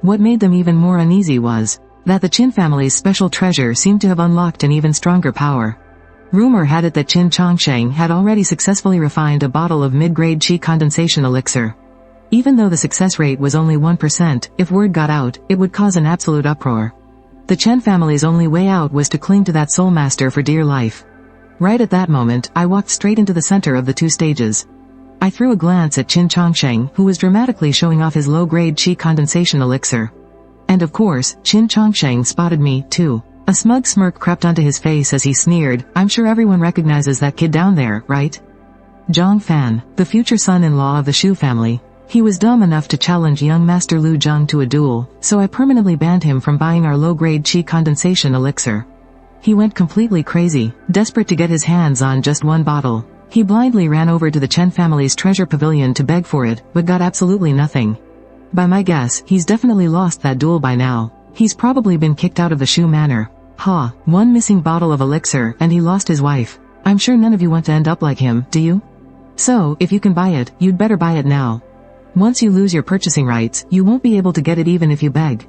What made them even more uneasy was that the Qin family's special treasure seemed to have unlocked an even stronger power. Rumor had it that Qin Chongsheng had already successfully refined a bottle of mid-grade qi condensation elixir. Even though the success rate was only 1%, if word got out, it would cause an absolute uproar. The Chen family's only way out was to cling to that soul master for dear life. Right at that moment, I walked straight into the center of the two stages. I threw a glance at Qin Chongsheng, who was dramatically showing off his low-grade qi condensation elixir. And of course, Qin Chongsheng spotted me, too. A smug smirk crept onto his face as he sneered, "I'm sure everyone recognizes that kid down there, right? Zhang Fan, the future son-in-law of the Shu family." He was dumb enough to challenge young Master Lu Zheng to a duel, so I permanently banned him from buying our low-grade qi condensation elixir. He went completely crazy, desperate to get his hands on just one bottle. He blindly ran over to the Chen family's treasure pavilion to beg for it, but got absolutely nothing. By my guess, he's definitely lost that duel by now. He's probably been kicked out of the Shu manor. Ha, one missing bottle of elixir, and he lost his wife. I'm sure none of you want to end up like him, do you? So, if you can buy it, you'd better buy it now. Once you lose your purchasing rights, you won't be able to get it even if you beg.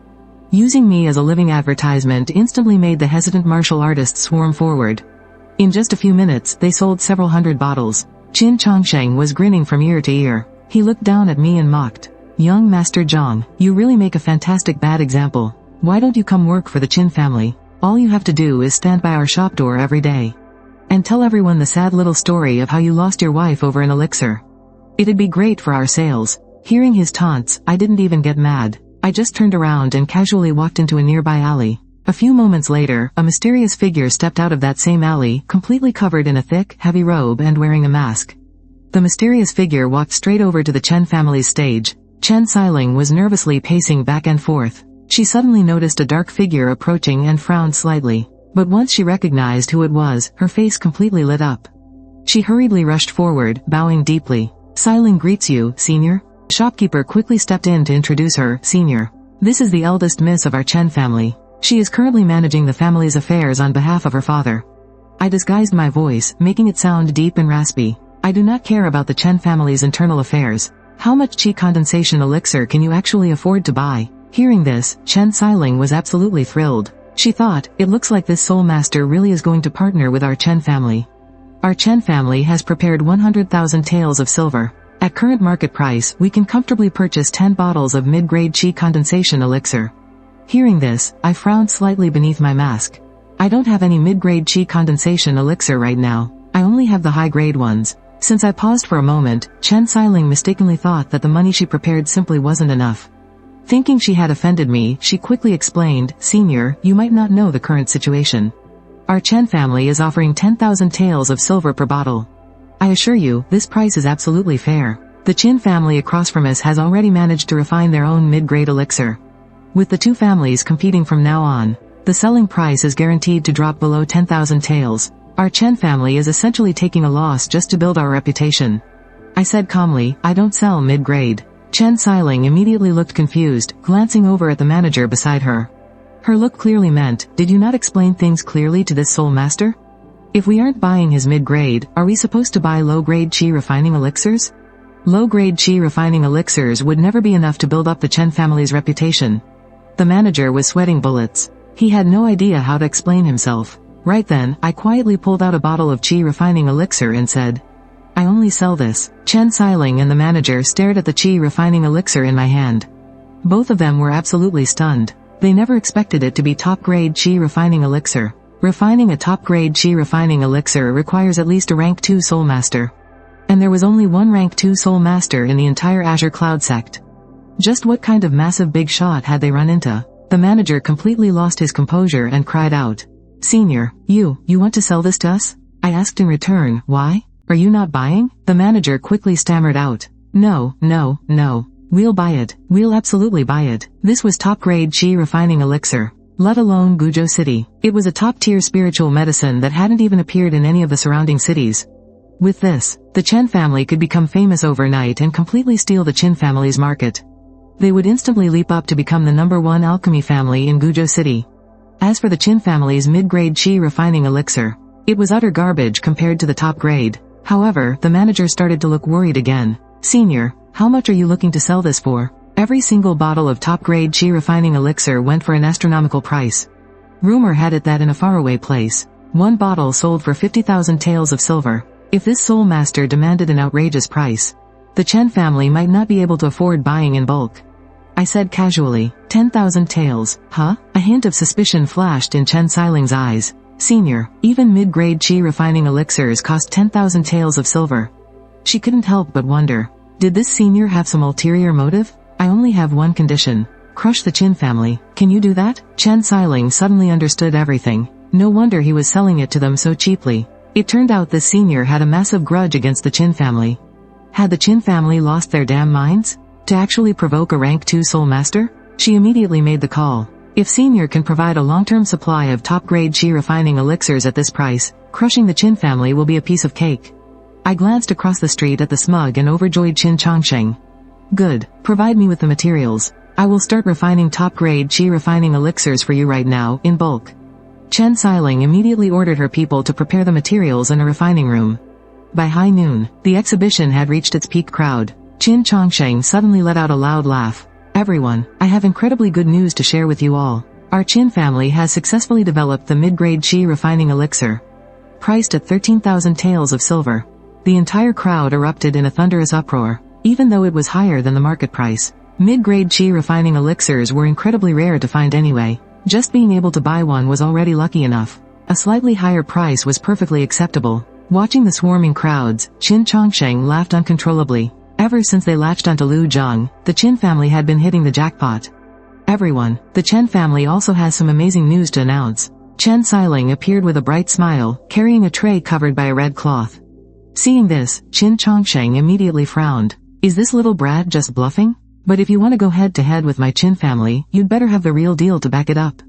Using me as a living advertisement instantly made the hesitant martial artists swarm forward. In just a few minutes, they sold several hundred bottles. Qin Chongsheng was grinning from ear to ear. He looked down at me and mocked. "Young Master Zhang, you really make a fantastic bad example. Why don't you come work for the Qin family? All you have to do is stand by our shop door every day and tell everyone the sad little story of how you lost your wife over an elixir. It'd be great for our sales." Hearing his taunts, I didn't even get mad. I just turned around and casually walked into a nearby alley. A few moments later, a mysterious figure stepped out of that same alley, completely covered in a thick, heavy robe and wearing a mask. The mysterious figure walked straight over to the Chen family's stage. Chen Xiling was nervously pacing back and forth. She suddenly noticed a dark figure approaching and frowned slightly. But once she recognized who it was, her face completely lit up. She hurriedly rushed forward, bowing deeply. Xiling greets you, senior. The shopkeeper quickly stepped in to introduce her, senior. This is the eldest miss of our Chen family. She is currently managing the family's affairs on behalf of her father. I disguised my voice, making it sound deep and raspy. I do not care about the Chen family's internal affairs. How much qi condensation elixir can you actually afford to buy? Hearing this, Chen Xiling was absolutely thrilled. She thought, it looks like this soul master really is going to partner with our Chen family. Our Chen family has prepared 100,000 taels of silver. At current market price, we can comfortably purchase 10 bottles of mid-grade qi condensation elixir. Hearing this, I frowned slightly beneath my mask. I don't have any mid-grade qi condensation elixir right now. I only have the high-grade ones. Since I paused for a moment, Chen Xiling mistakenly thought that the money she prepared simply wasn't enough. Thinking she had offended me, she quickly explained, Senior, you might not know the current situation. Our Chen family is offering 10,000 taels of silver per bottle. I assure you, this price is absolutely fair. The Qin family across from us has already managed to refine their own mid-grade elixir. With the two families competing from now on, the selling price is guaranteed to drop below 10,000 taels. Our Chen family is essentially taking a loss just to build our reputation. I said calmly, I don't sell mid-grade. Chen Xiling immediately looked confused, glancing over at the manager beside her. Her look clearly meant, did you not explain things clearly to this soul master? If we aren't buying his mid-grade, are we supposed to buy low-grade qi refining elixirs? Low-grade qi refining elixirs would never be enough to build up the Chen family's reputation. The manager was sweating bullets. He had no idea how to explain himself. Right then, I quietly pulled out a bottle of qi refining elixir and said, I only sell this. Chen Xiling and the manager stared at the qi refining elixir in my hand. Both of them were absolutely stunned. They never expected it to be top-grade qi refining elixir. Refining a top-grade qi refining elixir requires at least a rank 2 soul master. And there was only one rank 2 soul master in the entire Azure Cloud sect. Just what kind of massive big shot had they run into? The manager completely lost his composure and cried out. Senior, you want to sell this to us? I asked in return, why? Are you not buying? The manager quickly stammered out. No. We'll buy it. We'll absolutely buy it. This was top-grade qi refining elixir. Let alone Guizhou City. It was a top-tier spiritual medicine that hadn't even appeared in any of the surrounding cities. With this, the Chen family could become famous overnight and completely steal the Qin family's market. They would instantly leap up to become the #1 alchemy family in Guizhou City. As for the Qin family's mid-grade qi refining elixir, it was utter garbage compared to the top grade. However, the manager started to look worried again. Senior, how much are you looking to sell this for? Every single bottle of top-grade qi refining elixir went for an astronomical price. Rumor had it that in a faraway place, one bottle sold for 50,000 taels of silver. If this soul master demanded an outrageous price, the Chen family might not be able to afford buying in bulk. I said casually, 10,000 taels, huh? A hint of suspicion flashed in Chen Xiling's eyes. Senior, even mid-grade qi refining elixirs cost 10,000 taels of silver. She couldn't help but wonder, did this senior have some ulterior motive? I only have one condition. Crush the Qin family. Can you do that? Chen Xiling suddenly understood everything. No wonder he was selling it to them so cheaply. It turned out this senior had a massive grudge against the Qin family. Had the Qin family lost their damn minds? To actually provoke a rank 2 soul master? She immediately made the call. If Senior can provide a long-term supply of top-grade qi refining elixirs at this price, crushing the Qin family will be a piece of cake. I glanced across the street at the smug and overjoyed Qin Chongsheng. Good, provide me with the materials. I will start refining top-grade qi refining elixirs for you right now, in bulk. Chen Xiling immediately ordered her people to prepare the materials in a refining room. By high noon, the exhibition had reached its peak crowd. Qin Chongsheng suddenly let out a loud laugh. Everyone, I have incredibly good news to share with you all. Our Qin family has successfully developed the mid-grade qi refining elixir. Priced at 13,000 taels of silver. The entire crowd erupted in a thunderous uproar, even though it was higher than the market price. Mid-grade qi refining elixirs were incredibly rare to find anyway. Just being able to buy one was already lucky enough. A slightly higher price was perfectly acceptable. Watching the swarming crowds, Qin Chongsheng laughed uncontrollably. Ever since they latched onto Lu Zheng, the Qin family had been hitting the jackpot. Everyone, the Chen family also has some amazing news to announce. Chen Xiling appeared with a bright smile, carrying a tray covered by a red cloth. Seeing this, Qin Chongsheng immediately frowned. Is this little brat just bluffing? But if you want to go head-to-head with my Qin family, you'd better have the real deal to back it up.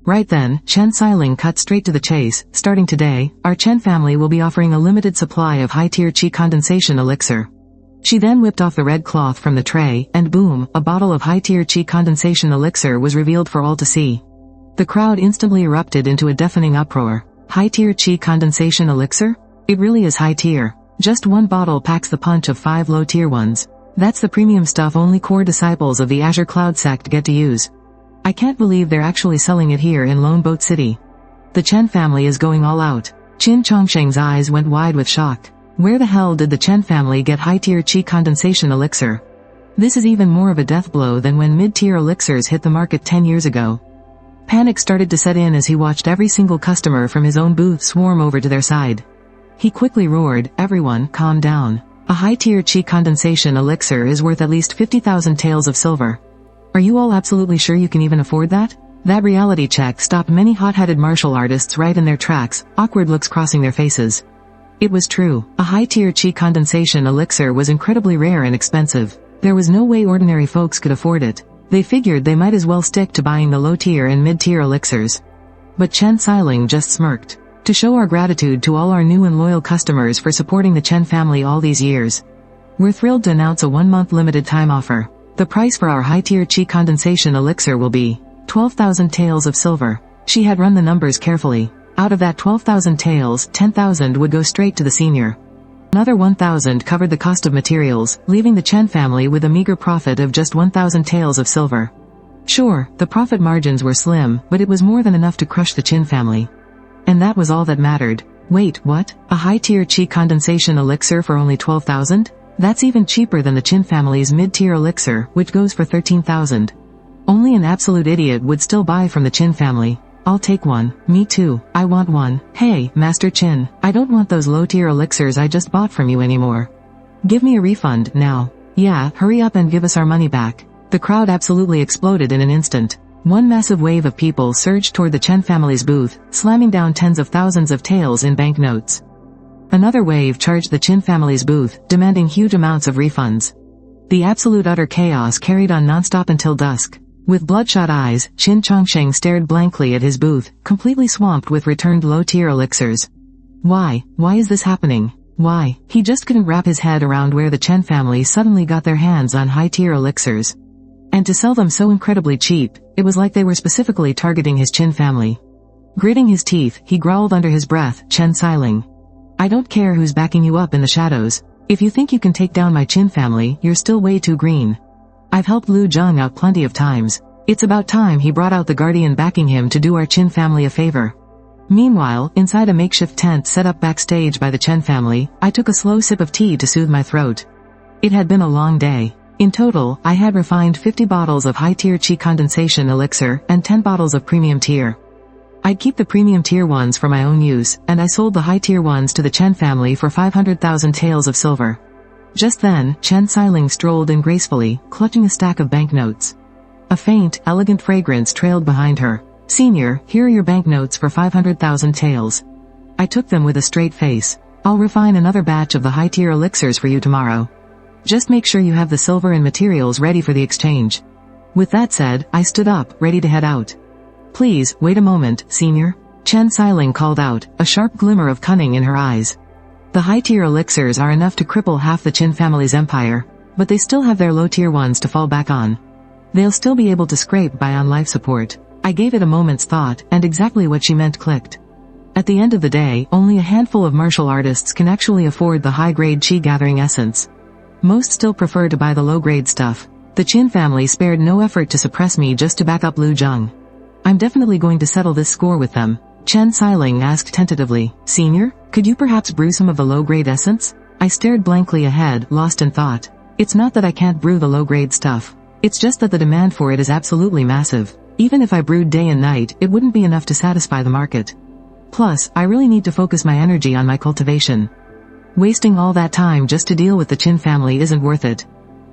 Right then, Chen Xiling cut straight to the chase. Starting today, our Chen family will be offering a limited supply of high-tier qi condensation elixir. She then whipped off the red cloth from the tray, and boom, a bottle of high-tier qi condensation elixir was revealed for all to see. The crowd instantly erupted into a deafening uproar. High-tier qi condensation elixir? It really is high-tier. Just one bottle packs the punch of 5 low-tier ones. That's the premium stuff only core disciples of the Azure Cloud sect get to use. I can't believe they're actually selling it here in Lone Boat City. The Chen family is going all out. Qin Chongsheng's eyes went wide with shock. Where the hell did the Chen family get high-tier qi condensation elixir? This is even more of a death blow than when mid-tier elixirs hit the market 10 years ago. Panic started to set in as he watched every single customer from his own booth swarm over to their side. He quickly roared, "Everyone, calm down. A high-tier qi condensation elixir is worth at least 50,000 taels of silver. Are you all absolutely sure you can even afford that?" That reality check stopped many hot-headed martial artists right in their tracks, awkward looks crossing their faces. It was true. A high-tier qi condensation elixir was incredibly rare and expensive. There was no way ordinary folks could afford it. They figured they might as well stick to buying the low-tier and mid-tier elixirs. But Chen Xiling just smirked. To show our gratitude to all our new and loyal customers for supporting the Chen family all these years, we're thrilled to announce a 1-month limited time offer. The price for our high-tier qi condensation elixir will be 12,000 taels of silver. She had run the numbers carefully. Out of that 12,000 taels, 10,000 would go straight to the senior. Another 1,000 covered the cost of materials, leaving the Chen family with a meager profit of just 1,000 taels of silver. Sure, the profit margins were slim, but it was more than enough to crush the Qin family. And that was all that mattered. Wait, what? A high-tier qi condensation elixir for only 12,000? That's even cheaper than the Qin family's mid-tier elixir, which goes for 13,000. Only an absolute idiot would still buy from the Qin family. I'll take one. Me too. I want one. Hey, Master Qin, I don't want those low-tier elixirs I just bought from you anymore. Give me a refund, now. Yeah, hurry up and give us our money back. The crowd absolutely exploded in an instant. One massive wave of people surged toward the Chen family's booth, slamming down tens of thousands of taels in banknotes. Another wave charged the Qin family's booth, demanding huge amounts of refunds. The absolute utter chaos carried on nonstop until dusk. With bloodshot eyes, Qin Chongsheng stared blankly at his booth, completely swamped with returned low-tier elixirs. Why is this happening? Why? He just couldn't wrap his head around where the Chen family suddenly got their hands on high-tier elixirs. And to sell them so incredibly cheap, it was like they were specifically targeting his Qin family. Gritting his teeth, he growled under his breath, "Chen Xiling, I don't care who's backing you up in the shadows. If you think you can take down my Qin family, you're still way too green. I've helped Lu Zheng out plenty of times. It's about time he brought out the guardian backing him to do our Qin family a favor." Meanwhile, inside a makeshift tent set up backstage by the Chen family, I took a slow sip of tea to soothe my throat. It had been a long day. In total, I had refined 50 bottles of high-tier qi condensation elixir, and 10 bottles of premium tier. I'd keep the premium tier ones for my own use, and I sold the high-tier ones to the Chen family for 500,000 taels of silver. Just then, Chen Xiling strolled in gracefully, clutching a stack of banknotes. A faint, elegant fragrance trailed behind her. "Senior, here are your banknotes for 500,000 taels." I took them with a straight face. "I'll refine another batch of the high-tier elixirs for you tomorrow. Just make sure you have the silver and materials ready for the exchange." With that said, I stood up, ready to head out. "Please, wait a moment, Senior," Chen Xiling called out, a sharp glimmer of cunning in her eyes. The high-tier elixirs are enough to cripple half the Qin family's empire, but they still have their low-tier ones to fall back on. They'll still be able to scrape by on life support. I gave it a moment's thought, and exactly what she meant clicked. At the end of the day, only a handful of martial artists can actually afford the high-grade qi gathering essence. Most still prefer to buy the low-grade stuff. The Qin family spared no effort to suppress me just to back up Lu Zheng. I'm definitely going to settle this score with them. Chen Xiling asked tentatively, "Senior, could you perhaps brew some of the low-grade essence?" I stared blankly ahead, lost in thought. It's not that I can't brew the low-grade stuff. It's just that the demand for it is absolutely massive. Even if I brewed day and night, it wouldn't be enough to satisfy the market. Plus, I really need to focus my energy on my cultivation. Wasting all that time just to deal with the Qin family isn't worth it.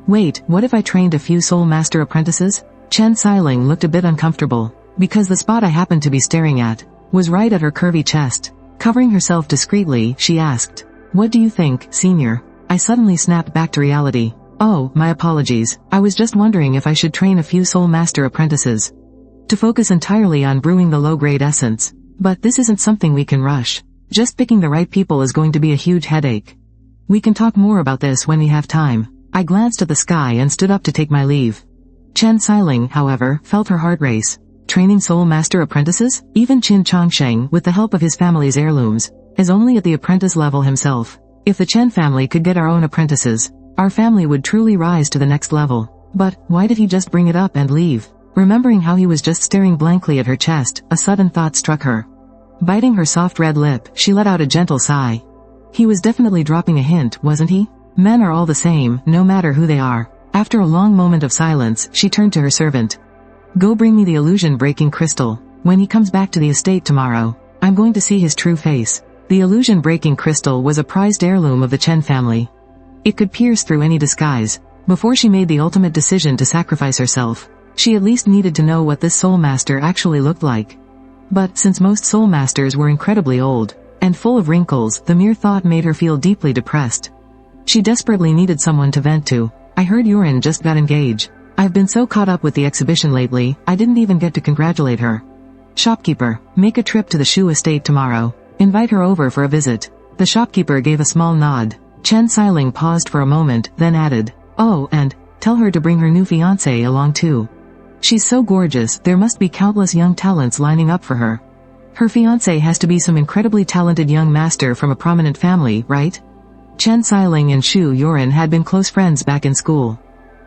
Wait, what if I trained a few soul master apprentices? Chen Xiling looked a bit uncomfortable, because the spot I happened to be staring at was right at her curvy chest. Covering herself discreetly, she asked, "What do you think, senior?" I suddenly snapped back to reality. "Oh, my apologies. I was just wondering if I should train a few Soul Master apprentices to focus entirely on brewing the low-grade essence. But this isn't something we can rush. Just picking the right people is going to be a huge headache. We can talk more about this when we have time." I glanced at the sky and stood up to take my leave. Chen Xiling, however, felt her heart race. Training Soul Master apprentices? Even Qin Chongsheng, with the help of his family's heirlooms, is only at the apprentice level himself. If the Chen family could get our own apprentices, our family would truly rise to the next level. But why did he just bring it up and leave? Remembering how he was just staring blankly at her chest, a sudden thought struck her. Biting her soft red lip, she let out a gentle sigh. He was definitely dropping a hint, wasn't he? Men are all the same, no matter who they are. After a long moment of silence, she turned to her servant. "Go bring me the illusion-breaking crystal. When he comes back to the estate tomorrow, I'm going to see his true face." The illusion-breaking crystal was a prized heirloom of the Chen family. It could pierce through any disguise. Before she made the ultimate decision to sacrifice herself, she at least needed to know what this Soul Master actually looked like. But since most Soul Masters were incredibly old and full of wrinkles, the mere thought made her feel deeply depressed. She desperately needed someone to vent to. "I heard Yurin just got engaged. I've been so caught up with the exhibition lately, I didn't even get to congratulate her." "Shopkeeper, make a trip to the Shu estate tomorrow. Invite her over for a visit." The shopkeeper gave a small nod. Chen Xiling paused for a moment, then added, "Oh, and tell her to bring her new fiancé along too. She's so gorgeous, there must be countless young talents lining up for her. Her fiancé has to be some incredibly talented young master from a prominent family, right?" Chen Xiling and Shu Yurin had been close friends back in school.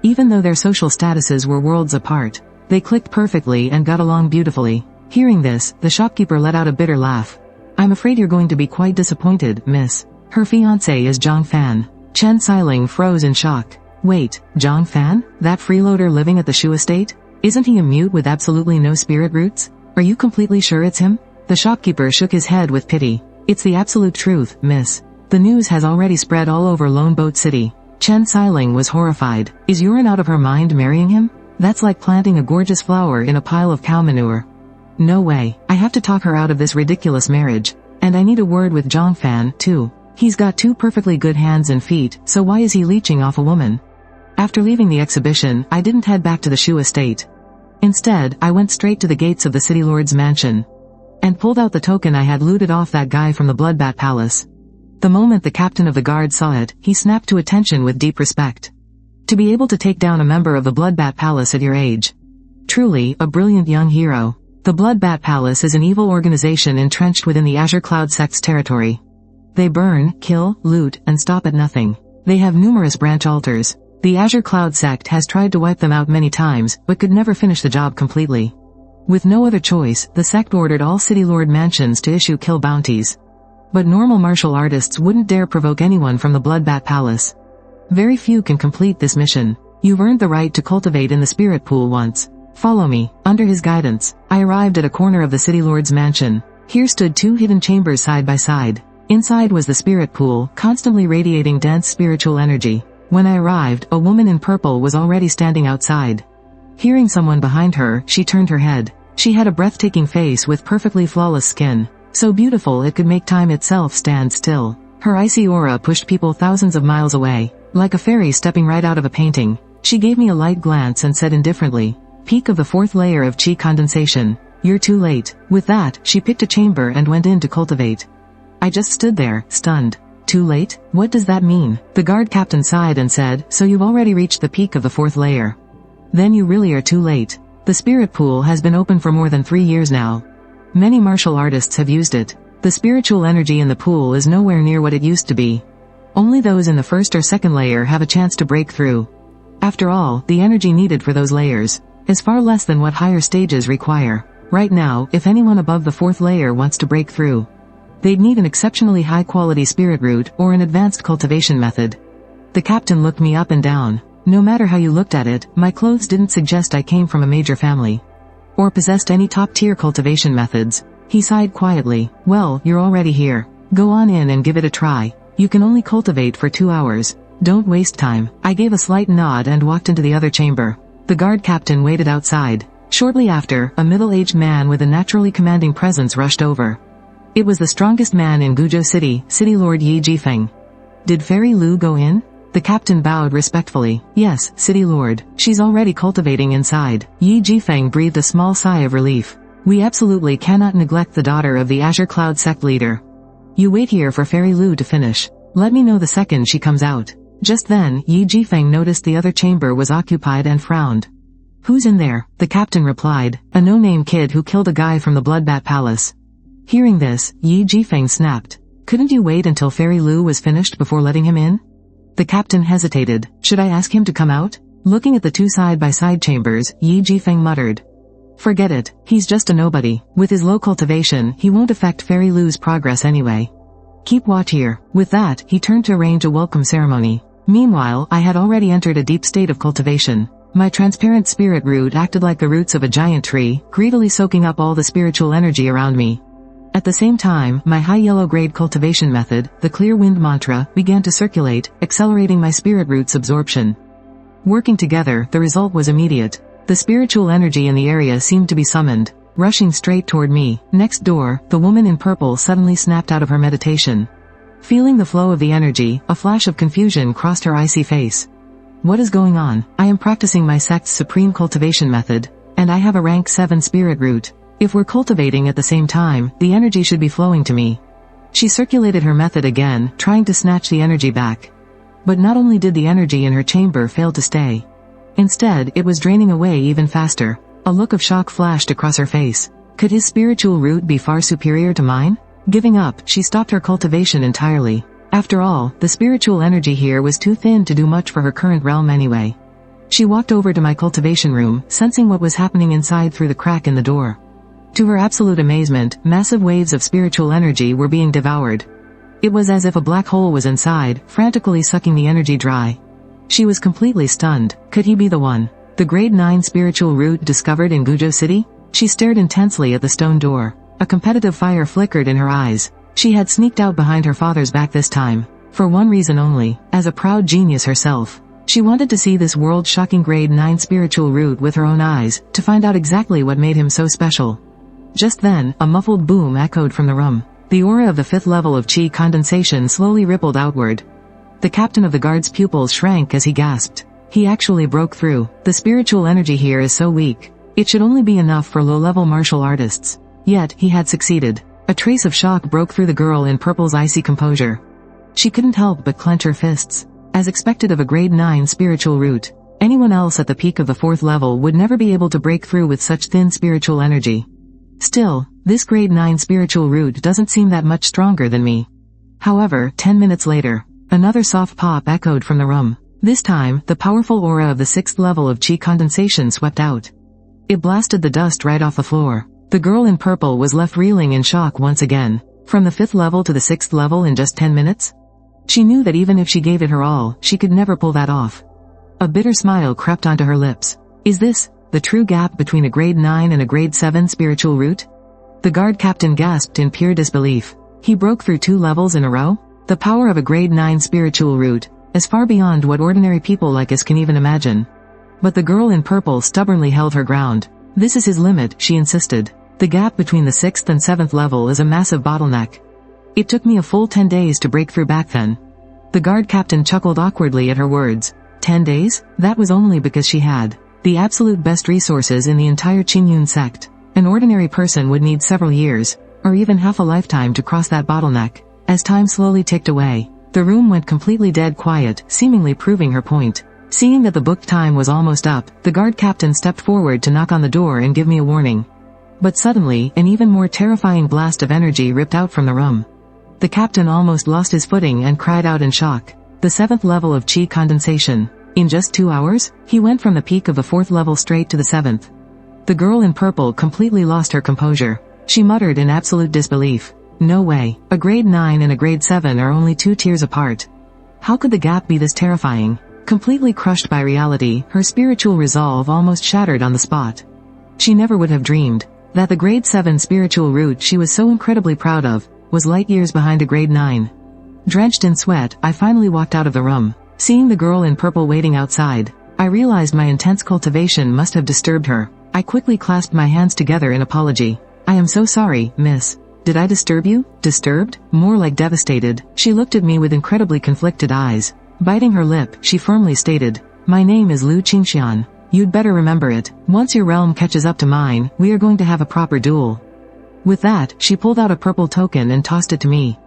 Even though their social statuses were worlds apart, they clicked perfectly and got along beautifully. Hearing this, the shopkeeper let out a bitter laugh. "I'm afraid you're going to be quite disappointed, miss. Her fiancé is Zhang Fan." Chen Xiling froze in shock. "Wait, Zhang Fan? That freeloader living at the Shu estate? Isn't he a mute with absolutely no spirit roots? Are you completely sure it's him?" The shopkeeper shook his head with pity. "It's the absolute truth, miss. The news has already spread all over Lone Boat City." Chen Xiling was horrified. "Is Yurin out of her mind marrying him? That's like planting a gorgeous flower in a pile of cow manure. No way, I have to talk her out of this ridiculous marriage. And I need a word with Zhang Fan, too. He's got two perfectly good hands and feet, so why is he leeching off a woman?" After leaving the exhibition, I didn't head back to the Shu estate. Instead, I went straight to the gates of the City Lord's mansion and pulled out the token I had looted off that guy from the Bloodbat Palace. The moment the captain of the guard saw it, he snapped to attention with deep respect. To be able to take down a member of the Bloodbat Palace at your age. Truly, a brilliant young hero. The Bloodbat Palace is an evil organization entrenched within the Azure Cloud sect's territory. They burn, kill, loot, and stop at nothing. They have numerous branch altars. The Azure Cloud sect has tried to wipe them out many times, but could never finish the job completely. With no other choice, the sect ordered all City Lord mansions to issue kill bounties. But normal martial artists wouldn't dare provoke anyone from the Bloodbat Palace. Very few can complete this mission. You've earned the right to cultivate in the spirit pool once. Follow me. Under his guidance, I arrived at a corner of the City Lord's mansion. Here stood two hidden chambers side by side. Inside was the spirit pool, constantly radiating dense spiritual energy. When I arrived, a woman in purple was already standing outside. Hearing someone behind her, she turned her head. She had a breathtaking face with perfectly flawless skin. So beautiful it could make time itself stand still. Her icy aura pushed people thousands of miles away. Like a fairy stepping right out of a painting. She gave me a light glance and said indifferently, "Peak of the 4th layer of chi condensation. You're too late." With that, she picked a chamber and went in to cultivate. I just stood there, stunned. Too late? What does that mean? The guard captain sighed and said, "So you've already reached the peak of the 4th layer. Then you really are too late. The spirit pool has been open for more than 3 years now. Many martial artists have used it. The spiritual energy in the pool is nowhere near what it used to be. Only those in the 1st or 2nd layer have a chance to break through. After all, the energy needed for those layers is far less than what higher stages require. Right now, if anyone above the 4th layer wants to break through, they'd need an exceptionally high-quality spirit root or an advanced cultivation method." The captain looked me up and down. No matter how you looked at it, my clothes didn't suggest I came from a major family or possessed any top-tier cultivation methods. He sighed quietly. "Well, you're already here. Go on in and give it a try. You can only cultivate for 2 hours. Don't waste time." I gave a slight nod and walked into the other chamber. The guard captain waited outside. Shortly after, a middle-aged man with a naturally commanding presence rushed over. It was the strongest man in Guizhou City, City Lord Yi Jifeng. Did Fairy Lu go in? The captain bowed respectfully. Yes, City Lord. She's already cultivating inside. Yi Jifeng breathed a small sigh of relief. We absolutely cannot neglect the daughter of the Azure Cloud sect leader. You wait here for Fairy Lu to finish. Let me know the second she comes out. Just then, Yi Jifeng noticed the other chamber was occupied and frowned. Who's in there? The captain replied. A no-name kid who killed a guy from the Bloodbat Palace. Hearing this, Yi Jifeng snapped. Couldn't you wait until Fairy Lu was finished before letting him in? The captain hesitated. Should I ask him to come out? Looking at the two side-by-side chambers, Yi Jifeng muttered. Forget it, he's just a nobody. With his low cultivation, he won't affect Fairy Lu's progress anyway. Keep watch here. With that, he turned to arrange a welcome ceremony. Meanwhile, I had already entered a deep state of cultivation. My transparent spirit root acted like the roots of a giant tree, greedily soaking up all the spiritual energy around me. At the same time, my high yellow grade cultivation method, the clear wind mantra, began to circulate, accelerating my spirit root's absorption. Working together, the result was immediate. The spiritual energy in the area seemed to be summoned, rushing straight toward me. Next door, the woman in purple suddenly snapped out of her meditation. Feeling the flow of the energy, a flash of confusion crossed her icy face. What is going on? I am practicing my sect's supreme cultivation method, and I have a rank 7 spirit root. If we're cultivating at the same time, the energy should be flowing to me. She circulated her method again, trying to snatch the energy back. But not only did the energy in her chamber fail to stay. Instead, it was draining away even faster. A look of shock flashed across her face. Could his spiritual root be far superior to mine? Giving up, she stopped her cultivation entirely. After all, the spiritual energy here was too thin to do much for her current realm anyway. She walked over to my cultivation room, sensing what was happening inside through the crack in the door. To her absolute amazement, massive waves of spiritual energy were being devoured. It was as if a black hole was inside, frantically sucking the energy dry. She was completely stunned. Could he be the one? The grade 9 spiritual root discovered in Guizhou City? She stared intensely at the stone door. A competitive fire flickered in her eyes. She had sneaked out behind her father's back this time. For one reason only, as a proud genius herself. She wanted to see this world-shocking grade 9 spiritual root with her own eyes, to find out exactly what made him so special. Just then, a muffled boom echoed from the room. The aura of the 5th level of chi condensation slowly rippled outward. The captain of the guard's pupils shrank as he gasped. He actually broke through. The spiritual energy here is so weak. It should only be enough for low-level martial artists. Yet, he had succeeded. A trace of shock broke through the girl in purple's icy composure. She couldn't help but clench her fists. As expected of a grade 9 spiritual root, anyone else at the peak of the 4th level would never be able to break through with such thin spiritual energy. Still, this grade 9 spiritual root doesn't seem that much stronger than me. However, 10 minutes later, another soft pop echoed from the room. This time, the powerful aura of the 6th level of chi condensation swept out. It blasted the dust right off the floor. The girl in purple was left reeling in shock once again. From the 5th level to the 6th level in just 10 minutes? She knew that even if she gave it her all, she could never pull that off. A bitter smile crept onto her lips. Is this the true gap between a grade 9 and a grade 7 spiritual root? The guard captain gasped in pure disbelief. He broke through 2 levels in a row? The power of a grade 9 spiritual root is far beyond what ordinary people like us can even imagine. But the girl in purple stubbornly held her ground. This is his limit, she insisted. The gap between the 6th and 7th level is a massive bottleneck. It took me a full 10 days to break through back then. The guard captain chuckled awkwardly at her words. 10 days? That was only because she had the absolute best resources in the entire Qingyun sect. An ordinary person would need several years, or even half a lifetime to cross that bottleneck. As time slowly ticked away, the room went completely dead quiet, seemingly proving her point. Seeing that the booked time was almost up, the guard captain stepped forward to knock on the door and give me a warning. But suddenly, an even more terrifying blast of energy ripped out from the room. The captain almost lost his footing and cried out in shock. The 7th level of chi condensation. In just 2 hours, he went from the peak of the 4th level straight to the 7th. The girl in purple completely lost her composure. She muttered in absolute disbelief. No way. A grade 9 and a grade 7 are only 2 tiers apart. How could the gap be this terrifying? Completely crushed by reality, her spiritual resolve almost shattered on the spot. She never would have dreamed that the grade 7 spiritual root she was so incredibly proud of was light years behind a grade 9. Drenched in sweat, I finally walked out of the room. Seeing the girl in purple waiting outside, I realized my intense cultivation must have disturbed her. I quickly clasped my hands together in apology. I am so sorry, miss. Did I disturb you? Disturbed? More like devastated. She looked at me with incredibly conflicted eyes. Biting her lip, she firmly stated, my name is Lu Qingxian. You'd better remember it. Once your realm catches up to mine, we are going to have a proper duel. With that, she pulled out a purple token and tossed it to me.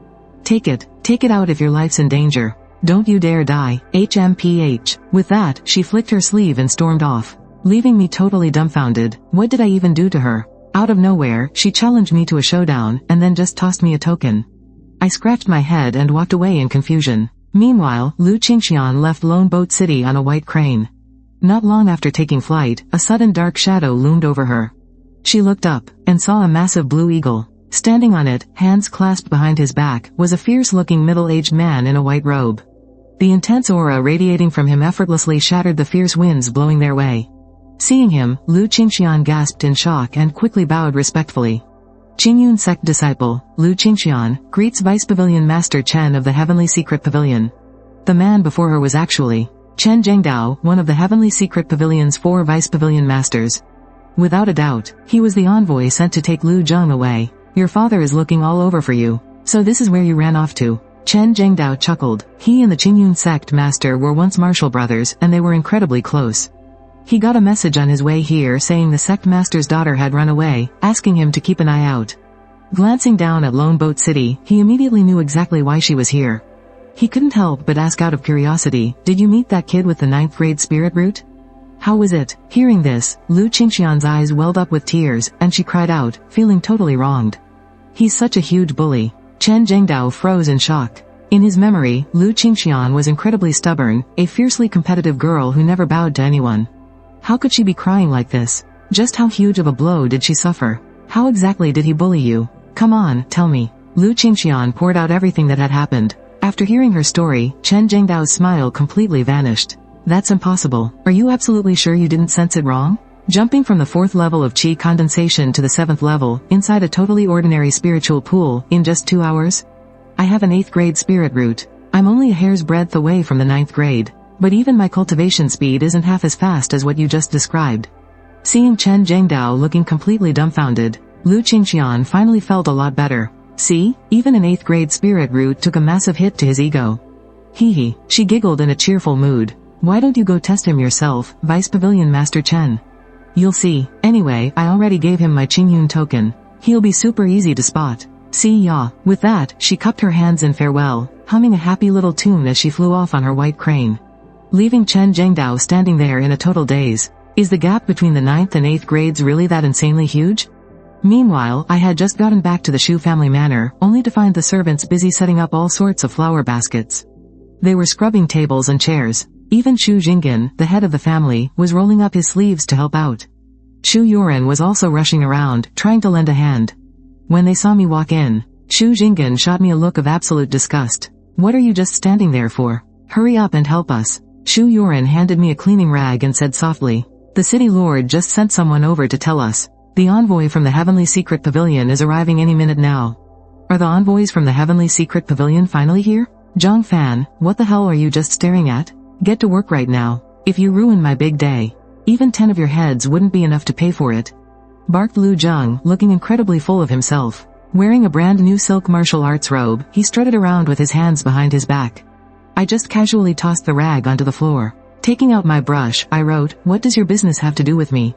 Take it out if your life's in danger. Don't you dare die, HMPH. With that, she flicked her sleeve and stormed off, leaving me totally dumbfounded. What did I even do to her? Out of nowhere, she challenged me to a showdown, and then just tossed me a token. I scratched my head and walked away in confusion. Meanwhile, Lu Qingxian left Lone Boat City on a white crane. Not long after taking flight, a sudden dark shadow loomed over her. She looked up, and saw a massive blue eagle. Standing on it, hands clasped behind his back, was a fierce-looking middle-aged man in a white robe. The intense aura radiating from him effortlessly shattered the fierce winds blowing their way. Seeing him, Lu Qingxian gasped in shock and quickly bowed respectfully. Qingyun sect disciple, Lu Qingxian, greets Vice Pavilion Master Chen of the Heavenly Secret Pavilion. The man before her was actually Chen Zhengdao, one of the Heavenly Secret Pavilion's 4 Vice Pavilion Masters. Without a doubt, he was the envoy sent to take Lu Zheng away. Your father is looking all over for you. So this is where you ran off to. Chen Zhengdao chuckled. He and the Qingyun sect master were once martial brothers, and they were incredibly close. He got a message on his way here saying the sect master's daughter had run away, asking him to keep an eye out. Glancing down at Lone Boat City, he immediately knew exactly why she was here. He couldn't help but ask out of curiosity, did you meet that kid with the 9th grade spirit root? How was it? Hearing this, Lu Qingxian's eyes welled up with tears, and she cried out, feeling totally wronged. He's such a huge bully. Chen Zhengdao froze in shock. In his memory, Lu Qingxian was incredibly stubborn, a fiercely competitive girl who never bowed to anyone. How could she be crying like this? Just how huge of a blow did she suffer? How exactly did he bully you? Come on, tell me. Lu Qingxian poured out everything that had happened. After hearing her story, Chen Zhengdao's smile completely vanished. That's impossible. Are you absolutely sure you didn't sense it wrong? Jumping from the 4th level of Qi condensation to the 7th level, inside a totally ordinary spiritual pool, in just 2 hours? I have an 8th grade spirit root. I'm only a hair's breadth away from the 9th grade. But even my cultivation speed isn't half as fast as what you just described. Seeing Chen Zhengdao looking completely dumbfounded, Lu Qingxian finally felt a lot better. See, even an 8th grade spirit root took a massive hit to his ego. Hee hee, she giggled in a cheerful mood. Why don't you go test him yourself, Vice Pavilion Master Chen? You'll see. Anyway, I already gave him my Qingyun token. He'll be super easy to spot. See ya. With that, she cupped her hands in farewell, humming a happy little tune as she flew off on her white crane, leaving Chen Zhengdao standing there in a total daze. Is the gap between the 9th and 8th grades really that insanely huge? Meanwhile, I had just gotten back to the Shu family manor, only to find the servants busy setting up all sorts of flower baskets. They were scrubbing tables and chairs. Even Shu Jinggan, the head of the family, was rolling up his sleeves to help out. Shu Yuren was also rushing around, trying to lend a hand. When they saw me walk in, Shu Jinggan shot me a look of absolute disgust. What are you just standing there for? Hurry up and help us. Shu Yuren handed me a cleaning rag and said softly, the city lord just sent someone over to tell us. The envoy from the Heavenly Secret Pavilion is arriving any minute now. Are the envoys from the Heavenly Secret Pavilion finally here? Zhang Fan, what the hell are you just staring at? Get to work right now. If you ruin my big day, even 10 of your heads wouldn't be enough to pay for it. Barked Lu Zheng, looking incredibly full of himself. Wearing a brand new silk martial arts robe, he strutted around with his hands behind his back. I just casually tossed the rag onto the floor. Taking out my brush, I wrote, what does your business have to do with me?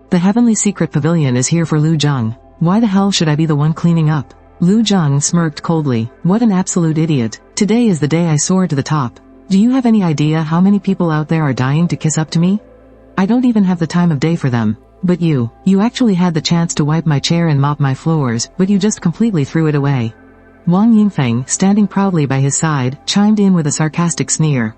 The Heavenly Secret Pavilion is here for Lu Zheng. Why the hell should I be the one cleaning up? Lu Zheng smirked coldly. What an absolute idiot. Today is the day I soar to the top. Do you have any idea how many people out there are dying to kiss up to me? I don't even have the time of day for them. But you actually had the chance to wipe my chair and mop my floors, but you just completely threw it away. Wang Yingfeng, standing proudly by his side, chimed in with a sarcastic sneer.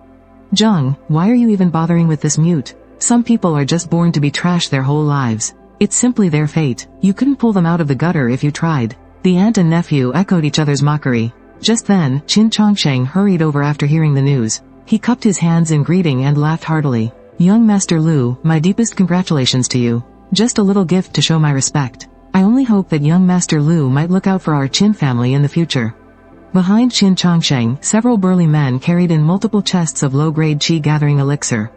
Zheng, why are you even bothering with this mute? Some people are just born to be trash their whole lives. It's simply their fate. You couldn't pull them out of the gutter if you tried. The aunt and nephew echoed each other's mockery. Just then, Qin Chongsheng hurried over after hearing the news. He cupped his hands in greeting and laughed heartily. Young Master Lu, my deepest congratulations to you. Just a little gift to show my respect. I only hope that young Master Lu might look out for our Qin family in the future. Behind Qin Chongsheng, several burly men carried in multiple chests of low-grade qi gathering elixir.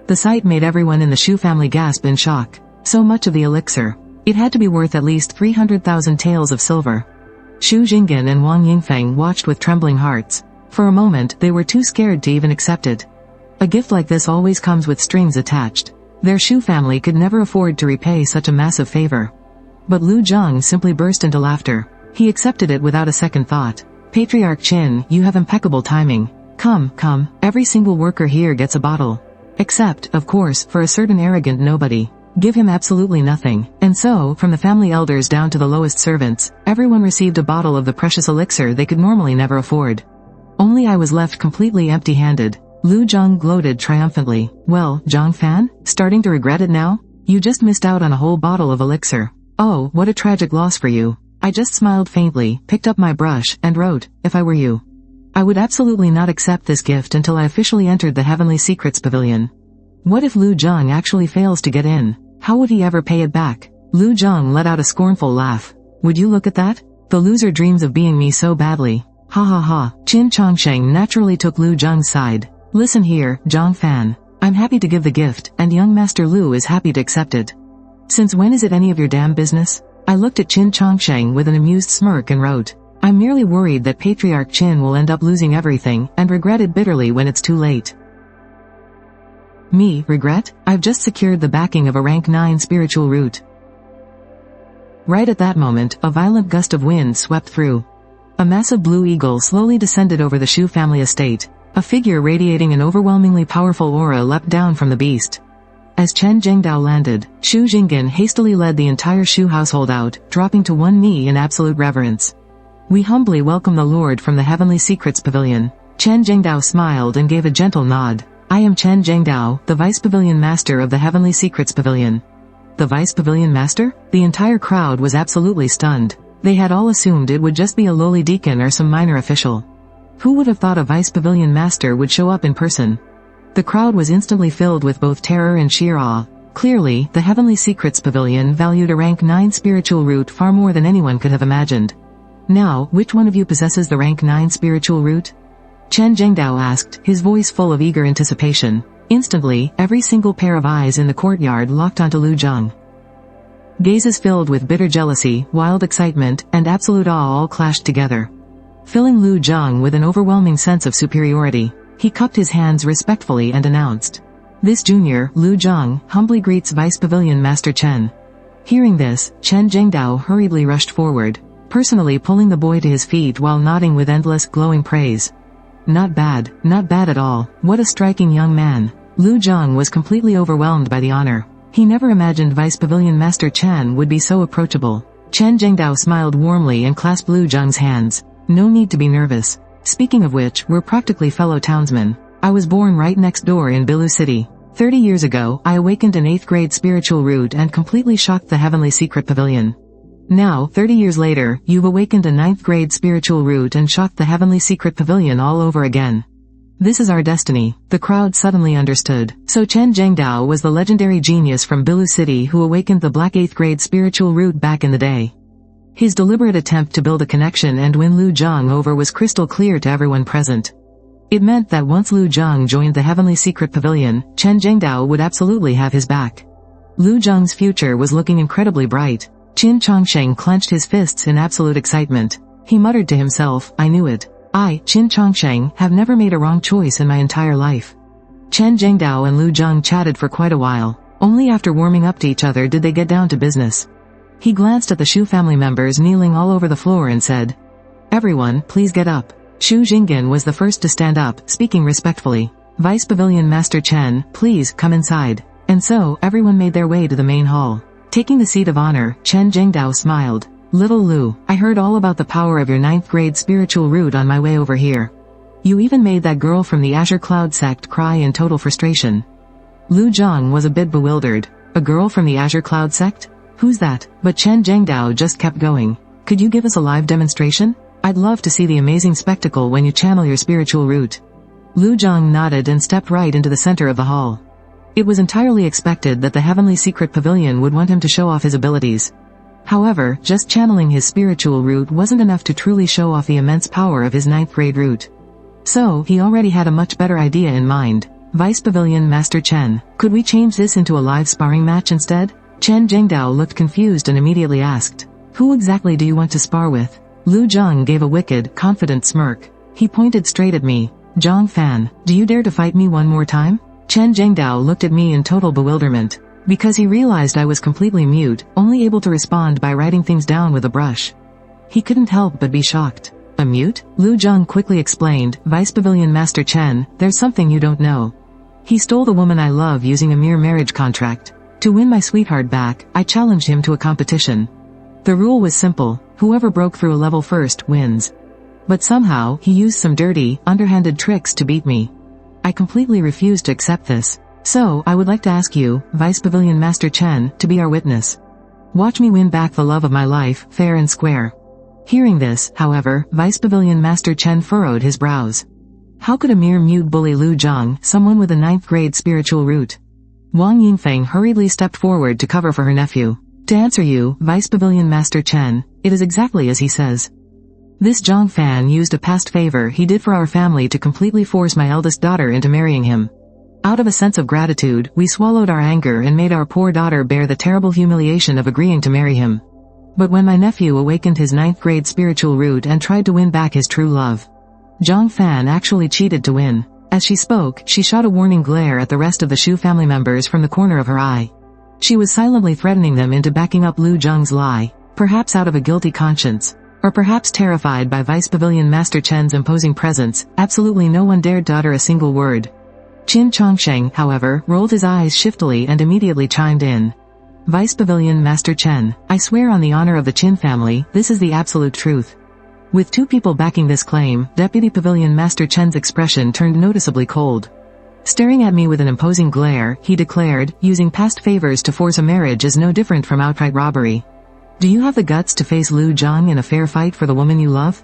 The sight made everyone in the Shu family gasp in shock. So much of the elixir. It had to be worth at least 300,000 taels of silver. Xu Jinggan and Wang Yingfeng watched with trembling hearts. For a moment, they were too scared to even accept it. A gift like this always comes with strings attached. Their Shu family could never afford to repay such a massive favor. But Lu Zhang simply burst into laughter. He accepted it without a second thought. Patriarch Qin, you have impeccable timing. Come, every single worker here gets a bottle. Except, of course, for a certain arrogant nobody. Give him absolutely nothing. And so, from the family elders down to the lowest servants, everyone received a bottle of the precious elixir they could normally never afford. Only I was left completely empty-handed. Lu Zhang gloated triumphantly. Well, Zhang Fan, starting to regret it now? You just missed out on a whole bottle of elixir. Oh, what a tragic loss for you. I just smiled faintly, picked up my brush, and wrote, if I were you, I would absolutely not accept this gift until I officially entered the Heavenly Secrets Pavilion. What if Lu Zhang actually fails to get in? How would he ever pay it back? Lu Zhang let out a scornful laugh. Would you look at that? The loser dreams of being me so badly. Ha ha ha. Qin Chongsheng naturally took Lu Zhang's side. Listen here, Zhang Fan. I'm happy to give the gift, and young Master Lu is happy to accept it. Since when is it any of your damn business? I looked at Qin Chongsheng with an amused smirk and wrote, I'm merely worried that Patriarch Qin will end up losing everything, and regret it bitterly when it's too late. Me, regret? I've just secured the backing of a rank 9 spiritual root. Right at that moment, a violent gust of wind swept through. A massive blue eagle slowly descended over the Shu family estate. A figure radiating an overwhelmingly powerful aura leapt down from the beast. As Chen Zhengdao landed, Xu Jinggan hastily led the entire Shu household out, dropping to one knee in absolute reverence. We humbly welcome the Lord from the Heavenly Secrets Pavilion. Chen Zhengdao smiled and gave a gentle nod. I am Chen Zhengdao, the Vice Pavilion Master of the Heavenly Secrets Pavilion. The Vice Pavilion Master? The entire crowd was absolutely stunned. They had all assumed it would just be a lowly deacon or some minor official. Who would have thought a Vice Pavilion Master would show up in person? The crowd was instantly filled with both terror and sheer awe. Clearly, the Heavenly Secrets Pavilion valued a rank 9 spiritual root far more than anyone could have imagined. Now, which one of you possesses the rank 9 spiritual root? Chen Zhengdao asked, his voice full of eager anticipation. Instantly, every single pair of eyes in the courtyard locked onto Lu Zhang. Gazes filled with bitter jealousy, wild excitement, and absolute awe all clashed together. Filling Lu Zhang with an overwhelming sense of superiority, he cupped his hands respectfully and announced, This junior, Lu Zhang, humbly greets Vice Pavilion Master Chen. Hearing this, Chen Zhengdao hurriedly rushed forward, personally pulling the boy to his feet while nodding with endless, glowing praise. Not bad at all. What a striking young man. Lu Zhang was completely overwhelmed by the honor. He never imagined Vice Pavilion Master Chen would be so approachable. Chen Zhengdao smiled warmly and clasped Lu Zhang's hands. No need to be nervous. Speaking of which, we're practically fellow townsmen. I was born right next door in Bilu City. 30 years ago, I awakened an 8th grade spiritual root and completely shocked the Heavenly Secret Pavilion. Now, 30 years later, you've awakened a 9th grade spiritual root and shocked the Heavenly Secret Pavilion all over again. This is our destiny. The crowd suddenly understood. So Chen Zhengdao was the legendary genius from Bilu City who awakened the black 8th grade spiritual root back in the day. His deliberate attempt to build a connection and win Lu Zhang over was crystal clear to everyone present. It meant that once Lu Zhang joined the Heavenly Secret Pavilion, Chen Zhengdao would absolutely have his back. Lu Zhang's future was looking incredibly bright. Qin Chongsheng clenched his fists in absolute excitement. He muttered to himself, I knew it. I, Qin Chongsheng, have never made a wrong choice in my entire life. Chen Zhengdao and Lu Zhang chatted for quite a while. Only after warming up to each other did they get down to business. He glanced at the Shu family members kneeling all over the floor and said, Everyone, please get up. Xu Jinggan was the first to stand up, speaking respectfully. Vice Pavilion Master Chen, please, come inside. And so, everyone made their way to the main hall. Taking the seat of honor, Chen Zhengdao smiled. Little Lu, I heard all about the power of your 9th grade spiritual root on my way over here. You even made that girl from the Azure Cloud sect cry in total frustration. Lu Zhang was a bit bewildered. A girl from the Azure Cloud sect? Who's that? But Chen Zhengdao just kept going. Could you give us a live demonstration? I'd love to see the amazing spectacle when you channel your spiritual root. Lu Zhang nodded and stepped right into the center of the hall. It was entirely expected that the Heavenly Secret Pavilion would want him to show off his abilities. However, just channeling his spiritual root wasn't enough to truly show off the immense power of his 9th grade root. So, he already had a much better idea in mind. Vice Pavilion Master Chen, could we change this into a live sparring match instead? Chen Zhengdao looked confused and immediately asked, who exactly do you want to spar with? Lu Zheng gave a wicked, confident smirk. He pointed straight at me. Zhang Fan, do you dare to fight me one more time? Chen Zhengdao looked at me in total bewilderment. Because he realized I was completely mute, only able to respond by writing things down with a brush. He couldn't help but be shocked. A mute? Lu Zheng quickly explained, Vice Pavilion Master Chen, there's something you don't know. He stole the woman I love using a mere marriage contract. To win my sweetheart back, I challenged him to a competition. The rule was simple, whoever broke through a level first wins. But somehow, he used some dirty, underhanded tricks to beat me. I completely refused to accept this. So, I would like to ask you, Vice Pavilion Master Chen, to be our witness. Watch me win back the love of my life, fair and square. Hearing this, however, Vice Pavilion Master Chen furrowed his brows. How could a mere mute bully Lu Zheng, someone with a 9th grade spiritual root? Wang Yingfeng hurriedly stepped forward to cover for her nephew. To answer you, Vice Pavilion Master Chen, it is exactly as he says. This Zhang Fan used a past favor he did for our family to completely force my eldest daughter into marrying him. Out of a sense of gratitude, we swallowed our anger and made our poor daughter bear the terrible humiliation of agreeing to marry him. But when my nephew awakened his 9th grade spiritual root and tried to win back his true love, Zhang Fan actually cheated to win. As she spoke, she shot a warning glare at the rest of the Shu family members from the corner of her eye. She was silently threatening them into backing up Lu Zheng's lie, perhaps out of a guilty conscience, or perhaps terrified by Vice Pavilion Master Chen's imposing presence. Absolutely no one dared to utter a single word. Qin Chongsheng, however, rolled his eyes shiftily and immediately chimed in. Vice Pavilion Master Chen, I swear on the honor of the Qin family, this is the absolute truth. With 2 people backing this claim, Deputy Pavilion Master Chen's expression turned noticeably cold. Staring at me with an imposing glare, he declared, using past favors to force a marriage is no different from outright robbery. Do you have the guts to face Lu Zheng in a fair fight for the woman you love?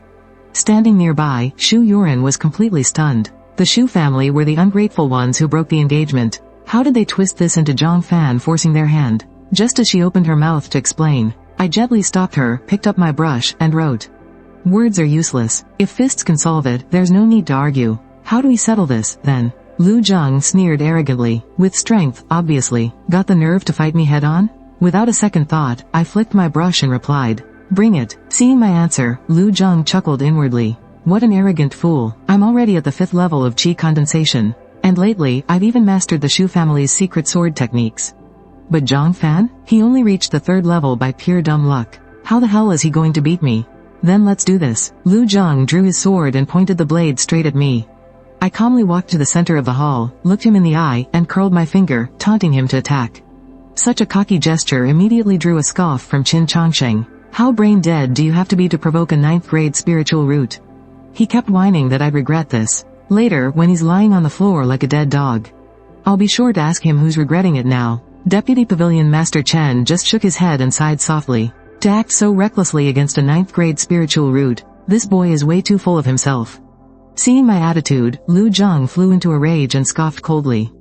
Standing nearby, Shu Yuran was completely stunned. The Shu family were the ungrateful ones who broke the engagement. How did they twist this into Zhang Fan forcing their hand? Just as she opened her mouth to explain, I gently stopped her, picked up my brush, and wrote. Words are useless. If fists can solve it, there's no need to argue. How do we settle this, then? Lu Zheng sneered arrogantly. With strength, obviously. Got the nerve to fight me head-on? Without a second thought, I flicked my brush and replied. Bring it. Seeing my answer, Lu Zheng chuckled inwardly. What an arrogant fool. I'm already at the 5th level of Qi condensation. And lately, I've even mastered the Shu family's secret sword techniques. But Zhang Fan? He only reached the 3rd level by pure dumb luck. How the hell is he going to beat me? Then let's do this. Lu Zheng drew his sword and pointed the blade straight at me. I calmly walked to the center of the hall, looked him in the eye, and curled my finger, taunting him to attack. Such a cocky gesture immediately drew a scoff from Qin Chongsheng. How brain dead do you have to be to provoke a 9th grade spiritual root? He kept whining that I'd regret this. Later, when he's lying on the floor like a dead dog. I'll be sure to ask him who's regretting it now. Deputy Pavilion Master Chen just shook his head and sighed softly. To act so recklessly against a 9th grade spiritual root, this boy is way too full of himself. Seeing my attitude, Lu Zheng flew into a rage and scoffed coldly.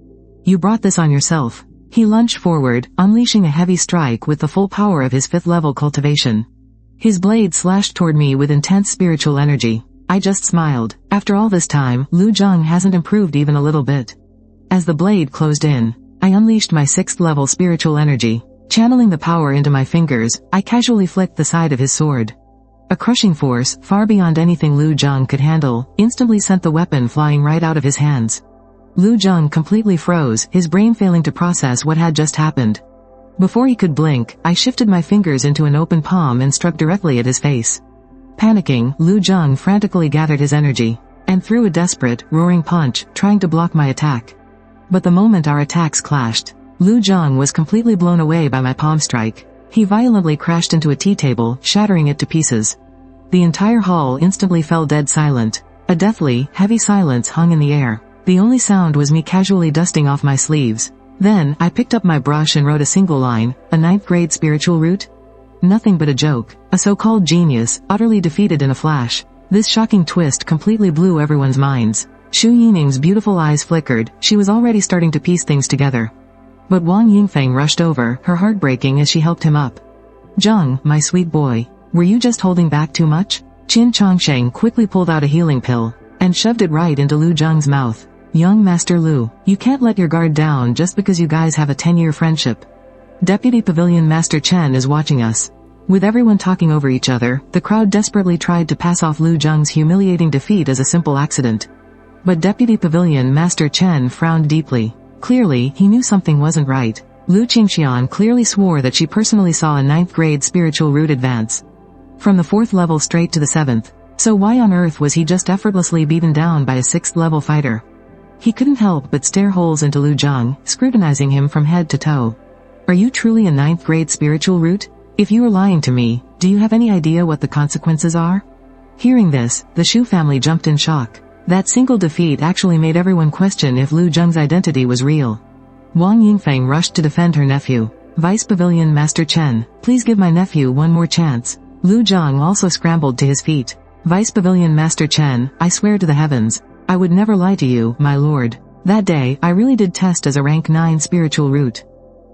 You brought this on yourself. He lunged forward, unleashing a heavy strike with the full power of his 5th level cultivation. His blade slashed toward me with intense spiritual energy. I just smiled. After all this time, Lu Zheng hasn't improved even a little bit. As the blade closed in, I unleashed my 6th level spiritual energy. Channeling the power into my fingers, I casually flicked the side of his sword. A crushing force, far beyond anything Lu Zheng could handle, instantly sent the weapon flying right out of his hands. Lu Zheng completely froze, his brain failing to process what had just happened. Before he could blink, I shifted my fingers into an open palm and struck directly at his face. Panicking, Lu Zheng frantically gathered his energy, and threw a desperate, roaring punch, trying to block my attack. But the moment our attacks clashed, Lu Zheng was completely blown away by my palm strike. He violently crashed into a tea table, shattering it to pieces. The entire hall instantly fell dead silent. A deathly, heavy silence hung in the air. The only sound was me casually dusting off my sleeves. Then, I picked up my brush and wrote a single line, a 9th grade spiritual root? Nothing but a joke. A so-called genius, utterly defeated in a flash. This shocking twist completely blew everyone's minds. Shu Yining's beautiful eyes flickered, she was already starting to piece things together. But Wang Yingfeng rushed over, her heart breaking as she helped him up. Zheng, my sweet boy, were you just holding back too much? Qin Chongsheng quickly pulled out a healing pill, and shoved it right into Lu Zheng's mouth. Young Master Lu, you can't let your guard down just because you guys have a 10-year friendship. Deputy Pavilion Master Chen is watching us. With everyone talking over each other, the crowd desperately tried to pass off Lu Zheng's humiliating defeat as a simple accident. But Deputy Pavilion Master Chen frowned deeply. Clearly, he knew something wasn't right. Lu Qingxian clearly swore that she personally saw a 9th grade spiritual root advance from the 4th level straight to the 7th. So why on earth was he just effortlessly beaten down by a 6th level fighter? He couldn't help but stare holes into Lu Zheng, scrutinizing him from head to toe. Are you truly a 9th grade spiritual root? If you are lying to me, do you have any idea what the consequences are? Hearing this, the Shu family jumped in shock. That single defeat actually made everyone question if Lu Zheng's identity was real. Wang Yingfeng rushed to defend her nephew. Vice Pavilion Master Chen, please give my nephew one more chance. Lu Zheng also scrambled to his feet. Vice Pavilion Master Chen, I swear to the heavens, I would never lie to you, my lord. That day, I really did test as a rank 9 spiritual root.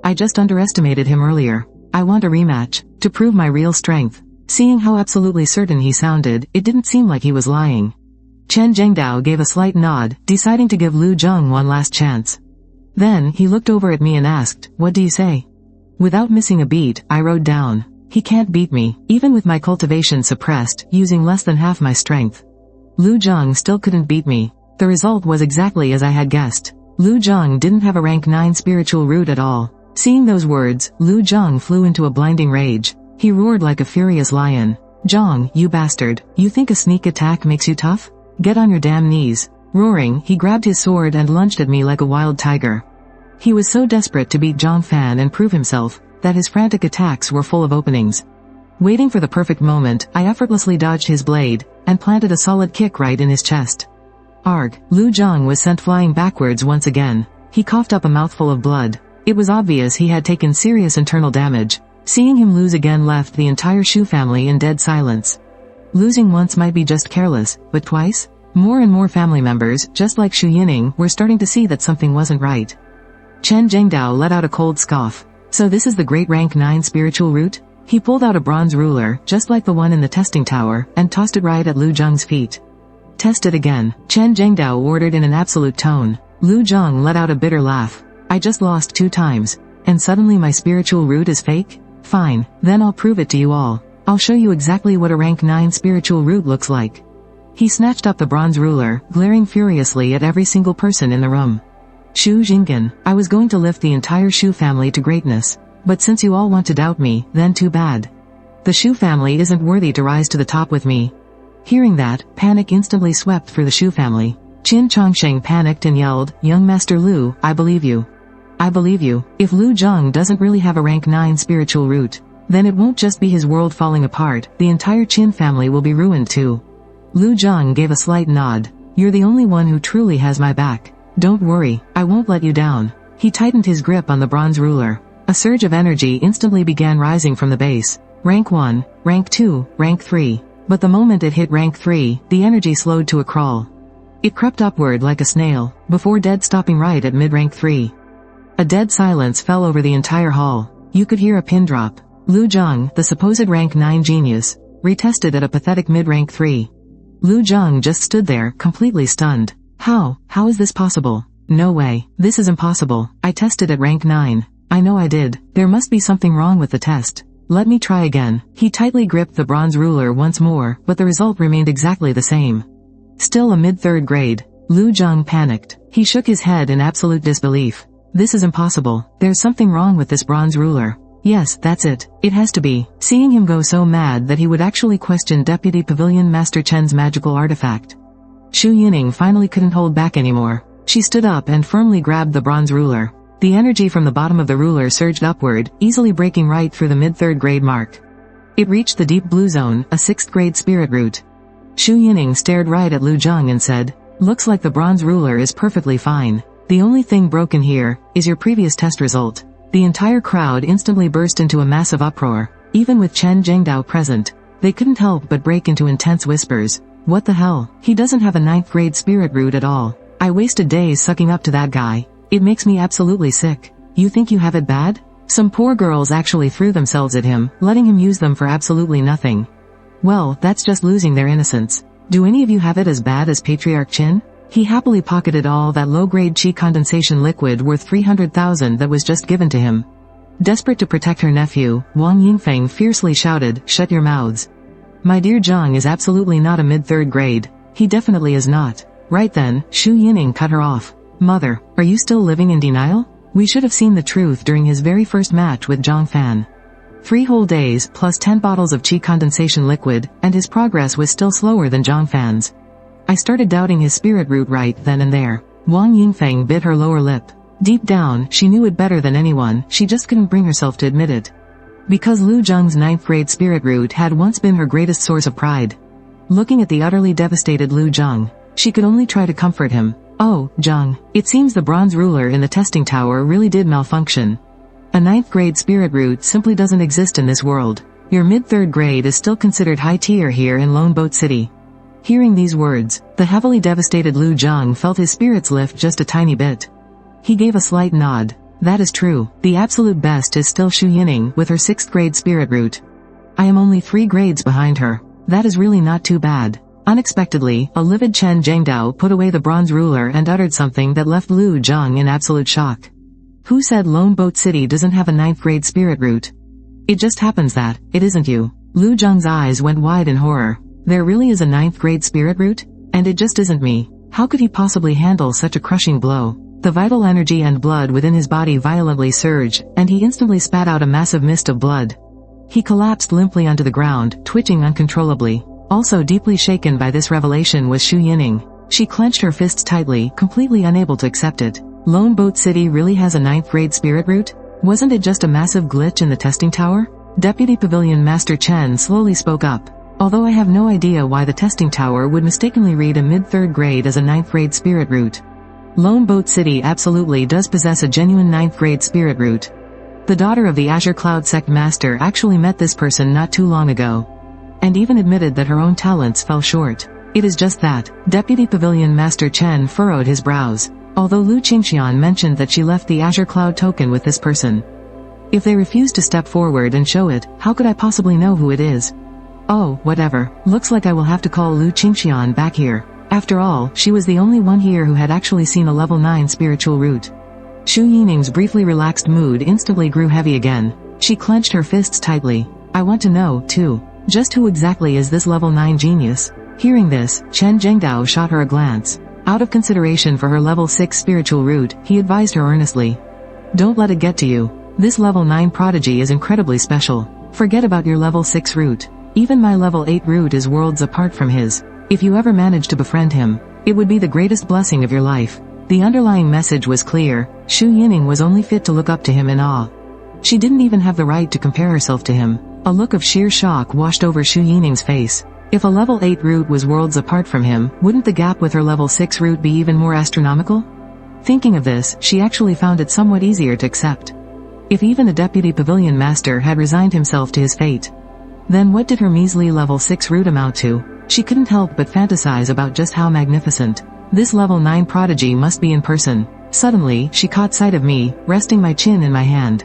I just underestimated him earlier. I want a rematch, to prove my real strength. Seeing how absolutely certain he sounded, it didn't seem like he was lying. Chen Zhengdao gave a slight nod, deciding to give Lu Zheng one last chance. Then, he looked over at me and asked, what do you say? Without missing a beat, I wrote down, he can't beat me, even with my cultivation suppressed, using less than half my strength. Lu Zheng still couldn't beat me. The result was exactly as I had guessed. Lu Zheng didn't have a rank 9 spiritual root at all. Seeing those words, Lu Zheng flew into a blinding rage. He roared like a furious lion. Zheng, you bastard, you think a sneak attack makes you tough? Get on your damn knees. Roaring, he grabbed his sword and lunged at me like a wild tiger. He was so desperate to beat Zhang Fan and prove himself, that his frantic attacks were full of openings. Waiting for the perfect moment, I effortlessly dodged his blade, and planted a solid kick right in his chest. Arg, Lu Zheng was sent flying backwards once again. He coughed up a mouthful of blood. It was obvious he had taken serious internal damage. Seeing him lose again left the entire Shu family in dead silence. Losing once might be just careless, but twice? More and more family members, just like Shu Yining, were starting to see that something wasn't right. Chen Zhengdao let out a cold scoff. So this is the great rank 9 spiritual root? He pulled out a bronze ruler, just like the one in the testing tower, and tossed it right at Lu Zheng's feet. Test it again, Chen Zhengdao ordered in an absolute tone. Lu Zheng let out a bitter laugh. I just lost 2 times. And suddenly my spiritual root is fake? Fine, then I'll prove it to you all. I'll show you exactly what a rank 9 spiritual root looks like. He snatched up the bronze ruler, glaring furiously at every single person in the room. Shu Jinggan, I was going to lift the entire Shu family to greatness. But since you all want to doubt me, then too bad. The Shu family isn't worthy to rise to the top with me. Hearing that, panic instantly swept through the Shu family. Qin Chongsheng panicked and yelled, Young Master Lu, I believe you. I believe you. If Lu Zheng doesn't really have a rank 9 spiritual root, then it won't just be his world falling apart, the entire Qin family will be ruined too. Lu Zheng gave a slight nod. You're the only one who truly has my back. Don't worry, I won't let you down. He tightened his grip on the bronze ruler. A surge of energy instantly began rising from the base. Rank 1, Rank 2, Rank 3. But the moment it hit Rank 3, the energy slowed to a crawl. It crept upward like a snail, before dead stopping right at mid-Rank 3. A dead silence fell over the entire hall. You could hear a pin drop. Lu Zheng, the supposed Rank 9 genius, retested at a pathetic mid-Rank 3. Lu Zheng just stood there, completely stunned. How is this possible? No way, this is impossible. I tested at Rank 9. I know I did. There must be something wrong with the test. Let me try again. He tightly gripped the bronze ruler once more, but the result remained exactly the same. Still a mid-3rd grade. Lu Zheng panicked. He shook his head in absolute disbelief. This is impossible. There's something wrong with this bronze ruler. Yes, that's it. It has to be. Seeing him go so mad that he would actually question Deputy Pavilion Master Chen's magical artifact. Shu Yining finally couldn't hold back anymore. She stood up and firmly grabbed the bronze ruler. The energy from the bottom of the ruler surged upward, easily breaking right through the mid-3rd grade mark. It reached the deep blue zone, a 6th grade spirit root. Shu Yining stared right at Lu Zheng and said, Looks like the bronze ruler is perfectly fine. The only thing broken here is your previous test result. The entire crowd instantly burst into a massive uproar. Even with Chen Zhengdao present, they couldn't help but break into intense whispers. What the hell? He doesn't have a 9th grade spirit root at all. I wasted days sucking up to that guy. It makes me absolutely sick. You think you have it bad? Some poor girls actually threw themselves at him, letting him use them for absolutely nothing. Well, that's just losing their innocence. Do any of you have it as bad as Patriarch Qin? He happily pocketed all that low-grade qi condensation liquid worth 300,000 that was just given to him. Desperate to protect her nephew, Wang Yingfeng fiercely shouted, "Shut your mouths. My dear Zhang is absolutely not a mid-third grade. He definitely is not." Right then, Xu Yining cut her off. "Mother, are you still living in denial? We should have seen the truth during his very first match with Zhang Fan. 3 whole days plus 10 bottles of qi condensation liquid, and his progress was still slower than Zhang Fan's. I started doubting his spirit root right then and there." Wang Yingfeng bit her lower lip. Deep down, she knew it better than anyone, she just couldn't bring herself to admit it. Because Lu Zheng's 9th grade spirit root had once been her greatest source of pride. Looking at the utterly devastated Lu Zheng, she could only try to comfort him. "Oh, Zheng, it seems the bronze ruler in the testing tower really did malfunction. A 9th grade spirit root simply doesn't exist in this world. Your mid-third grade is still considered high tier here in Lone Boat City." Hearing these words, the heavily devastated Lu Zheng felt his spirits lift just a tiny bit. He gave a slight nod. "That is true, the absolute best is still Xu Yining with her 6th grade spirit root. I am only 3 grades behind her. That is really not too bad." Unexpectedly, a livid Chen Zhengdao put away the bronze ruler and uttered something that left Lu Zheng in absolute shock. "Who said Lone Boat City doesn't have a 9th grade spirit root? It just happens that, it isn't you." Lu Zheng's eyes went wide in horror. "There really is a 9th grade spirit root? And it just isn't me. How could he possibly handle such a crushing blow?" The vital energy and blood within his body violently surged, and he instantly spat out a massive mist of blood. He collapsed limply onto the ground, twitching uncontrollably. Also deeply shaken by this revelation was Xu Yining. She clenched her fists tightly, completely unable to accept it. Lone Boat City really has a 9th grade spirit root? Wasn't it just a massive glitch in the testing tower? Deputy Pavilion Master Chen slowly spoke up. "Although I have no idea why the testing tower would mistakenly read a mid-third grade as a 9th grade spirit root. Lone Boat City absolutely does possess a genuine 9th grade spirit root. The daughter of the Azure Cloud Sect Master actually met this person not too long ago, and even admitted that her own talents fell short. It is just that." Deputy Pavilion Master Chen furrowed his brows. Although Lu Qingxian mentioned that she left the Azure Cloud token with this person. If they refuse to step forward and show it, how could I possibly know who it is? Oh, whatever. Looks like I will have to call Lu Qingxian back here. After all, she was the only one here who had actually seen a level 9 spiritual root. Xu Yining's briefly relaxed mood instantly grew heavy again. She clenched her fists tightly. "I want to know, too. Just who exactly is this level 9 genius?" Hearing this, Chen Zhengdao shot her a glance. Out of consideration for her level 6 spiritual root, he advised her earnestly. "Don't let it get to you. This level 9 prodigy is incredibly special. Forget about your level 6 root. Even my level 8 root is worlds apart from his. If you ever manage to befriend him, it would be the greatest blessing of your life." The underlying message was clear. Xu Yining was only fit to look up to him in awe. She didn't even have the right to compare herself to him. A look of sheer shock washed over Xu Yining's face. If a level 8 root was worlds apart from him, wouldn't the gap with her level 6 root be even more astronomical? Thinking of this, she actually found it somewhat easier to accept. If even the Deputy Pavilion Master had resigned himself to his fate, then what did her measly level 6 root amount to? She couldn't help but fantasize about just how magnificent this level 9 prodigy must be in person. Suddenly, she caught sight of me, resting my chin in my hand.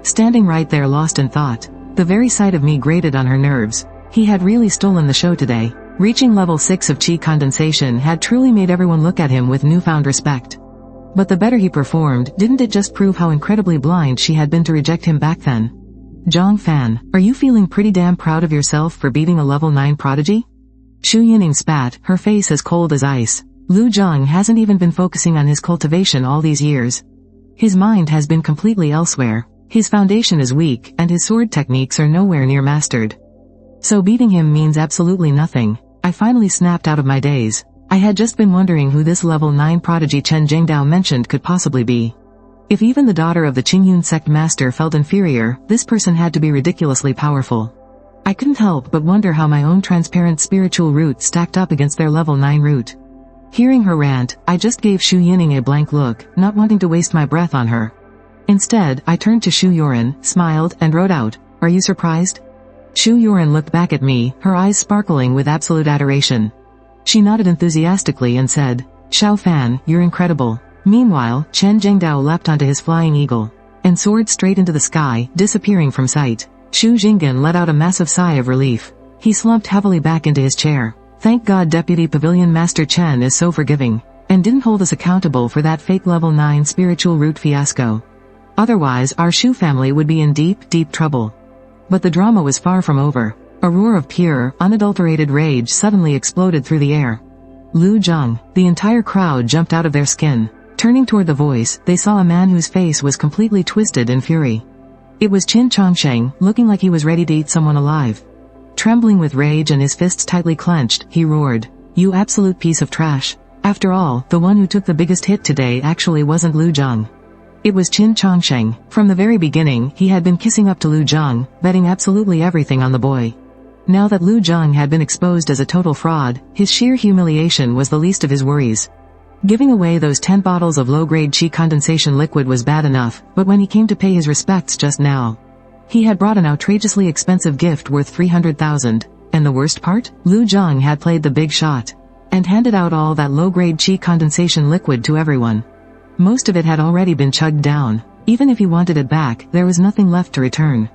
Standing right there lost in thought. The very sight of me grated on her nerves. He had really stolen the show today. Reaching level 6 of qi condensation had truly made everyone look at him with newfound respect. But the better he performed, didn't it just prove how incredibly blind she had been to reject him back then? "Zhang Fan, are you feeling pretty damn proud of yourself for beating a level 9 prodigy?" Xu Yining spat, her face as cold as ice. Lu Zheng hasn't even been focusing on his cultivation all these years. His mind has been completely elsewhere. His foundation is weak, and his sword techniques are nowhere near mastered. So beating him means absolutely nothing. I finally snapped out of my daze. I had just been wondering who this level 9 prodigy Chen Zhengdao mentioned could possibly be. If even the daughter of the Qingyun sect master felt inferior, this person had to be ridiculously powerful. I couldn't help but wonder how my own transparent spiritual root stacked up against their level 9 root. Hearing her rant, I just gave Xu Yining a blank look, not wanting to waste my breath on her. Instead, I turned to Xu Yoren, smiled, and wrote out, "Are you surprised?" Xu Yoren looked back at me, her eyes sparkling with absolute adoration. She nodded enthusiastically and said, "Xiao Fan, you're incredible." Meanwhile, Chen Zhengdao leapt onto his flying eagle, and soared straight into the sky, disappearing from sight. Xu Jinggan let out a massive sigh of relief. He slumped heavily back into his chair. Thank God Deputy Pavilion Master Chen is so forgiving. and didn't hold us accountable for that fake level 9 spiritual root fiasco. Otherwise, our Shu family would be in deep, deep trouble. But the drama was far from over. A roar of pure, unadulterated rage suddenly exploded through the air. Lu Zhang, the entire crowd jumped out of their skin. Turning toward the voice, they saw a man whose face was completely twisted in fury. It was Qin Chongsheng, looking like he was ready to eat someone alive. Trembling with rage and his fists tightly clenched, he roared, "You absolute piece of trash. After all, the one who took the biggest hit today actually wasn't Lu Zhang. It was Qin Chongsheng. From the very beginning, he had been kissing up to Lu Zhang, betting absolutely everything on the boy. Now that Lu Zhang had been exposed as a total fraud, his sheer humiliation was the least of his worries. Giving away those 10 bottles of low-grade qi condensation liquid was bad enough, but when he came to pay his respects just now, he had brought an outrageously expensive gift worth 300,000. And the worst part? Lu Zhang had played the big shot and handed out all that low-grade qi condensation liquid to everyone. Most of it had already been chugged down. Even if he wanted it back, there was nothing left to return.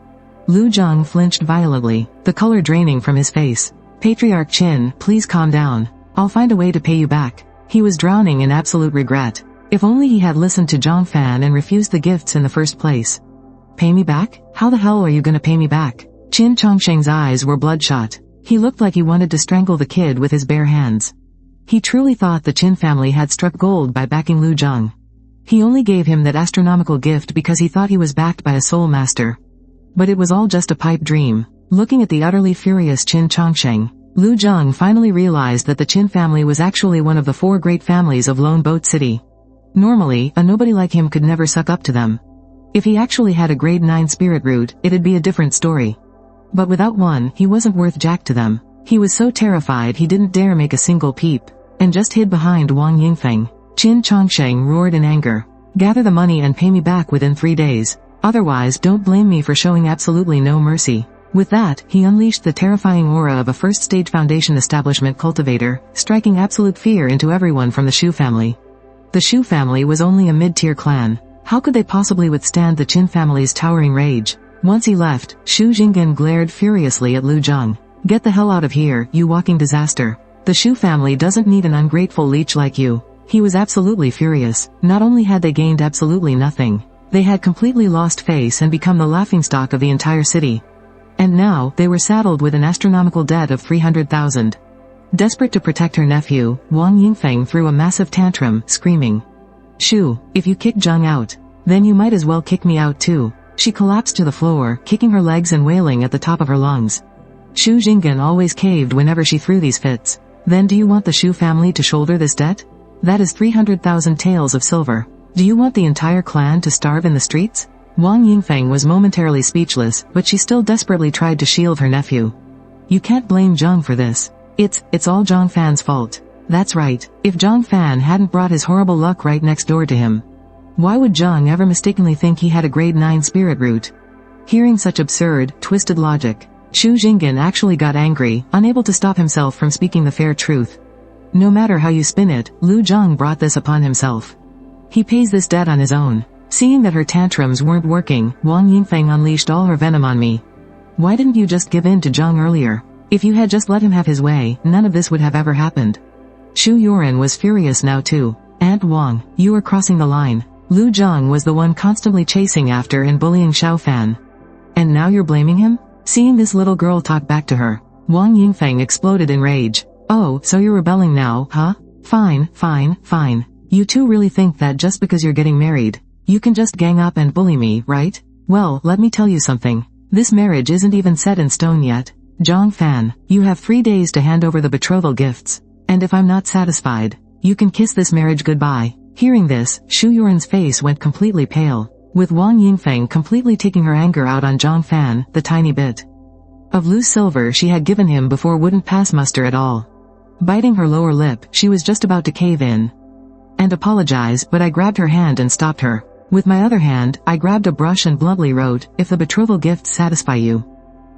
Lu Zhang flinched violently, the color draining from his face. "Patriarch Qin, please calm down. I'll find a way to pay you back." He was drowning in absolute regret. If only he had listened to Zhang Fan and refused the gifts in the first place. "Pay me back? How the hell are you gonna pay me back?" Qin Chongsheng's eyes were bloodshot. He looked like he wanted to strangle the kid with his bare hands. He truly thought the Qin family had struck gold by backing Lu Zhang. He only gave him that astronomical gift because he thought he was backed by a soul master. But it was all just a pipe dream. Looking at the utterly furious Qin Chongsheng, Lu Zhang finally realized that the Qin family was actually one of the 4 great families of Lone Boat City. Normally, a nobody like him could never suck up to them. If he actually had a grade 9 spirit root, it'd be a different story. But without one, he wasn't worth jack to them. He was so terrified he didn't dare make a single peep, and just hid behind Wang Yingfeng. Qin Chongsheng roared in anger. "Gather the money and pay me back within 3 days. Otherwise, don't blame me for showing absolutely no mercy." With that, he unleashed the terrifying aura of a first-stage foundation establishment cultivator, striking absolute fear into everyone from the Shu family. The Shu family was only a mid-tier clan. How could they possibly withstand the Qin family's towering rage? Once he left, Shu Jinggan glared furiously at Lu Zhang. "Get the hell out of here, you walking disaster. The Shu family doesn't need an ungrateful leech like you." He was absolutely furious. Not only had they gained absolutely nothing, they had completely lost face and become the laughingstock of the entire city. And now, they were saddled with an astronomical debt of 300,000. Desperate to protect her nephew, Wang Yingfeng threw a massive tantrum, screaming, "Shu, if you kick Zhang out, then you might as well kick me out too." She collapsed to the floor, kicking her legs and wailing at the top of her lungs. Shu Jinggan always caved whenever she threw these fits. "Then do you want the Shu family to shoulder this debt? That is 300,000 taels of silver. Do you want the entire clan to starve in the streets?" Wang Yingfeng was momentarily speechless, but she still desperately tried to shield her nephew. "You can't blame Zhang for this. It's all Zhang Fan's fault." That's right. If Zhang Fan hadn't brought his horrible luck right next door to him, why would Zhang ever mistakenly think he had a grade 9 spirit root? Hearing such absurd, twisted logic, Shu Jinggan actually got angry, unable to stop himself from speaking the fair truth. No matter how you spin it, Lu Zhang brought this upon himself. He pays this debt on his own. Seeing that her tantrums weren't working, Wang Yingfeng unleashed all her venom on me. "Why didn't you just give in to Zhang earlier? If you had just let him have his way, none of this would have ever happened." Shu Yoren was furious now too. "Aunt Wang, you are crossing the line. Lu Zhang was the one constantly chasing after and bullying Xiao Fan. And now you're blaming him?" Seeing this little girl talk back to her, Wang Yingfeng exploded in rage. "Oh, so you're rebelling now, huh? Fine. You two really think that just because you're getting married, you can just gang up and bully me, right? Well, let me tell you something. This marriage isn't even set in stone yet. Zhang Fan, you have 3 days to hand over the betrothal gifts. And if I'm not satisfied, you can kiss this marriage goodbye." Hearing this, Shu Yoren's face went completely pale, with Wang Yingfeng completely taking her anger out on Zhang Fan. The tiny bit of loose silver she had given him before wouldn't pass muster at all. Biting her lower lip, she was just about to cave in and apologize, but I grabbed her hand and stopped her. With my other hand, I grabbed a brush and bluntly wrote, "If the betrothal gifts satisfy you,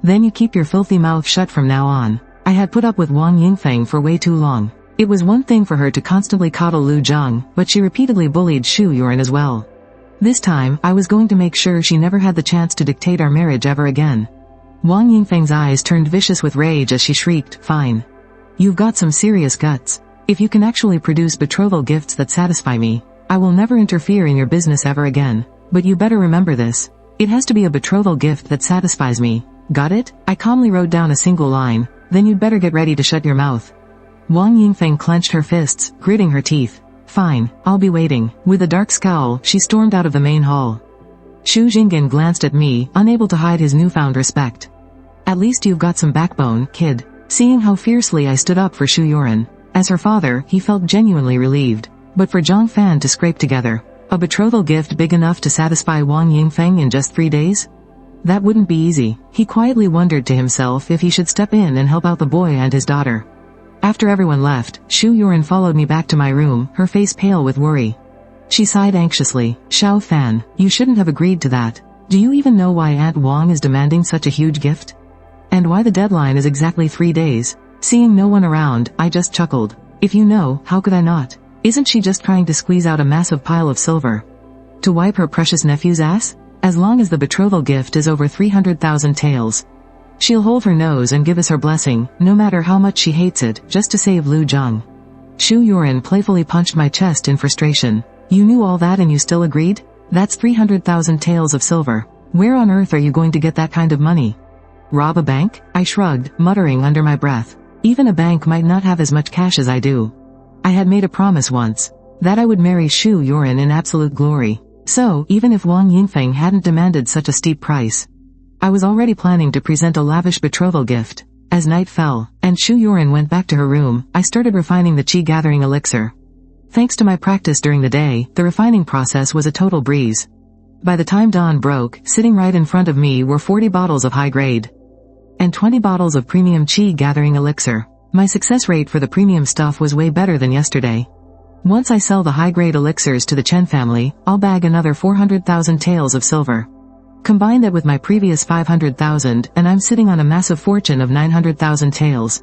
then you keep your filthy mouth shut from now on." I had put up with Wang Yingfeng for way too long. It was one thing for her to constantly coddle Lu Zhang, but she repeatedly bullied Shu Yoren as well. This time, I was going to make sure she never had the chance to dictate our marriage ever again. Wang Yingfeng's eyes turned vicious with rage as she shrieked, "Fine. You've got some serious guts. If you can actually produce betrothal gifts that satisfy me, I will never interfere in your business ever again. But you better remember this. It has to be a betrothal gift that satisfies me. Got it? I calmly wrote down a single line. Then you'd better get ready to shut your mouth. Wang Yingfeng clenched her fists, gritting her teeth. Fine, I'll be waiting. With a dark scowl, she stormed out of the main hall. Xu Jinggan glanced at me, unable to hide his newfound respect. At least you've got some backbone, kid. Seeing how fiercely I stood up for Xu Yuren. As her father, he felt genuinely relieved. But for Zhang Fan to scrape together a betrothal gift big enough to satisfy Wang Yingfeng in just 3 days? That wouldn't be easy. He quietly wondered to himself if he should step in and help out the boy and his daughter. After everyone left, Xu Yuren followed me back to my room, her face pale with worry. She sighed anxiously. Xiao Fan, you shouldn't have agreed to that. Do you even know why Aunt Wang is demanding such a huge gift? And why the deadline is exactly 3 days? Seeing no one around, I just chuckled. If you know, how could I not? Isn't she just trying to squeeze out a massive pile of silver? To wipe her precious nephew's ass? As long as the betrothal gift is over 300,000 taels. She'll hold her nose and give us her blessing, no matter how much she hates it, just to save Lu Zhang. Xu Yuren playfully punched my chest in frustration. You knew all that and you still agreed? That's 300,000 taels of silver. Where on earth are you going to get that kind of money? Rob a bank? I shrugged, muttering under my breath. Even a bank might not have as much cash as I do. I had made a promise once, that I would marry Xu Yuren in absolute glory. So, even if Wang Yingfeng hadn't demanded such a steep price, I was already planning to present a lavish betrothal gift. As night fell, and Xu Yuren went back to her room, I started refining the qi-gathering elixir. Thanks to my practice during the day, the refining process was a total breeze. By the time dawn broke, sitting right in front of me were 40 bottles of high-grade and 20 bottles of premium qi-gathering elixir. My success rate for the premium stuff was way better than yesterday. Once I sell the high-grade elixirs to the Chen family, I'll bag another 400,000 taels of silver. Combine that with my previous 500,000 and I'm sitting on a massive fortune of 900,000 taels.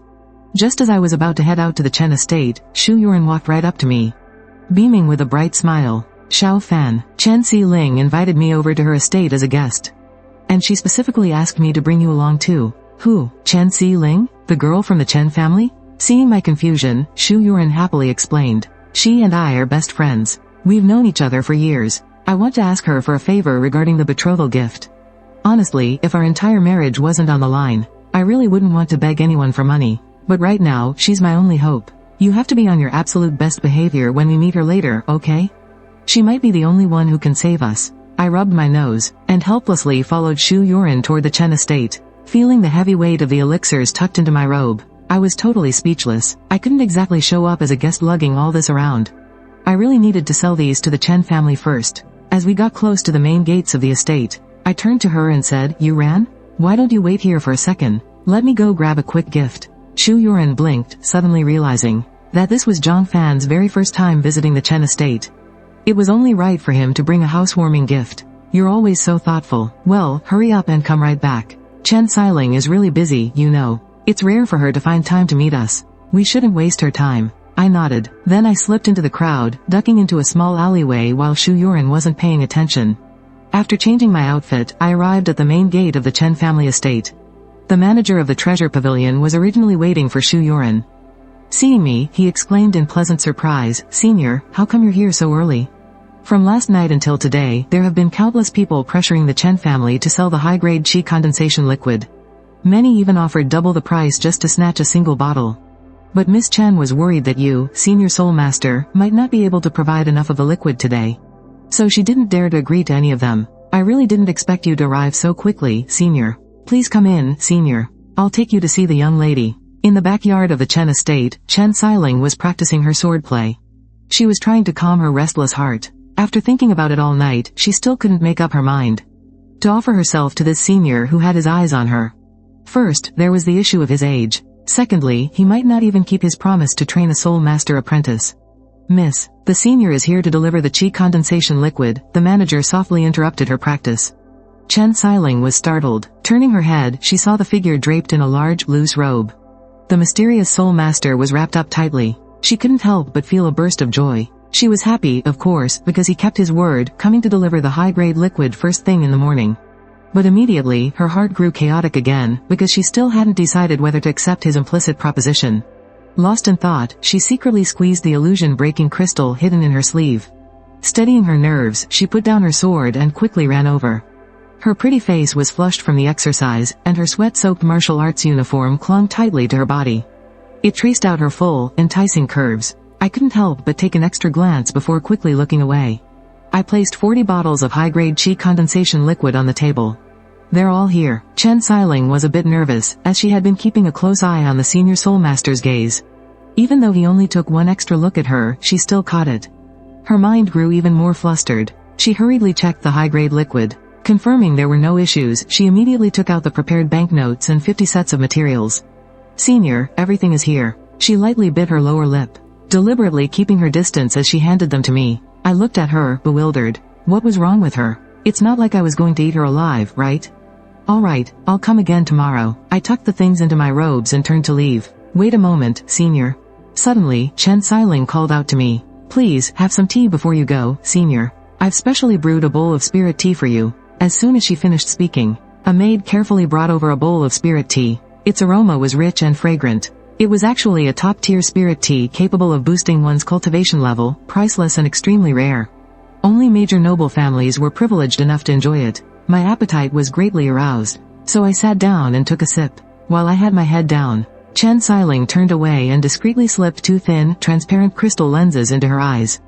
Just as I was about to head out to the Chen estate, Xu Yuren walked right up to me, beaming with a bright smile. Xiao Fan, Chen Si-ling invited me over to her estate as a guest. And she specifically asked me to bring you along too. Who? Chen Si-ling? The girl from the Chen family? Seeing my confusion, Xu Yuren happily explained. She and I are best friends. We've known each other for years. I want to ask her for a favor regarding the betrothal gift. Honestly, if our entire marriage wasn't on the line, I really wouldn't want to beg anyone for money. But right now, she's my only hope. You have to be on your absolute best behavior when we meet her later, okay? She might be the only one who can save us. I rubbed my nose, and helplessly followed Xu Yuren toward the Chen estate. Feeling the heavy weight of the elixirs tucked into my robe, I was totally speechless. I couldn't exactly show up as a guest lugging all this around. I really needed to sell these to the Chen family first. As we got close to the main gates of the estate, I turned to her and said, "You ran? Why don't you wait here for a second? Let me go grab a quick gift." Xu Yuren blinked, suddenly realizing that this was Zhang Fan's very first time visiting the Chen estate. It was only right for him to bring a housewarming gift. You're always so thoughtful. Well, hurry up and come right back. Chen Si-ling is really busy, you know. It's rare for her to find time to meet us. We shouldn't waste her time. I nodded. Then I slipped into the crowd, ducking into a small alleyway while Xu Yuren wasn't paying attention. After changing my outfit, I arrived at the main gate of the Chen family estate. The manager of the treasure pavilion was originally waiting for Xu Yuren. Seeing me, he exclaimed in pleasant surprise, "Senior, how come you're here so early?" From last night until today, there have been countless people pressuring the Chen family to sell the high-grade qi condensation liquid. Many even offered double the price just to snatch a single bottle. But Miss Chen was worried that you, Senior Soul Master, might not be able to provide enough of the liquid today. So she didn't dare to agree to any of them. I really didn't expect you to arrive so quickly, Senior. Please come in, Senior. I'll take you to see the young lady. In the backyard of the Chen estate, Chen Si-ling was practicing her swordplay. She was trying to calm her restless heart. After thinking about it all night, she still couldn't make up her mind to offer herself to this senior who had his eyes on her. First, there was the issue of his age. Secondly, he might not even keep his promise to train a soul master apprentice. "Miss, the senior is here to deliver the qi condensation liquid," the manager softly interrupted her practice. Chen Si-ling was startled. Turning her head, she saw the figure draped in a large, loose robe. The mysterious soul master was wrapped up tightly. She couldn't help but feel a burst of joy. She was happy, of course, because he kept his word, coming to deliver the high-grade liquid first thing in the morning. But immediately, her heart grew chaotic again, because she still hadn't decided whether to accept his implicit proposition. Lost in thought, she secretly squeezed the illusion-breaking crystal hidden in her sleeve. Steadying her nerves, she put down her sword and quickly ran over. Her pretty face was flushed from the exercise, and her sweat-soaked martial arts uniform clung tightly to her body. It traced out her full, enticing curves. I couldn't help but take an extra glance before quickly looking away. I placed 40 bottles of high-grade qi condensation liquid on the table. They're all here. Chen Xiling was a bit nervous, as she had been keeping a close eye on the senior soulmaster's gaze. Even though he only took one extra look at her, she still caught it. Her mind grew even more flustered. She hurriedly checked the high-grade liquid. Confirming there were no issues, she immediately took out the prepared banknotes and 50 sets of materials. "Senior, everything is here." She lightly bit her lower lip, deliberately keeping her distance as she handed them to me. I looked at her, bewildered. What was wrong with her? It's not like I was going to eat her alive, right? "All right, I'll come again tomorrow." I tucked the things into my robes and turned to leave. "Wait a moment, Senior." Suddenly, Chen Xiling called out to me. "Please, have some tea before you go, Senior. I've specially brewed a bowl of spirit tea for you." As soon as she finished speaking, a maid carefully brought over a bowl of spirit tea. Its aroma was rich and fragrant. It was actually a top-tier spirit tea capable of boosting one's cultivation level, priceless and extremely rare. Only major noble families were privileged enough to enjoy it. My appetite was greatly aroused, so I sat down and took a sip. While I had my head down, Chen Xiling turned away and discreetly slipped two thin, transparent crystal lenses into her eyes.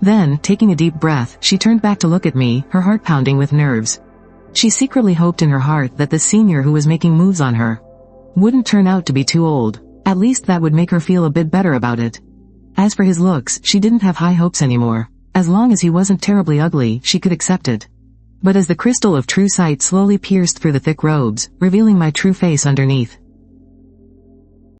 Then, taking a deep breath, she turned back to look at me, her heart pounding with nerves. She secretly hoped in her heart that the senior who was making moves on her wouldn't turn out to be too old. At least that would make her feel a bit better about it. As for his looks, she didn't have high hopes anymore. As long as he wasn't terribly ugly, she could accept it. But as the crystal of true sight slowly pierced through the thick robes, revealing my true face underneath,